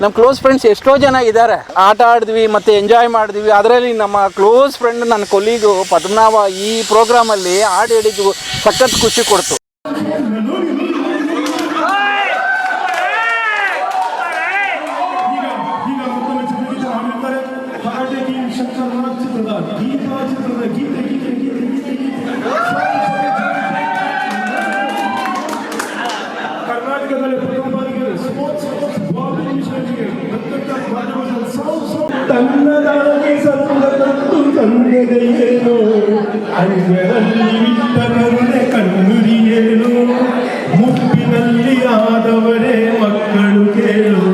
ನಮ್ಮ ಕ್ಲೋಸ್ ಫ್ರೆಂಡ್ಸ್ ಎಷ್ಟೋ ಜನ ಇದ್ದಾರೆ. ಆಟ ಆಡಿದ್ವಿ ಮತ್ತು ಎಂಜಾಯ್ ಮಾಡಿದ್ವಿ. ಅದರಲ್ಲಿ ನಮ್ಮ ಕ್ಲೋಸ್ ಫ್ರೆಂಡ್ ನನ್ನ ಕೊಲೀಗು ಪದ್ಮನಾಭ ಈ ಪ್ರೋಗ್ರಾಮಲ್ಲಿ ಹಾಡು ಹೇಳಿದ್ದು ಸಖತ್ ಖುಷಿ ಕೊಡ್ತು. ತನ್ನದಾಗಿ ಸಂದದಂತು ತಂದೆಯೇನು ಅಂಗರಲ್ಲಿ ಇಟ್ಟ ಕರುಣೆ ಕಣ್ಣುರಿಯೇನು ಮುಪ್ಪಿನಲ್ಲಿ ಆದವರೇ ಮಕ್ಕಳು ಕೇಳು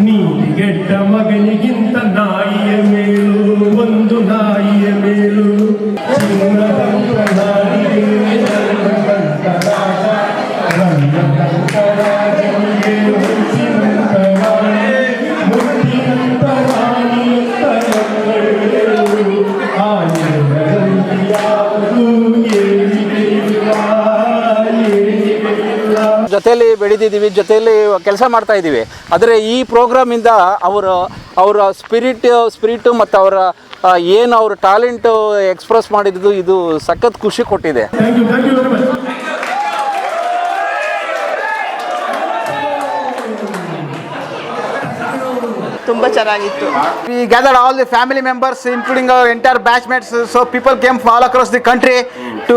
ನೀಗೆಟ್ಟ ಮಗನಿಗಿಂತ ನಾಯಿಯ ಮೇಲು ಒಂದು ನಾಯಿಯ ಮೇಲು ಚಿನ್ನದಂತ ನಾಯಿಗೆ ಜೊತೆಯಲ್ಲಿ ಬೆಳೆದಿದ್ದೀವಿ, ಜೊತೆಯಲ್ಲಿ ಕೆಲಸ ಮಾಡ್ತಾ ಇದ್ದೀವಿ. ಆದರೆ ಈ ಪ್ರೋಗ್ರಾಮಿಂದ ಅವರ ಸ್ಪಿರಿಟು ಮತ್ತು ಅವರ ಏನು ಅವ್ರ ಟ್ಯಾಲೆಂಟು ಎಕ್ಸ್ಪ್ರೆಸ್ ಮಾಡಿದ್ದು ಇದು ಸಖತ್ ಖುಷಿ ಕೊಟ್ಟಿದೆ. ತುಂಬ ಚೆನ್ನಾಗಿತ್ತು. We gathered all the family members including our entire batchmates, so people came from all across the country to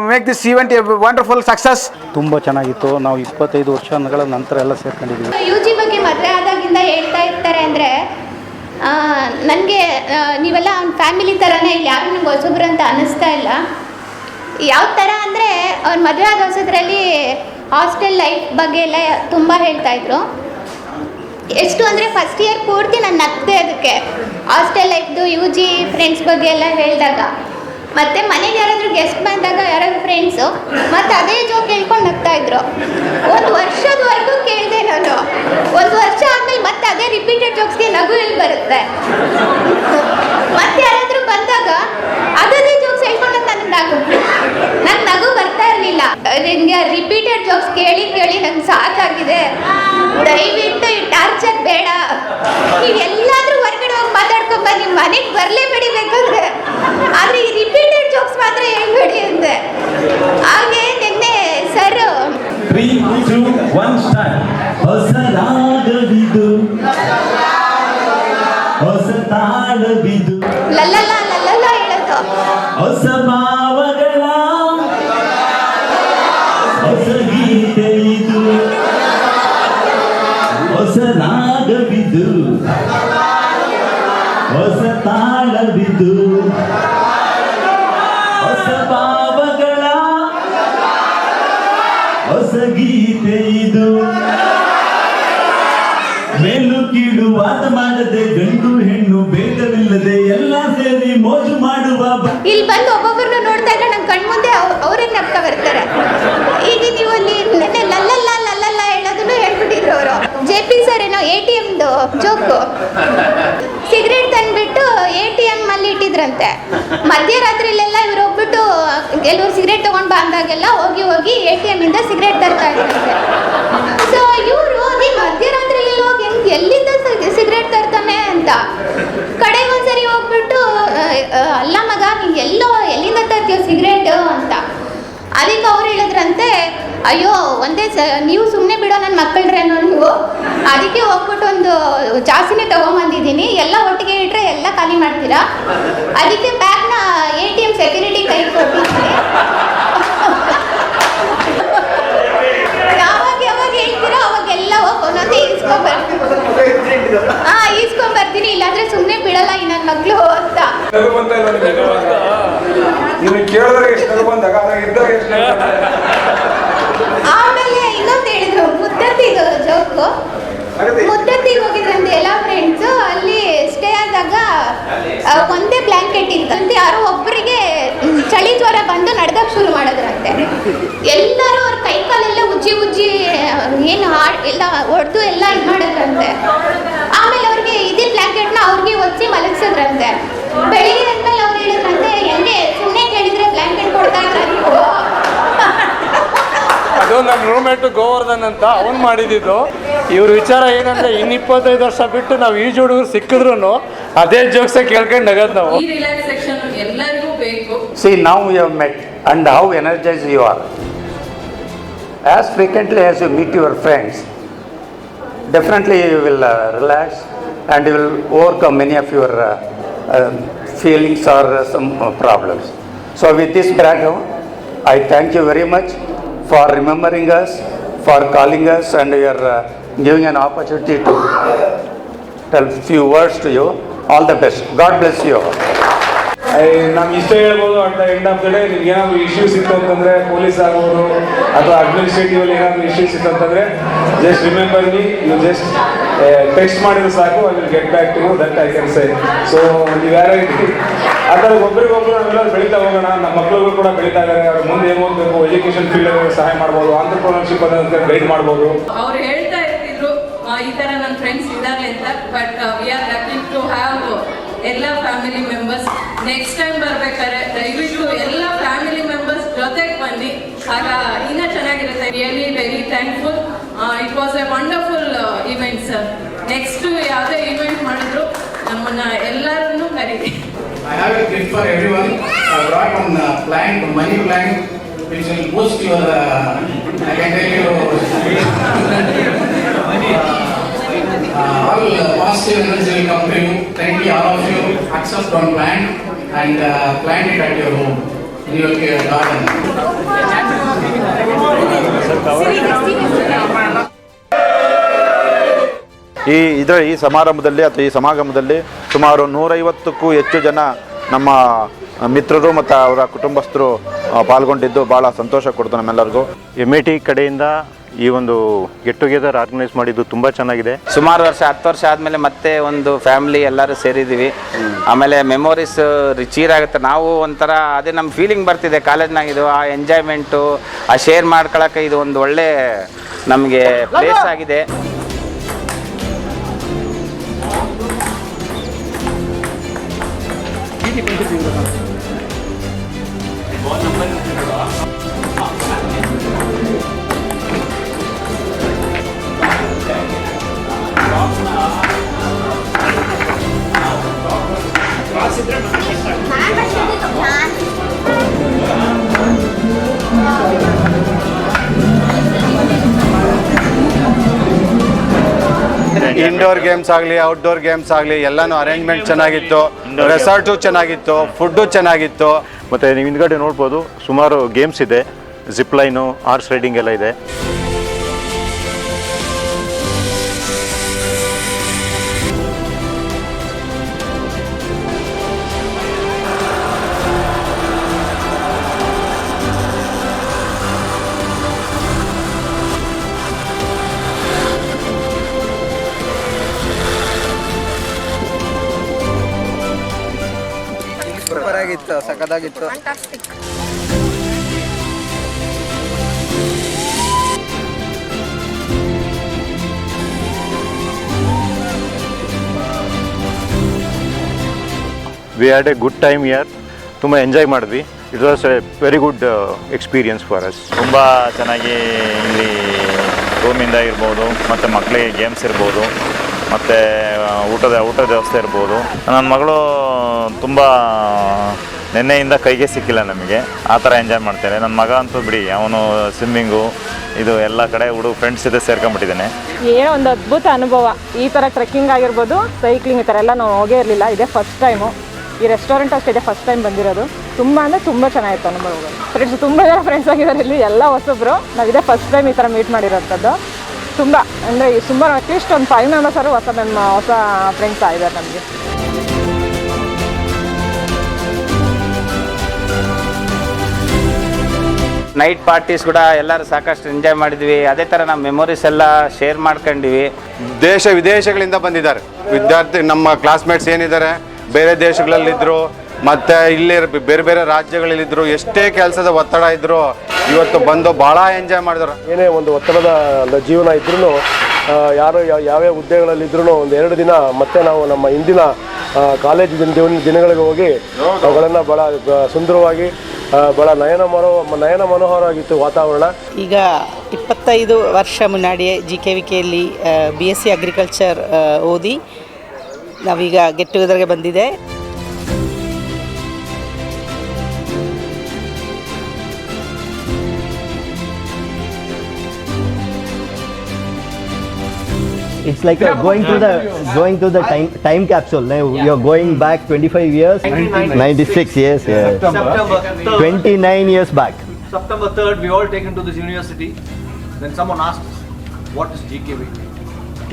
make this event a wonderful success. ತುಂಬ ಚೆನ್ನಾಗಿತ್ತು. ನಾವು 25 ವರ್ಷಗಳ ನಂತರ ಎಲ್ಲ ಸೇರ್ಕೊಂಡಿದ್ದೀವಿ. UG ಬಗ್ಗೆ ಮದುವೆ ಆದಾಗಿಂದ ಹೇಳ್ತಾ ಇರ್ತಾರೆ ಅಂದರೆ ನನಗೆ ನೀವೆಲ್ಲ ಅವ್ನ ಫ್ಯಾಮಿಲಿ ಥರನೇ ಇಲ್ಲಿ ಯಾರು ನಂಗೆ ಹೊಸಬ್ರು ಅಂತ ಅನ್ನಿಸ್ತಾ ಇಲ್ಲ. ಯಾವ ಥರ ಅಂದರೆ ಅವ್ರ ಮದುವೆ ಆದ ಹೊಸದ್ರಲ್ಲಿ ಹಾಸ್ಟೆಲ್ ಲೈಫ್ ಬಗ್ಗೆ ಎಲ್ಲ ತುಂಬ ಹೇಳ್ತಾಯಿದ್ರು. ಎಷ್ಟು ಅಂದರೆ ಫಸ್ಟ್ ಇಯರ್ ಪೂರ್ತಿ ನಾನು ನಗ್ದೆ ಅದಕ್ಕೆ, ಹಾಸ್ಟೆಲ್ ಲೈಫ್ದು UG ಫ್ರೆಂಡ್ಸ್ ಬಗ್ಗೆ ಎಲ್ಲ ಹೇಳಿದಾಗ. ಮತ್ತು ಮನೆಗೆ ಯಾರಾದರೂ ಗೆಸ್ಟ್ ಬಂದಾಗ ಯಾರಾದರೂ ಫ್ರೆಂಡ್ಸು ಮತ್ತು ಅದೇ ಜೋಕ್ ಹೇಳ್ಕೊಂಡು ನಗ್ತಾಯಿದ್ರು. ಒಂದು ವರ್ಷದವರೆಗೂ ಕೇಳಿದೆ ನಾನು. ಒಂದು ವರ್ಷ ಆದಮೇಲೆ ಮತ್ತೆ ಅದೇ ರಿಪೀಟೆಡ್ ಜೋಕ್ಸ್ಗೆ ನಗು ಎಲ್ಲಿ ಬರುತ್ತೆ? ಮತ್ತೆ ಯಾರಾದರೂ ಬಂದಾಗ ಅದೇ ಜೋಕ್ಸ್ ಹೇಳ್ಕೊಂಡು ನನಗೆ ನಗು ಬರ್ತಾ ಇರಲಿಲ್ಲ. ನಿಮಗೆ ರಿಪೀಟೆಡ್ ಜೋಕ್ಸ್ ಕೇಳಿ ಕೇಳಿ ನಂಗೆ ಸಾಕಾಗಿದೆ, ದಯವಿಟ್ಟು ಈ ಟಾರ್ಚರ್ ಬೇಡ, ನೀವು ಎಲ್ಲಾದರೂ ಹೊರಗಡೆ ಹೋಗಿ ಮಾತಾಡ್ಕೊಂಡ್ ಬನ್ನಿ, ಮನೆಗೆ ಬರಲೇಬೇಡಿ ಬೇಕಾದ್ರೆ, ಆದರೆ ಈ ರಿಪೀಟೆಡ್ ಜೋಕ್ಸ್ ಮಾತ್ರ ಹೇಳ್ಬೇಡಿ ಅಂದೆ. ಹಾಗೆ ನಿನ್ನೆ ಸರ್ 3, 2, 1 ಸ್ಟಾರ್ಟ್. ಹೊಸ ರಾಗವಿದು, ಹೊಸ ತಾಳವಿದು, ಲಲ್ಲಲ್ಲ ಲಲ್ಲಲ್ಲ ಹೇಳೋದು, ಹೊಸ ಭಾವಗಳ ಹೊಸ ಗೀತೆ ಇದು, ಹೊಸ ರಾಗವಿದು, ಹೊಸ ತಾಳವಿದು, ಹೊಸ ಭಾವಗಳ ಹೊಸ ಗೀತೆ ಇದು. ಮೇಲು ಕೀಳು ವಾದ ಮಾಡದೆ, ಗಂಡು ಹೆಣ್ಣು ಭೇದವಿಲ್ಲದೆ ಎಲ್ಲ ಸೇರಿ ಮೋಜು ಮಾಡುವ ಇಲ್ಲಿ ಬಂದು ಒಬ್ಬೊಬ್ಬರನ್ನ ನೋಡ್ತಾ ಇದ್ರೆ ನಂಗೆ ಕಣ್ಮುಂದೆ ಅವರೇ ನಗ್ತಾ ಬರ್ತಾರೆ. ಈಗ ನೀವು ಅಲ್ಲಿ ನೆನ್ನೆ ಲಲ್ಲಲ್ಲ ಲಲ್ಲಲ್ಲ ಹೇಳೋದನ್ನು ಹೇಳ್ಬಿಟ್ಟಿದ್ರು ಅವರು. JP ಸರ್ ಏನೋ ATMದು ಜೋಕು, ಸಿಗರೇಟ್ ತಂದ್ಬಿಟ್ಟು ATM ಅಲ್ಲಿ ಇಟ್ಟಿದ್ರಂತೆ. ಮಧ್ಯರಾತ್ರಿಲೆಲ್ಲ ಇವ್ರು ಹೋಗ್ಬಿಟ್ಟು ಕೆಲವರು ಸಿಗರೇಟ್ ತೊಗೊಂಡು ಬಂದಾಗೆಲ್ಲ ಹೋಗಿ ಹೋಗಿ ATM ಇಂದ ಸಿಗರೇಟ್ ತರ್ತಾ ಇದ್ರಂತೆ. ಸೊ ಇವರು ನೀ ಮಧ್ಯರಾತ್ರಿಲೆಲ್ಲ ಹೋಗಿ ಎಲ್ಲಿಂದ ಸಿಗರೇಟ್ ತರ್ತಾನೆ ಅಂತ ಕಡೆಗೆ ಒಂದ್ಸರಿ ಹೋಗ್ಬಿಟ್ಟು ಅಲ್ಲ ಮಗ ನೀನು ಎಲ್ಲಿಂದ ತರ್ತೀಯ ಸಿಗರೇಟು ಅಂತ. ಅದಕ್ಕೆ ಅವ್ರು ಹೇಳಿದ್ರಂತೆ, ಅಯ್ಯೋ ಒಂದೇ ನೀವು ಸುಮ್ಮನೆ ಬಿಡೋ ನನ್ನ ಮಕ್ಕಳ್ರೇನೋ ನೀವು, ಅದಕ್ಕೆ ಹೋಗ್ಬಿಟ್ಟು ಒಂದು ಜಾಸ್ತಿನೇ ತೊಗೊಂಬಂದಿದ್ದೀನಿ, ಎಲ್ಲ ಒಟ್ಟಿಗೆ ಇಟ್ಟರೆ ಎಲ್ಲ ಖಾಲಿ ಮಾಡ್ತೀರಾ, ಅದಕ್ಕೆ ಬ್ಯಾಗ್ನ ATM ಸೆಕ್ಯೂರಿಟಿ ಕೈ ಕೊಟ್ಟಿದ್ದೀನಿ, ಯಾವಾಗ ಹೇಳ್ತೀರೋ ಅವಾಗೆಲ್ಲ ಹೋಗಿ ಒಂದೊಂದೇ ಈಸ್ಕೊಂಬರ್ತೀನಿ, ಇಲ್ಲಾಂದ್ರೆ ಸುಮ್ಮನೆ ಬಿಡಲ್ಲ ಈ ನನ್ನ ಮಕ್ಕಳು ಅಂತ. ಆಮೇಲೆ ಇನ್ನೊಂದು ಹೇಳಿದ್ರು, ಮುದ್ದತ್ತಿದು ಜೋಕು. ಮುದ್ದತ್ತಿಗೆ ಹೋಗಿದ್ರಂತೆ ಎಲ್ಲ ಫ್ರೆಂಡ್ಸು, ಅಲ್ಲಿ ಸ್ಟೇ ಆದಾಗ ಒಂದೇ ಬ್ಲ್ಯಾಂಕೆಟ್ ಇತ್ತು ಅಂತ, ಯಾರೋ ಒಬ್ಬರಿಗೆ ಚಳಿ ಜ್ವರ ಬಂದು ನಡ್ದಕ್ಕೆ ಶುರು ಮಾಡಿದ್ರಂತೆ. ಎಲ್ಲರೂ ಅವ್ರ ಕೈ ಕಾಲೆಲ್ಲ ಉಜ್ಜಿ ಏನು ಎಲ್ಲ ಹೊಡೆದು ಎಲ್ಲ ಇದು ಮಾಡಿದ್ರಂತೆ. ಆಮೇಲೆ ಅವ್ರಿಗೆ ಇದೇ ಬ್ಲ್ಯಾಂಕೆಟ್ನ ಅವ್ರಿಗೆ ಒಚ್ಚಿ ಮಲಗಿಸಿದ್ರಂತೆ. ಬೆಳಿಗ್ಗೆ ಆದ್ಮೇಲೆ ಅವ್ರು ಹೇಳಿದ್ರಂತೆ, ಹೆಂಗೆ ಸುಮ್ಮನೆ ಕೇಳಿದ್ರೆ ಬ್ಲ್ಯಾಂಕೆಟ್ ಕೊಡ್ತಾ ಇದ್ರ ನೀವು? ಅದು ನನ್ನ ರೂಮ್ಮೇಟು ಗೋವರ್ಧನ್ ಅಂತ ಅವನು ಮಾಡಿದ್ದು. ಇವ್ರ ವಿಚಾರ ಏನಂದ್ರೆ, ಇನ್ನು 25 ವರ್ಷ ಬಿಟ್ಟು ನಾವು ಈಜು ಹುಡುಗರು ಸಿಕ್ಕಿದ್ರು ಅದೇ ಜೋಕ್ಸೇ ಕೇಳ್ಕೊಂಡು ನಗದ್ ನಾವು. ಎಲ್ಲರಿಗೂ ಬೇಕು. See, now we have met and how energized you are. As frequently as you meet your friends, definitely you will relax and you will overcome many of your feelings or some problems. So with this background, I thank you very much for remembering us, for calling us, and you are giving an opportunity to tell few words to you. All the best. God bless you. ನಮ್ಗೆ ಇಷ್ಟ ಹೇಳ್ಬೋದು, at the end of the day ನಿಮ್ಗೆ ಏನಾದ್ರು issues ಇತ್ತು ಅಂತಂದ್ರೆ, police ಆಗ್ಬೋದು ಅಥವಾ administrative ಅಲ್ಲಿ ಏನಾದ್ರು ಇಶ್ಯೂಸ್ ಇತ್ತು ಅಂತಂದ್ರೆ, just remember me, you just text ಮಾಡಿದ್ರೆ ಸಾಕು, I will get back to you, that I can say. So ನೀವು ಯಾರೇ ಆ ಥರ ಒಬ್ಬರಿಗೊಬ್ರು ನಾವೆಲ್ಲರೂ ಬೆಳೀತಾ ಹೋಗೋಣ. ನಮ್ಮ ಮಕ್ಕಳಿಗೂ ಕೂಡ ಬೆಳೀತಾ ಇದ್ದಾರೆ, ಅವ್ರ ಮುಂದೆ ಏನು ಓದಬೇಕು, ಎಜುಕೇಶನ್ ಫೀಲ್ಡ್ ಸಹಾಯ ಮಾಡ್ಬೋದು, ಆಂಟ್ರಪ್ರನರ್ಶಿಪ್ ಅನ್ನೋದಕ್ಕೆ ಗೈಡ್ ಮಾಡ್ಬೋದು. ಅವ್ರು ಹೇಳ್ತಾ ಇರ್ತಿದ್ರು ಈ ಥರ ನನ್ನ ಫ್ರೆಂಡ್ಸ್ ಇದ್ದಾರೆ ಅಂತ, but we are lucky to have ಎಲ್ಲ ಫ್ಯಾಮಿಲಿ ಮೆಂಬರ್ಸ್. ನೆಕ್ಸ್ಟ್ ಟೈಮ್ ಬರ್ಬೇಕಾದ್ರೆ ದಯವಿಟ್ಟು ಎಲ್ಲ ಫ್ಯಾಮಿಲಿ ಮೆಂಬರ್ಸ್ ಜೊತೆಗೆ ಬನ್ನಿ, ಆಗ ಇನ್ನೂ ಚೆನ್ನಾಗಿರುತ್ತೆ. Really very thankful. It was A wonderful event sir. Next ಯಾವುದೇ ಇವೆಂಟ್ ಮಾಡಿದ್ರು ನಮ್ಮನ್ನ ಎಲ್ಲರನ್ನೂ ಕರೀರಿ. I have a gift for everyone. I brought one plant, money plant, which will boost your, I can tell you, all positive energy will come to you. Kindly all of you accept one plant and plant it at your home, in your garden. ಈ ಸಮಾರಂಭದಲ್ಲಿ ಅಥವಾ ಈ ಸಮಾಗಮದಲ್ಲಿ ಸುಮಾರು 150ಕ್ಕೂ ಹೆಚ್ಚು ಜನ ನಮ್ಮ ಮಿತ್ರರು ಮತ್ತು ಅವರ ಕುಟುಂಬಸ್ಥರು ಪಾಲ್ಗೊಂಡಿದ್ದು ಭಾಳ ಸಂತೋಷ ಕೊಡ್ತು ನಮ್ಮೆಲ್ಲರಿಗೂ. MIT ಕಡೆಯಿಂದ ಈ ಒಂದು ಗೆಟ್ ಟುಗೆದರ್ ಆರ್ಗನೈಸ್ ಮಾಡಿದ್ದು ತುಂಬ ಚೆನ್ನಾಗಿದೆ. ಸುಮಾರು ವರ್ಷ 10 ವರ್ಷ ಆದಮೇಲೆ ಮತ್ತೆ ಒಂದು ಫ್ಯಾಮಿಲಿ ಎಲ್ಲರೂ ಸೇರಿದ್ದೀವಿ. ಆಮೇಲೆ ಮೆಮೊರೀಸ್ ರಿಚೀರ್ ಆಗುತ್ತೆ. ನಾವು ಒಂಥರ ಅದೇ ನಮ್ಮ ಫೀಲಿಂಗ್ ಬರ್ತಿದೆ ಕಾಲೇಜ್ನಾಗಿದ್ದು, ಆ ಎಂಜಾಯ್ಮೆಂಟು, ಆ ಶೇರ್ ಮಾಡ್ಕೊಳ್ಳೋಕೆ ಇದು ಒಂದು ಒಳ್ಳೆ ನಮಗೆ ಪ್ಲೇಸ್ ಆಗಿದೆ. ಇಂಡೋರ್ ಗೇಮ್ಸ್ ಆಗಲಿ ಔಟ್ಡೋರ್ ಗೇಮ್ಸ್ ಆಗಲಿ ಎಲ್ಲನೂ ಅರೇಂಜ್ಮೆಂಟ್ ಚೆನ್ನಾಗಿತ್ತು. ರೆಸಾರ್ಟು ಚೆನ್ನಾಗಿತ್ತು, ಫುಡ್ಡು ಚೆನ್ನಾಗಿತ್ತು. ಮತ್ತು ನೀವು ಹಿಂದ್ಗಡೆ ನೋಡ್ಬೋದು ಸುಮಾರು ಗೇಮ್ಸ್ ಇದೆ, ಜಿಪ್ ಲೈನು, ಹಾರ್ಸ್ ರೈಡಿಂಗ್ ಎಲ್ಲ ಇದೆ. ಸೂಪರ್ ಆಗಿತ್ತು, ಸಖತ್ತಾಗಿತ್ತು. We had a good time year. ತುಂಬ ಎಂಜಾಯ್ ಮಾಡಿದ್ವಿ. It was a very good experience for us. ತುಂಬ ಚೆನ್ನಾಗಿ ಇಲ್ಲಿ ರೂಮಿಂದ ಇರ್ಬೋದು, ಮತ್ತು ಮಕ್ಕಳಿಗೆ ಗೇಮ್ಸ್ ಇರ್ಬೋದು, ಮತ್ತು ಊಟದ ವ್ಯವಸ್ಥೆ ಇರ್ಬೋದು. ನನ್ನ ಮಗಳು ತುಂಬ ನೆನ್ನೆಯಿಂದ ಕೈಗೆ ಸಿಕ್ಕಿಲ್ಲ ನಮಗೆ, ಆ ಥರ ಎಂಜಾಯ್ ಮಾಡ್ತಾರೆ. ನನ್ನ ಮಗ ಅಂತೂ ಬಿಡಿ, ಅವನು ಸ್ವಿಮ್ಮಿಂಗು ಇದು ಎಲ್ಲ ಕಡೆ ಫ್ರೆಂಡ್ಸ್ ಜೊತೆ ಸೇರ್ಕೊಂಡ್ಬಿಟ್ಟಿದ್ದಾನೆ. ಏನೋ ಒಂದು ಅದ್ಭುತ ಅನುಭವ. ಈ ಥರ ಟ್ರೆಕ್ಕಿಂಗ್ ಆಗಿರ್ಬೋದು, ಸೈಕ್ಲಿಂಗ್, ಈ ಥರ ಎಲ್ಲ ನಾವು ಹೋಗೇ ಇರಲಿಲ್ಲ. ಇದೇ ಫಸ್ಟ್ ಟೈಮು. ಈ ರೆಸ್ಟೋರೆಂಟ್ ಅಷ್ಟೇ ಇದೆ ಫಸ್ಟ್ ಟೈಮ್ ಬಂದಿರೋದು. ತುಂಬ ಅಂದರೆ ತುಂಬ ಚೆನ್ನಾಗಿತ್ತು ಅನುಭವಗಳು. ಫ್ರೆಂಡ್ಸ್ ತುಂಬ ಜನ ಫ್ರೆಂಡ್ಸ್ ಆಗಿದ್ದಾರೆ ಇಲ್ಲಿ, ಎಲ್ಲ ಹೊಸಬ್ರು. ನಾವು ಇದೇ ಫಸ್ಟ್ ಟೈಮ್ ಈ ಥರ ಮೀಟ್ ಮಾಡಿರೋಂಥದ್ದು. ತುಂಬ ಅಂದರೆ ಸುಮಾರು ಅಟ್ಲೀಸ್ಟ್ ಒಂದು 5 ಮೆಂಬರ್ಸರು ಹೊಸ ಫ್ರೆಂಡ್ಸ್ ಆಗಿದ್ದಾರೆ ನಮಗೆ. ನೈಟ್ ಪಾರ್ಟೀಸ್ ಕೂಡ ಎಲ್ಲರೂ ಸಾಕಷ್ಟು ಎಂಜಾಯ್ ಮಾಡಿದ್ವಿ. ಅದೇ ಥರ ನಮ್ಮ ಮೆಮೊರೀಸ್ ಎಲ್ಲ ಶೇರ್ ಮಾಡ್ಕೊಂಡಿವಿ. ದೇಶ ವಿದೇಶಗಳಿಂದ ಬಂದಿದ್ದಾರೆ ವಿದ್ಯಾರ್ಥಿ, ನಮ್ಮ ಕ್ಲಾಸ್ಮೇಟ್ಸ್ ಏನಿದ್ದಾರೆ ಬೇರೆ ದೇಶಗಳಲ್ಲಿದ್ದರು, ಮತ್ತು ಇಲ್ಲಿ ಬೇರೆ ಬೇರೆ ರಾಜ್ಯಗಳಲ್ಲಿದ್ದರು. ಎಷ್ಟೇ ಕೆಲಸದ ಒತ್ತಡ ಇದ್ದರೂ ಇವತ್ತು ಬಂದು ಭಾಳ ಎಂಜಾಯ್ ಮಾಡಿದ್ರು. ಏನೇ ಒಂದು ಒತ್ತಡದ ಜೀವನ ಇದ್ರೂ, ಯಾರು ಯಾವ್ಯಾವ ಹುದ್ದೆಗಳಲ್ಲಿದ್ರೂ ಒಂದು 2 ದಿನ ಮತ್ತೆ ನಾವು ನಮ್ಮ ಹಿಂದಿನ ಕಾಲೇಜು ದಿನಗಳಿಗೆ ಹೋಗಿ ಅವುಗಳನ್ನು ಭಾಳ ಸುಂದರವಾಗಿ, ಭಾಳ ನಯನ ಮನೋಹರವಾಗಿತ್ತು ವಾತಾವರಣ. ಈಗ 25 ವರ್ಷ ಮುನ್ನಾಡಿಯೇ GKVKಯಲ್ಲಿ BSc ಅಗ್ರಿಕಲ್ಚರ್ ಓದಿ ನಾವೀಗ ಗೆಟ್ ಟುಗೆದರ್ಗೆ ಬಂದಿದೆ. It's like going to the time capsule. Now you're going back 25 years. 96 years. Yeah. September 29 years back. September 3rd, we all taken to this university. Then someone asked us, "What is GKV?"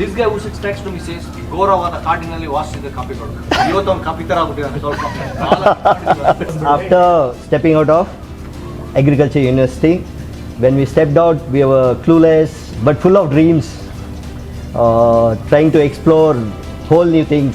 This guy who sits next to me says, "Gauravana cardinally watched the computer." Yotam computer After stepping out of agriculture university, when we stepped out, we were clueless but full of dreams. Trying to explore whole new things.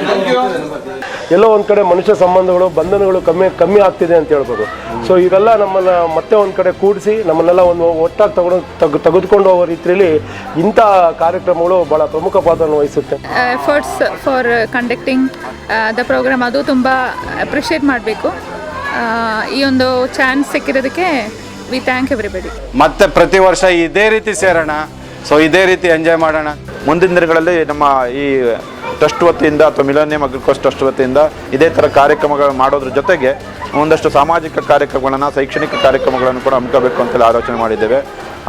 Thank you. ಎಲ್ಲೋ ಒಂದು ಕಡೆ ಮನುಷ್ಯ ಸಂಬಂಧಗಳು ಬಂಧನಗಳು ಕಮ್ಮಿ ಆಗ್ತಿದೆ ಅಂತ ಹೇಳ್ಬೋದು. So ಇದೆಲ್ಲ ನಮ್ಮನ್ನು ಮತ್ತೆ ಒಂದು ಕಡೆ ಕೂಡಿಸಿ ನಮ್ಮನ್ನೆಲ್ಲ ಒಂದು ಒಟ್ಟಾಗಿ ತೆಗೆದುಕೊಂಡು ಹೋಗೋ ರೀತಿಯಲ್ಲಿ ಇಂಥ ಕಾರ್ಯಕ್ರಮಗಳು ಭಾಳ ಪ್ರಮುಖ ಪಾತ್ರವನ್ನು ವಹಿಸುತ್ತೆ. Efforts for conducting the programme ಅದು ತುಂಬ ಅಪ್ರಿಷಿಯೇಟ್ ಮಾಡಬೇಕು. ಈ ಒಂದು ಚಾನ್ಸ್ ಸಿಕ್ಕಿರೋದಕ್ಕೆ ವಿ ಥ್ಯಾಂಕ್ ಎವ್ರಿಬಡಿ. ಮತ್ತೆ ಪ್ರತಿ ವರ್ಷ ಇದೇ ರೀತಿ ಸೇರೋಣ, ಸೊ ಇದೇ ರೀತಿ ಎಂಜಾಯ್ ಮಾಡೋಣ. ಮುಂದಿನ ದಿನಗಳಲ್ಲಿ ನಮ್ಮ ಈ ಟ್ರಸ್ಟ್ ವತಿಯಿಂದ ಅಥವಾ ಮಿಲೇನಿಯಂ ಅಗ್ರಿಕಲ್ಚರ್ ಟ್ರಸ್ಟ್ ವತಿಯಿಂದ ಇದೇ ಥರ ಕಾರ್ಯಕ್ರಮಗಳು ಮಾಡೋದ್ರ ಜೊತೆಗೆ ಒಂದಷ್ಟು ಸಾಮಾಜಿಕ ಕಾರ್ಯಕ್ರಮಗಳನ್ನು, ಶೈಕ್ಷಣಿಕ ಕಾರ್ಯಕ್ರಮಗಳನ್ನು ಕೂಡ ಹಮ್ಮಿಕೋಬೇಕು ಅಂತೇಳಿ ಆಲೋಚನೆ ಮಾಡಿದ್ದೇವೆ.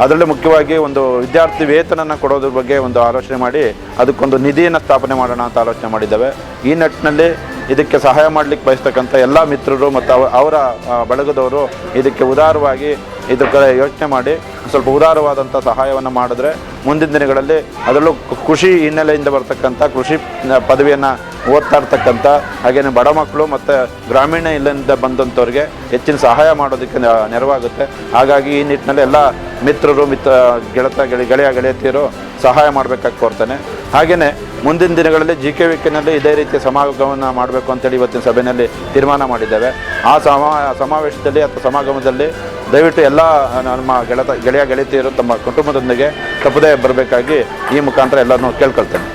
ಅದರಲ್ಲೂ ಮುಖ್ಯವಾಗಿ ಒಂದು ವಿದ್ಯಾರ್ಥಿ ವೇತನನ ಕೊಡೋದ್ರ ಬಗ್ಗೆ ಒಂದು ಆಲೋಚನೆ ಮಾಡಿ ಅದಕ್ಕೊಂದು ನಿಧಿಯನ್ನು ಸ್ಥಾಪನೆ ಮಾಡೋಣ ಅಂತ ಆಲೋಚನೆ ಮಾಡಿದ್ದೇವೆ. ಈ ನಿಟ್ಟಿನಲ್ಲಿ ಇದಕ್ಕೆ ಸಹಾಯ ಮಾಡಲಿಕ್ಕೆ ಬಯಸ್ತಕ್ಕಂಥ ಎಲ್ಲ ಮಿತ್ರರು ಮತ್ತು ಅವರ ಬಳಗದವರು ಇದಕ್ಕೆ ಉದಾರವಾಗಿ ಇದಕ್ಕೆ ಯೋಚನೆ ಮಾಡಿ ಸ್ವಲ್ಪ ಉದಾರವಾದಂಥ ಸಹಾಯವನ್ನು ಮಾಡಿದ್ರೆ ಮುಂದಿನ ದಿನಗಳಲ್ಲಿ ಅದರಲ್ಲೂ ಕೃಷಿ ಹಿನ್ನೆಲೆಯಿಂದ ಬರ್ತಕ್ಕಂಥ ಕೃಷಿ ಪದವಿಯನ್ನು ಓದ್ತಾ ಇರ್ತಕ್ಕಂಥ ಹಾಗೆಯೇ ಬಡ ಮಕ್ಕಳು ಮತ್ತು ಗ್ರಾಮೀಣ ಇಲ್ಲಿಂದ ಬಂದಂಥವ್ರಿಗೆ ಹೆಚ್ಚಿನ ಸಹಾಯ ಮಾಡೋದಕ್ಕೆ ನೆರವಾಗುತ್ತೆ. ಹಾಗಾಗಿ ಈ ನಿಟ್ಟಿನಲ್ಲಿ ಎಲ್ಲ ಮಿತ್ರರು ಗೆಳೆಯತಿಯರು ಸಹಾಯ ಮಾಡಬೇಕಾಗಿ ಕೋರ್ತೇನೆ. ಹಾಗೆಯೇ ಮುಂದಿನ ದಿನಗಳಲ್ಲಿ GKVKನಲ್ಲಿ ಇದೇ ರೀತಿಯ ಸಮಾಗಮವನ್ನು ಮಾಡಬೇಕು ಅಂತೇಳಿ ಇವತ್ತಿನ ಸಭೆಯಲ್ಲಿ ತೀರ್ಮಾನ ಮಾಡಿದ್ದೇವೆ. ಆ ಸಮಾವೇಶದಲ್ಲಿ ಅಥವಾ ಸಮಾಗಮದಲ್ಲಿ ದಯವಿಟ್ಟು ಎಲ್ಲ ನಮ್ಮ ಗೆಳೆಯತಿಯರು ತಮ್ಮ ಕುಟುಂಬದೊಂದಿಗೆ ತಪ್ಪದೇ ಬರಬೇಕಾಗಿ ಈ ಮುಖಾಂತರ ಎಲ್ಲರನ್ನೂ ಕೇಳ್ಕೊಳ್ತೇನೆ.